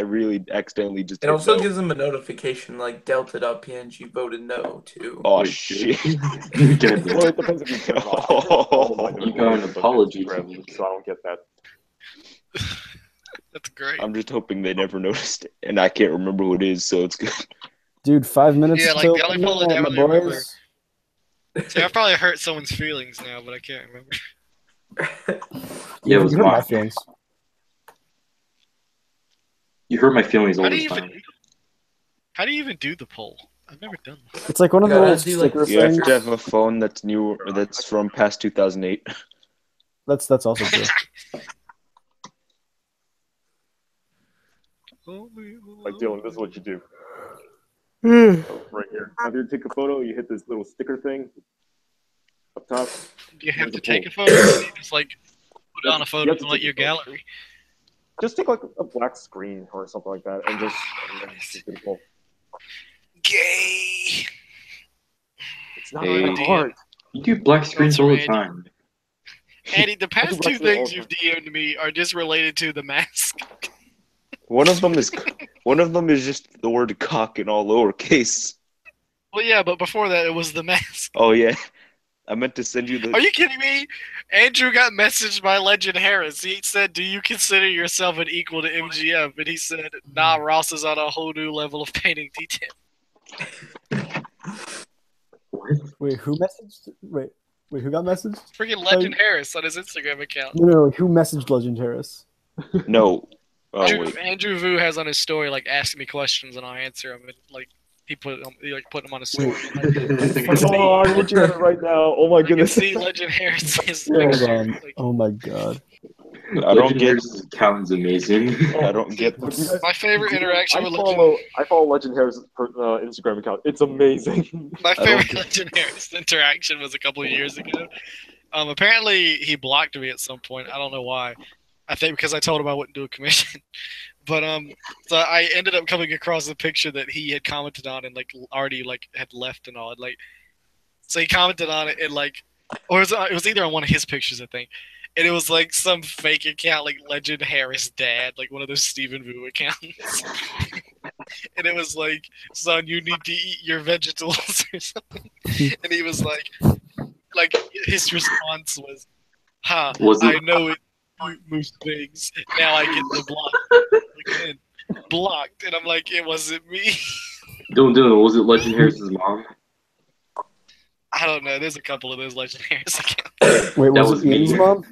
really accidentally just It hit also no. gives them a notification like delta.png voted no too. Oh Wait, shit! you did Well, that. it depends if you turn it off. You got an apology Instagram, from me. so I don't get that. That's great. I'm just hoping they never noticed it, and I can't remember who it is, so it's good. Dude, 5 minutes Yeah, like till the only poll I midnight, my definitely remember. boys. See, I probably hurt someone's feelings now, but I can't remember. Yeah, it was You hurt my mine. feelings. You hurt my feelings all How do the you time. even? How do you even do the poll? I've never done that. It's like one of You the gotta little do, like, sticker You have things. to have a phone that's new or that's from past 2008. That's also true. Like Dylan, this is what you do. Right here. After you take a photo, you hit this little sticker thing up top. Do you have There's to a take a poll. photo? Or do you just like put it on a You photo have to and let take a your photo. gallery? Just take like a black screen or something like that, and just do the poll. Gay. It's not Hey. that hard. You do black screens all the time. Andy, the past black two screen all things the you've DM'd me are just related to the mask. One of them is just the word cock in all lowercase. Well, yeah, but before that, it was the mask. Oh yeah, I meant to send you the. Are you kidding me? Andrew got messaged by Legend Harris. He said, "Do you consider yourself an equal to MGF?" And he said, "Nah, Ross is on a whole new level of painting detail." Wait, who messaged? Wait, who got messaged? Freaking Legend Harris on his Instagram account. No, who messaged Legend Harris? No. Oh wait. Andrew Vu has on his story like asking me questions and I'll answer them. And, like he put them on his story. Oh, I'm looking at it right now. Oh my goodness. You can see Legend Harris. Hold on. Oh my god. I don't get. Harris's account is amazing. I don't get. My favorite interaction with Legend. I follow Legend Harris' Instagram account. It's amazing. My favorite Legend Harris interaction was a couple of years ago. Apparently he blocked me at some point. I don't know why. I think because I told him I wouldn't do a commission. But so I ended up coming across a picture that he had commented on and like already like had left and all. And, like, so he commented on it and like, or it was either on one of his pictures, I think. And it was like some fake account, like Legend Harris Dad, like one of those Stephen Vu accounts. And it was like, "Son, you need to eat your vegetables" or something. And he was like his response was, "Ha, I know it. Moose things. Now I get the block again. Blocked," and I'm like, it wasn't me. Don't do it. Was it Legend Harris's mom? I don't know. There's a couple of those Legend Harris accounts. Wait, That was it Ian's me. mom?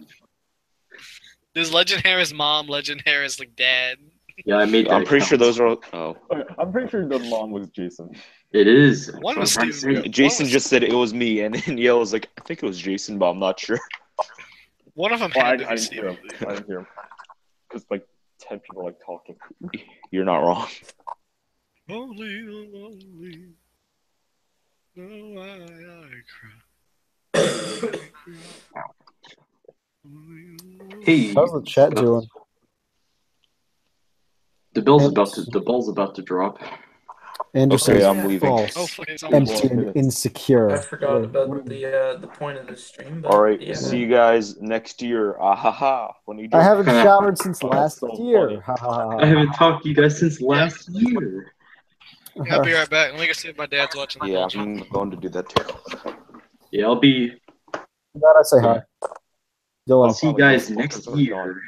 There's Legend Harris mom, Legend Harris like dad. Yeah, I made that. I'm pretty sure those are. Oh. I'm pretty sure the mom was Jason. It is. One was Steven. Jason just said it was me, and then Yale was like, "I think it was Jason, but I'm not sure." One of them Well, had I to be didn't hear Steven. him. I didn't hear him. Because like 10 people are like talking. You're not wrong. Only the lonely. No, I cry. Hey, How's the chat doing? the ball's about to drop. Andrew Okay, says I'm leaving. false, empty, and insecure. I forgot about the point of the stream. But All right, yeah. see you guys next year. Ah ha ha. When you do. I haven't showered since last so year. Ha, ha, ha, I ha. haven't talked to you guys since last year. Yeah, I'll be right back. Let me go see if my dad's watching. Yeah, I'm going to do that too. Yeah, I'll be. Glad I say hi. Dylan, I'll see you guys next year.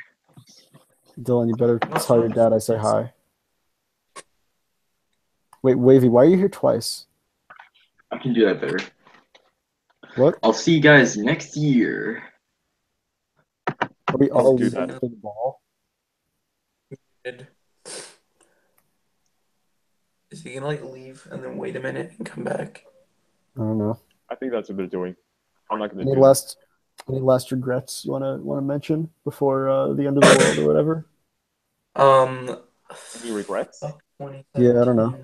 Dylan, you better tell your dad I say hi. Wait, Wavy, why are you here twice? I can do that better. What? I'll see you guys next year. Are we all do leaving that. for the ball? Is he gonna like leave and then wait a minute and come back? I don't know. I think that's what they're doing. I'm not going to do Midwest, Any last regrets you wanna mention before the end of the world or whatever? Any regrets? Yeah, I don't know.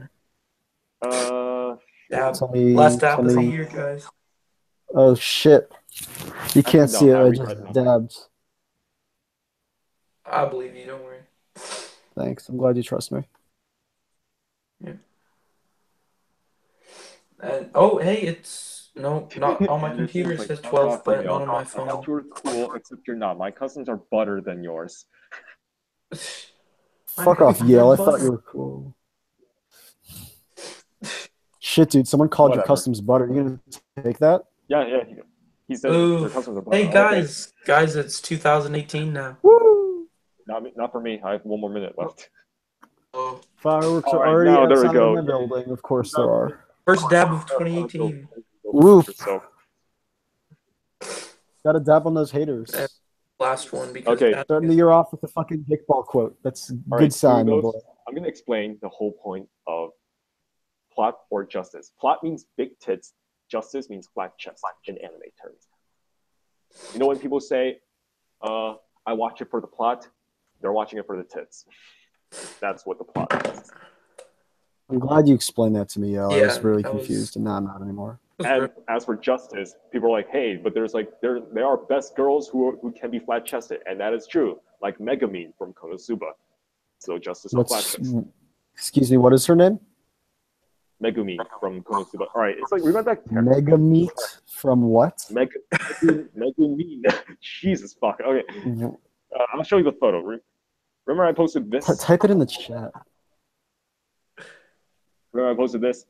Dab. Tell me. Last dab Tell of the me. year, guys. Oh shit! You can't see it. I just regret dabbed. I believe you. Don't worry. Thanks. I'm glad you trust me. Yeah. And oh, hey, it's no, not on my And this computer. is It says fuck 12, off, but Miguel. not on my I phone. thought you were cool, except you're not. My cousins are butter than yours. Fuck off, Yale. I thought you were cool. Shit, dude. Someone called your Whatever. customs butter. You gonna take that? Yeah. He said your cousins are butter. Hey guys, it's 2018 now. Woo! Not for me. I have 1 more minute left. Oh. Fireworks All are right, already now there we outside of go. my building. Of course there are. First dab of 2018. Woof. So, Gotta dab on those haters. Last one because Starting the year off with the fucking dickball quote. That's a good sign, my boy. I'm gonna explain the whole point of plot or justice. Plot means big tits. Justice means flat chest in anime terms. You know when people say, "I watch it for the plot," they're watching it for the tits. That's what the plot is. I'm glad you explained that to me, Yale. I was Yeah, really that was- confused, and now I'm not anymore. And as for justice, people are like, "Hey, but there are best girls who can be flat chested," and that is true. Like Megamine from Konosuba. So justice or flat chest. Excuse me, what is her name? Megumi from Konosuba. All right, it's like remember that Mega Meat from what? Megumi. Jesus fuck. Okay, I'll show you the photo. Remember I posted this. Type it in the chat. Remember I posted this.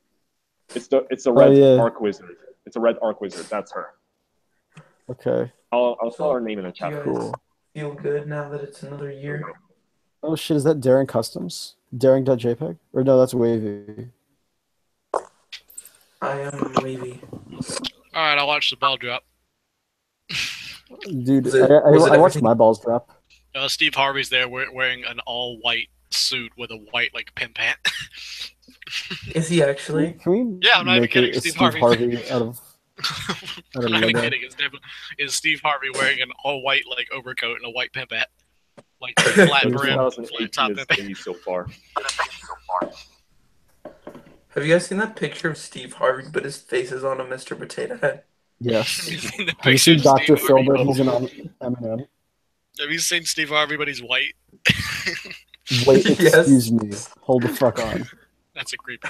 It's a red arc wizard. It's a red arc wizard. That's her. Okay. I'll spell her name in the chat. Cool. Feel good now that it's another year. Oh shit, is that Daring Customs? Daring.jpg? Or no, that's Wavy. I am wavy. Alright, I'll watch the ball drop. Dude, I watched my balls drop. Steve Harvey's there wearing an all-white suit with a white, like, pimp hat. Is he actually? Can we Yeah, I'm not even make kidding. a Steve Steve Harvey out of I'm not even Lego? kidding. It's Steve Harvey wearing an all-white, like, overcoat and a white pimp hat. Like, flat brim, flat top pimp hat. So far. Have you guys seen that picture of Steve Harvey, but his face is on a Mr. Potato Head? Yes. Have you Have you seen Dr. Phil, but he's an M&M? Have you seen Steve Harvey, but he's white? Wait, excuse me. Hold the fuck on. That's a creepy.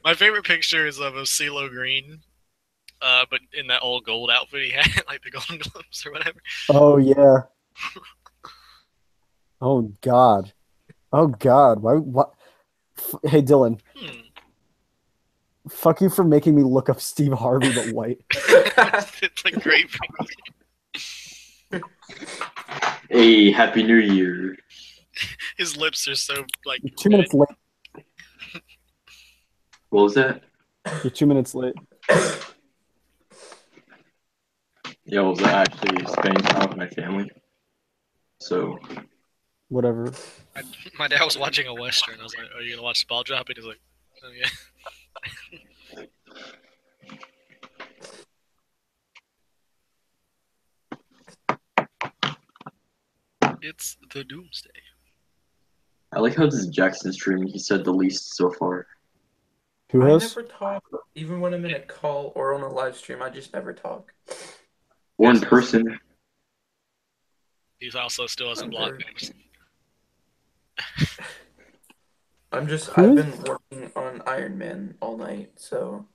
My favorite picture is of a CeeLo Green, but in that old gold outfit he had, like the Golden Globes or whatever. Oh, yeah. Oh, God. Oh, God. Why? What? Hey, Dylan. Fuck you for making me look up Steve Harvey, but white. It's a great picture. Hey, Happy New Year. His lips are so, like... You're 2 minutes late. What was that? You're 2 minutes late. Yeah, I was actually spending time with my family. So... Whatever. My dad was watching a Western. I was like, are you going to watch the ball drop? And he's like, oh, yeah. It's the doomsday. I like how this is Jackson's stream. He said the least so far. Who I has? never talk, even when I'm in a call or on a live stream. I just never talk. One person. He also still hasn't blocked names. I've been working on Iron Man all night, so.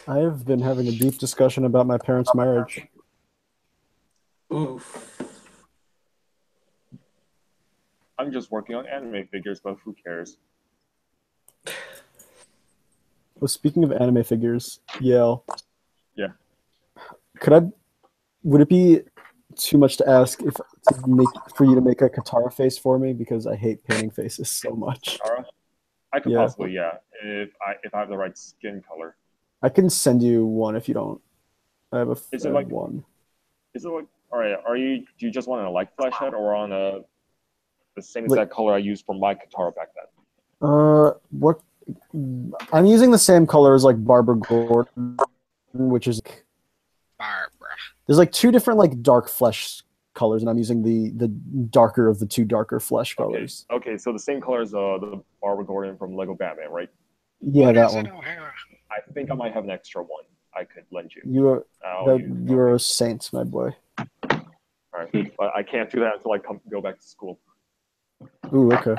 I have been having a deep discussion about my parents' marriage. Oof. I'm just working on anime figures, but who cares? Well, speaking of anime figures, Yale. Yeah. Would it be too much to ask for you to make a Katara face for me, because I hate painting faces so much? Katara? I could possibly, yeah, if I have the right skin color. I can send you one if you don't. I have one. Is it like, all right? Do you just want a light flash head or on the same exact color I used for my Katara back then? What? I'm using the same color as like Barbara Gordon, which is Barbara. There's like two different like dark flesh colors, and I'm using the darker of the two darker flesh colors. Okay, so the same color as the Barbara Gordon from Lego Batman, right? Yeah, that one. I think I might have an extra one I could lend you. You're a saint, my boy. All right, but I can't do that until I go back to school. Ooh, okay.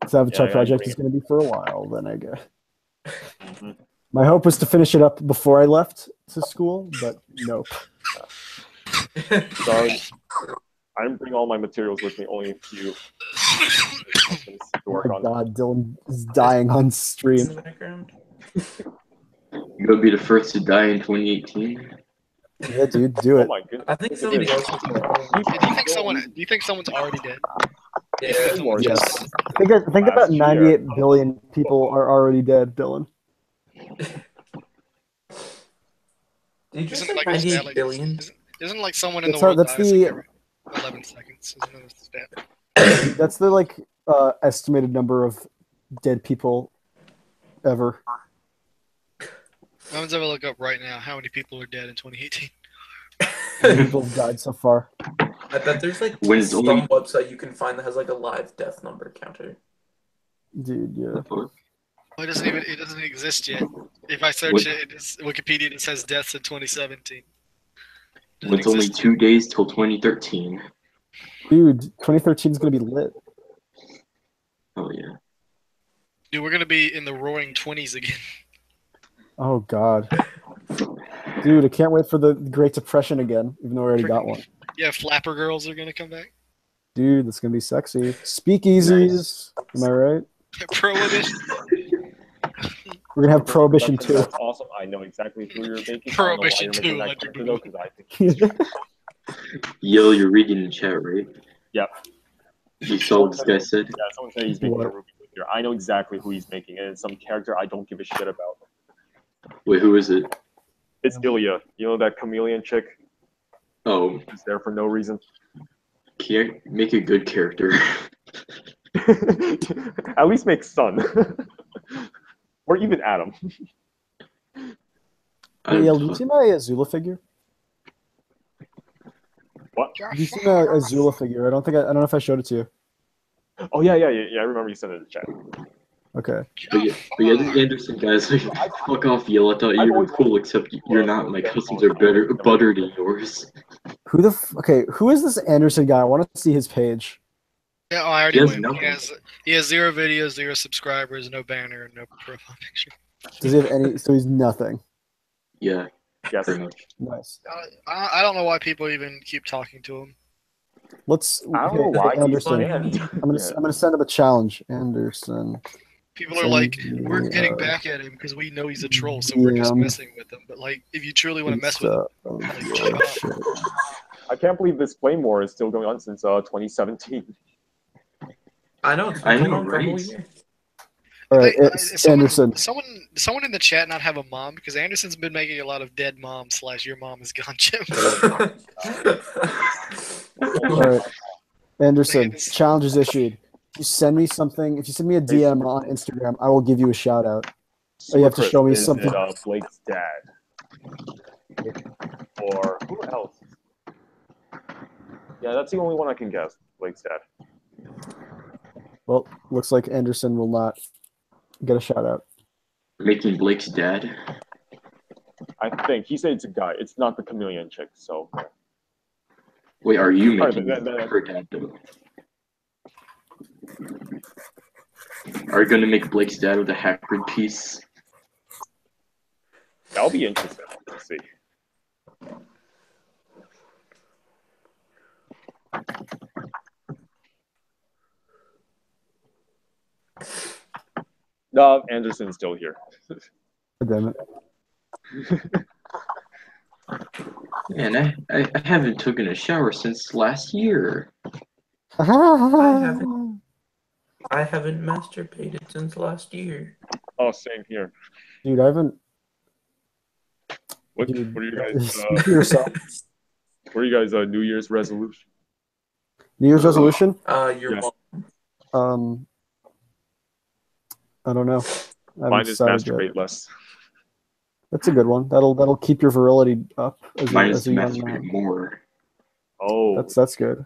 So Avatar project is going to be for a while, then I guess. Mm-hmm. My hope was to finish it up before I left to school, but nope. So I didn't bring all my materials with me, only a few. Oh my God, Dylan is dying on stream. You gonna be the first to die in 2018? Yeah, dude, do it. Oh my goodness. I think somebody else is Do you think someone's already dead? Yeah. Yes. Think about 98 billion people are already dead, Dylan. Did you just Isn't say like 98 billion? Isn't like someone in the That's world that's dies the like every 11 seconds? Isn't that a stat? that's the like estimated number of dead people ever. No one's ever look up right now how many people are dead in 2018. How many people have died so far? I bet there's like When it's some only- website you can find that has like a live death number counter. Dude, yeah. Well, it doesn't exist yet. If I search it's Wikipedia, it says deaths in 2017. It's only 2 days till 2013. Dude, 2013 is gonna be lit. Oh yeah. Dude, we're gonna be in the roaring 20s again. Oh God. Dude, I can't wait for the Great Depression again, even though I already got one. Yeah, flapper girls are gonna come back. Dude, that's gonna be sexy. Speakeasies. Am I right? Prohibition. We're gonna have Prohibition 2. That's awesome. I know exactly who you're making. Prohibition 2, That like character, though, because I think. Yo, you're reading the chat, right? Yep. You saw what this guy said? Yeah, someone said he's making a Ruby figure. I know exactly who he's making, and it's some character I don't give a shit about. Wait, who is it? It's Ilya. You know that chameleon chick? Oh. He's there for no reason. Can't make a good character. At least make Sun. Or even Adam. Hey, did you see my Azula figure? What? Did you see my Azula figure? I don't know if I showed it to you. Oh yeah. I remember you sent it in the chat. Okay. But yeah, this Anderson guy's like, fuck off, Yale. I thought you were cool, except you're not. My customs are better than yours. Who is this Anderson guy? I want to see his page. Yeah, I already went. He has 0 videos, 0 subscribers, no banner, no profile picture. Does he have any? So he's nothing. Yeah. Yes. Pretty much. Nice. I don't know why people even keep talking to him. I don't know why Anderson. he's I'm gonna send him a challenge, Anderson. People are like, we're getting back at him because we know he's a troll, so we're just messing with him. But like, if you truly want to mess with him, like, shut up. I can't believe this flame war is still going on since 2017. I know. It's been going on for a whole year. All right, Anderson. Someone in the chat not have a mom because Anderson's been making a lot of dead moms / your mom is gone, Jim. All right, Anderson. Challenge is issued. If you send me something, if you send me a DM on Instagram, I will give you a shout out. Or you have to show me something. Blake's dad. Or who else? Yeah, that's the only one I can guess. Blake's dad. Well, looks like Anderson will not get a shout out. Making Blake's dad? I think. He said it's a guy. It's not the chameleon chick, so. Wait, are you making her dad though? Are you gonna make Blake's dad with a Hagrid piece? That'll be interesting. Let's see. No, Anderson's still here. Damn it. Man, I haven't taken a shower since last year. I haven't masturbated since last year. Oh, same here. Dude, I haven't. What are you guys? Speak for yourself. What are you guys' New Year's resolution? New Year's resolution? Your mom. I don't know. Mine is masturbate less. That's a good one. That'll keep your virility up Mine is as to a young masturbate man. more. Oh, That's good.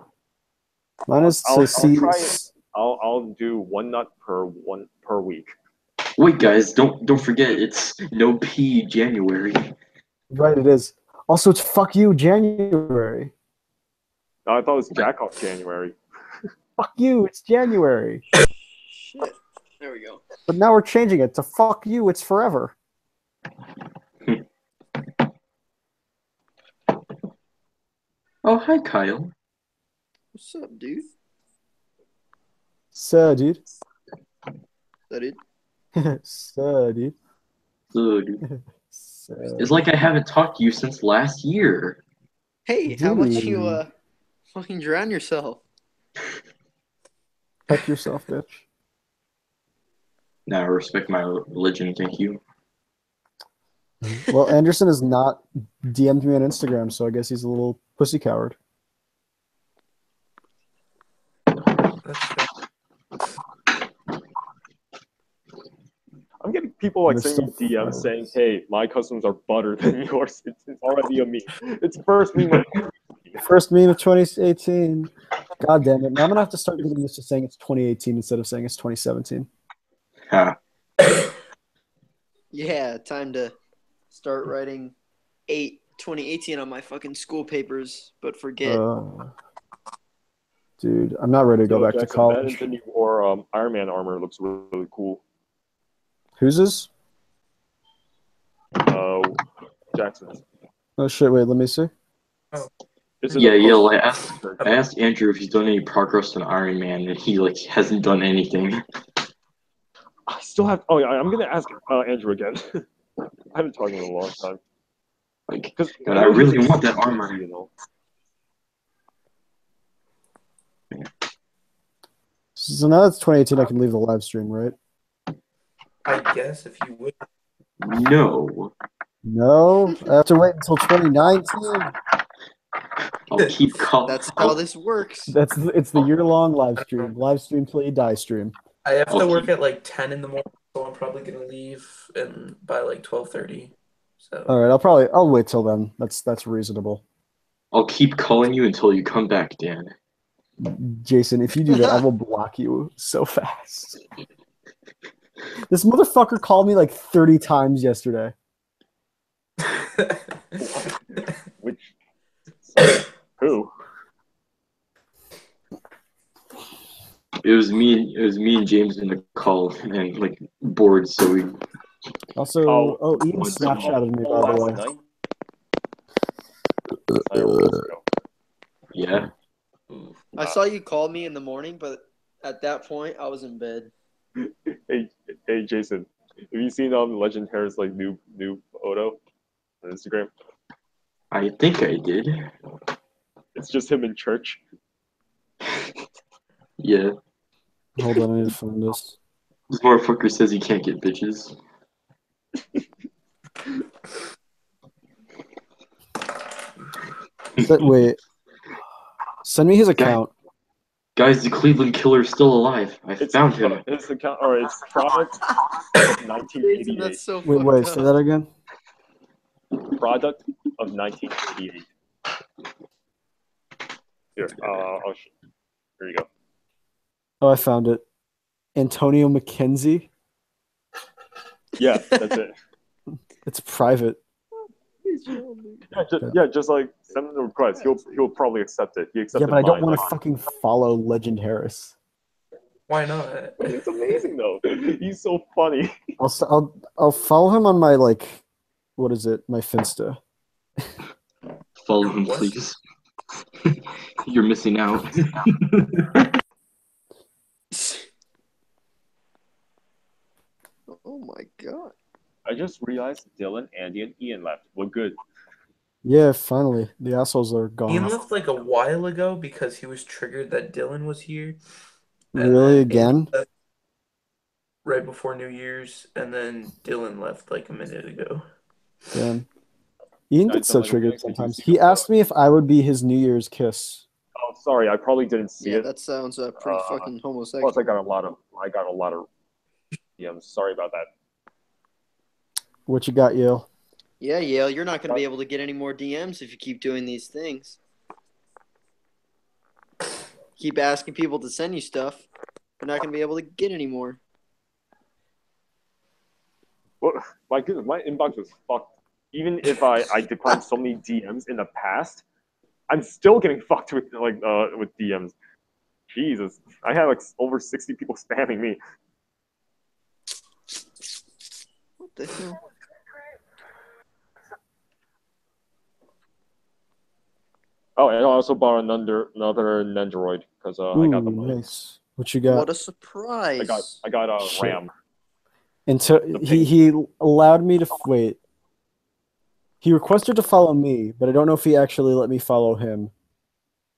Mine is I'll to see. try it. I'll do one nut per week. Wait, guys, don't forget it's no pee January. Right, it is. Also, it's fuck you January. No, I thought it was Jack off January. Fuck you, it's January. Shit. There we go. But now we're changing it to fuck you, it's forever. Oh, hi, Kyle. What's up, dude? So, dude. That it? So, dude. Dude, So, it's like I haven't talked to you since last year. Hey, how about Dude. you fucking drown yourself? Peck yourself, bitch. Now, I respect my religion, thank you. Well, Anderson has not DM'd me on Instagram, so I guess he's a little pussy coward. That's fair. I'm getting people like They're sending me still DMs friends. saying, "Hey, my customs are better than yours." It's already a meme. It's first meme. First meme of 2018. God damn it. Now I'm going to have to start getting used to saying it's 2018 instead of saying it's 2017. Ha. Yeah, time to start writing 2018 on my fucking school papers, but forget. Dude, I'm not ready to go back to Jackson, college. that new or Iron Man armor looks really cool. Whose is? Jackson's. Oh shit, wait, let me see. Yeah, I asked Andrew if he's done any progress on Iron Man, and he like hasn't done anything. I still have. Oh yeah, I'm gonna ask Andrew again. I haven't talked to him in a long time. Like, Because God, I really want that armor. You know. So now it's 2018, I can leave the live stream, right? I guess if you would. No. No, I have to wait until 2019. I'll keep calling. That's how this works. It's the year-long live stream till you die stream. I have to work at like 10 in the morning, so I'm probably gonna leave by like 12:30. So. All right, I'll wait till then. That's reasonable. I'll keep calling you until you come back, Dan. Jason, if you do that, I will block you so fast. This motherfucker called me like 30 times yesterday. Which? Who? It was me and James in the call, and like bored, so we. Also, Ian Snapchatted me, by the way. Yeah. I saw you call me in the morning, but at that point, I was in bed. Hey, Jason, have you seen Legend Hair's like new photo on Instagram? I think I did. It's just him in church. Yeah. Hold on, I need to find this. This motherfucker says he can't get bitches. Wait. Send me his account. Guys, the Cleveland Killer is still alive. I found him. His account, or his product of 1988. That's so wait, say that again. Product of 1988. Here, here you go. Oh, I found it. Antonio McKenzie. Yeah, that's it. It's private. Just like send him the request. He'll probably accept it. He accepted. Yeah, but I don't want to fucking follow Legend Harris. Why not? It's amazing though. He's so funny. I'll follow him on my what is it? My Finsta. Follow him, please. You're missing out. Oh my god. I just realized Dylan, Andy, and Ian left. We're good. Yeah, finally. The assholes are gone. Ian left like a while ago because he was triggered that Dylan was here. Really, again? Right before New Year's, and then Dylan left like a minute ago. Damn. Ian gets so triggered sometimes. He asked me if I would be his New Year's kiss. Oh, sorry, I probably didn't see it. Yeah, that sounds pretty fucking homosexual. Plus, I got a lot of. Yeah, I'm sorry about that. What you got, Yale? Yeah, Yale, you're not going to be able to get any more DMs if you keep doing these things. Keep asking people to send you stuff. You're not going to be able to get any more. Well, my goodness, my inbox was fucked. Even if I declined so many DMs in the past, I'm still getting fucked with with DMs. Jesus, I had like over 60 people spamming me. What the hell? Oh, and I also bought another Nendoroid because I got the money. Nice. What you got? What a surprise! I got a Shit. RAM. And he allowed me to wait. He requested to follow me, but I don't know if he actually let me follow him.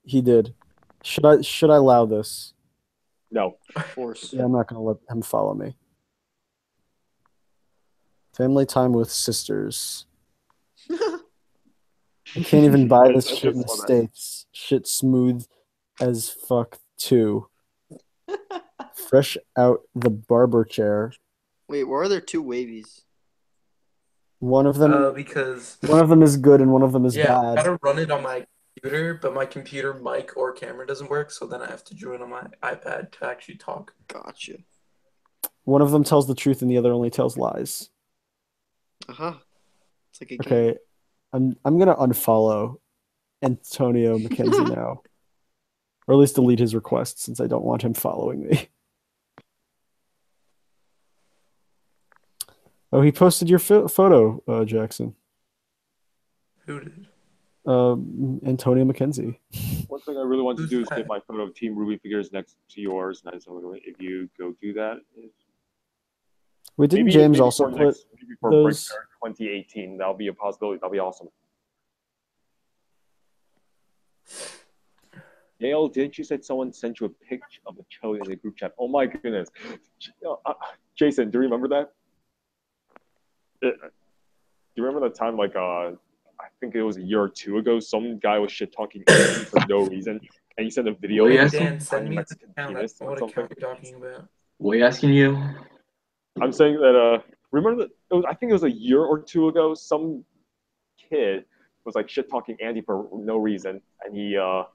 He did. Should I allow this? No. Of course. Yeah, I'm not gonna let him follow me. Family time with sisters. I can't even buy this shit in the States. Shit smooth as fuck too. Fresh out the barber chair. Wait, why are there two wavies? One of them Because is good and one of them is I bad. gotta run it on my computer, but my computer mic or camera doesn't work, so then I have to join on my iPad to actually talk. Gotcha. One of them tells the truth and the other only tells lies. It's like a game. Okay, I'm gonna unfollow Antonio McKenzie now, or at least delete his request since I don't want him following me. Oh, he posted your photo, Jackson. Who did? Antonio McKenzie. One thing I really want to do is get my photo of Team Ruby figures next to yours. And I just wonder if you go do that. Wait, didn't James also put maybe for those? BrickFair 2018? That'll be a possibility. That'll be awesome. Yale, didn't you say someone sent you a picture of a chode in the group chat? Oh my goodness. Jason, do you remember that? Do you remember the time, I think it was a year or two ago, some guy was shit talking for no reason, and he sent a video of Dan, some send tiny me the Mexican account. penis or What something. account you're talking about? What are you asking you? I'm saying that remember that I think it was a year or two ago, some kid was like shit talking Andy for no reason, and he I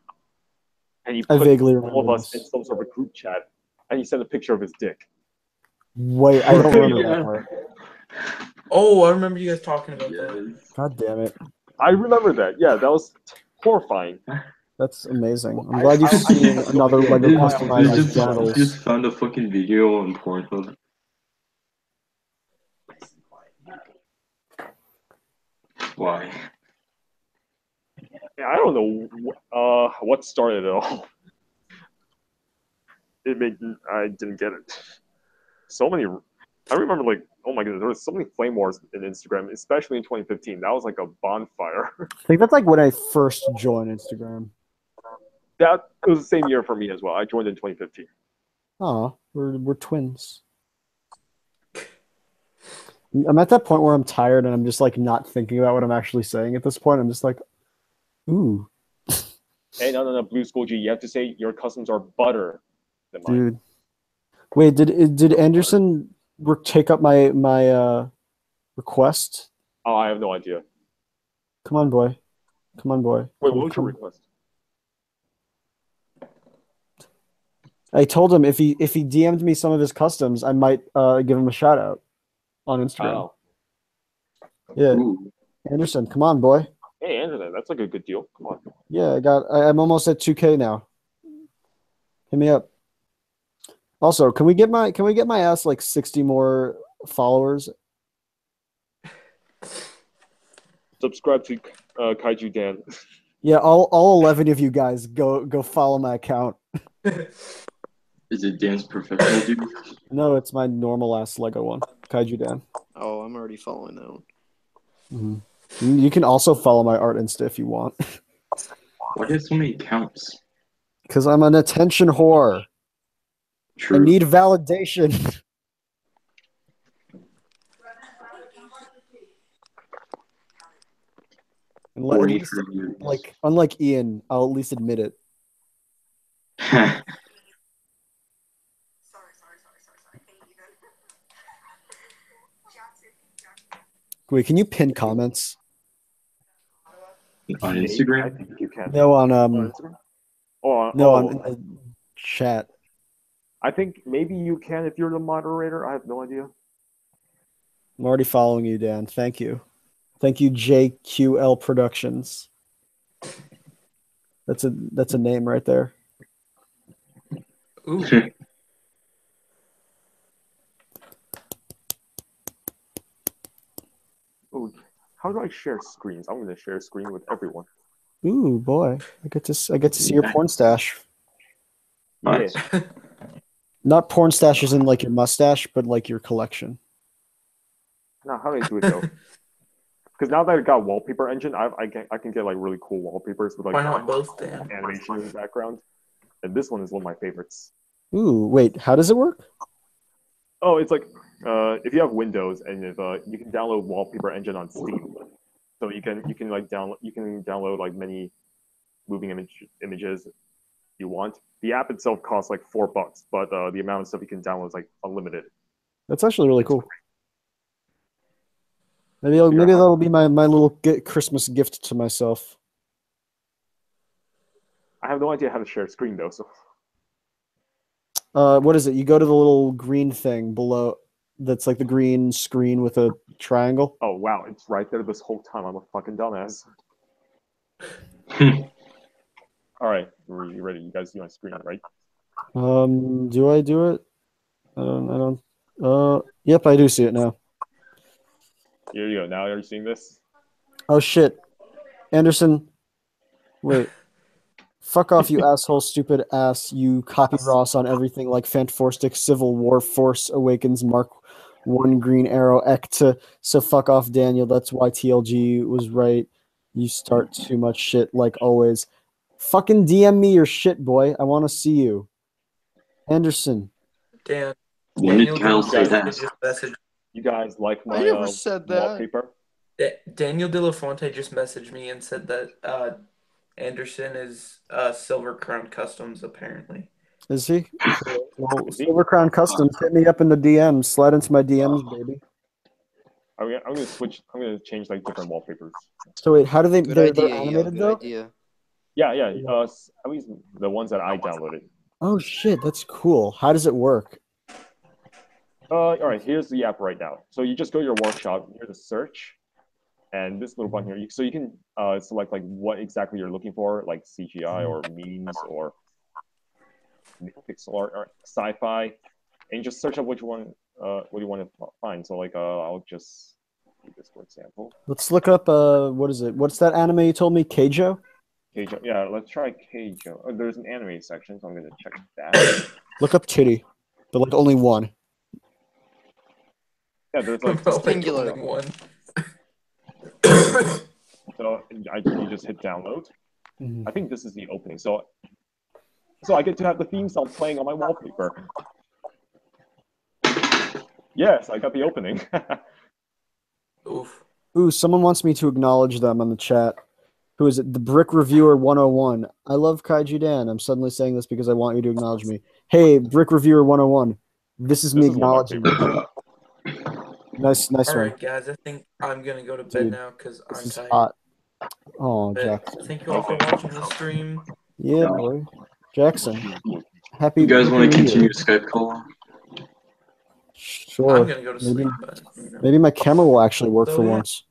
put vaguely all of remember us in this. some sort of group chat, and he sent a picture of his dick. Wait, I don't remember Yeah. that part. Oh, I remember you guys talking about that. God damn it. I remember that. Yeah, that was horrifying. That's amazing. I'm glad you've seen another Lego customized genitals. Just found a fucking video on Pornhub. Why? Yeah, I don't know what started it all. I didn't get it. So many. I remember oh my goodness, there was so many flame wars in Instagram, especially in 2015. That was like a bonfire. I think that's like when I first joined Instagram. That it was the same year for me as well. I joined in 2015. Oh, we're twins. I'm at that point where I'm tired and I'm just like not thinking about what I'm actually saying at this point. I'm just like, ooh. Hey, no, Blue School G, you have to say your customs are butter than mine. Dude. Wait, did Anderson take up my request? Oh, I have no idea. Come on, boy. Come on, boy. Wait, what was your request? I told him if he DM'd me some of his customs, I might give him a shout out on Instagram. Oh. Yeah. Ooh. Anderson, come on, boy. Hey, Anderson, that's like a good deal. Come on. Yeah, I'm almost at 2K now. Hit me up. Also, can we get my ass like 60 more followers? Subscribe to Kaiju Dan. Yeah, all 11 of you guys go follow my account. Is it Dan's professional dude? No, it's my normal ass Lego one, Kaiju Dan. Oh, I'm already following that one. Mm-hmm. You can also follow my art Insta if you want. Why do you have so many accounts? Because I'm an attention whore. True. I need validation. At least, unlike Ian, I'll at least admit it. Wait, can you pin comments? On I Instagram? think you can. No, on On Instagram? Oh, no, oh, on the chat. I think maybe you can if you're the moderator. I have no idea. I'm already following you, Dan. Thank you. Thank you, JQL Productions. That's a name right there. Ooh. Oh, how do I share screens? I'm gonna share a screen with everyone. Ooh, boy. I get to see your porn stash. Nice. Not porn stashes in like your mustache, but like your collection. Now, how do I do it though? Because now that I got wallpaper engine, I can get like really cool wallpapers with like Why not both, Dan? animation in the background. And this one is one of my favorites. Ooh, wait, how does it work? Oh, it's like if you have Windows and if you can download wallpaper engine on Steam, so you can like download like many moving images you want. The app itself costs like $4, but the amount of stuff you can download is like unlimited. That's actually really cool. Maybe that'll be my little Christmas gift to myself. I have no idea how to share screen though, so. What is it? You go to the little green thing below. That's like the green screen with a triangle. Oh wow, it's right there this whole time. I'm a fucking dumbass. All right, you ready? You guys see my screen, right? Do I do it? I don't. Yep, I do see it now. Here you go. Now are you seeing this? Oh shit, Anderson. Wait. Fuck off, you asshole, stupid ass. You copy Ross on everything like Fantastic Civil War, Force Awakens, Mark 1 Green Arrow, Ecta. So fuck off, Daniel. That's why TLG was right. You start too much shit like always. Fucking DM me your shit, boy. I want to see you. Anderson. Dan. When did Kyle say that? Just messaged. You guys like my I never said that. wallpaper? Daniel De La Fonte just messaged me and said that Anderson is Silver Crown Customs, apparently. Is he? Well, Silver Crown Customs, hit me up in the DMs. Slide into my DMs, baby. I'm gonna switch. I'm gonna change like different wallpapers. So wait, how do they? Good They're idea, animated good though. idea. Yeah. At least the ones that I downloaded. Oh shit, that's cool. How does it work? All right. Here's the app right now. So you just go to your workshop. Here's the search, and this little button here. So you can select like what exactly you're looking for, like CGI or memes or pixel art or sci-fi, and you just search up which one what you want to find. So like I'll just do this for example. Let's look up what is it? What's that anime you told me? Keijo? Keijo. Yeah, let's try Keijo. Oh, there's an anime section, so I'm gonna check that. Look up titty, but like only one. Yeah, there's like Singular. One. So you just hit download. I think this is the opening. So I get to have the theme song playing on my wallpaper. Yes, I got the opening. Oof. Ooh, someone wants me to acknowledge them on the chat. Who is it? The Brick Reviewer 101. I love Kaiju Dan. I'm suddenly saying this because I want you to acknowledge me. Hey, Brick Reviewer 101. This is me acknowledging you. Nice All one. right, guys. I think I'm gonna go to bed now because I'm tired. Hot. Oh, But Jackson. thank you all for watching the stream. Yeah, boy. Jackson. Happy. You guys want to New Year. continue Skype call? Sure. I'm gonna go to sleep. But, Maybe my camera will actually work So, for yeah. once.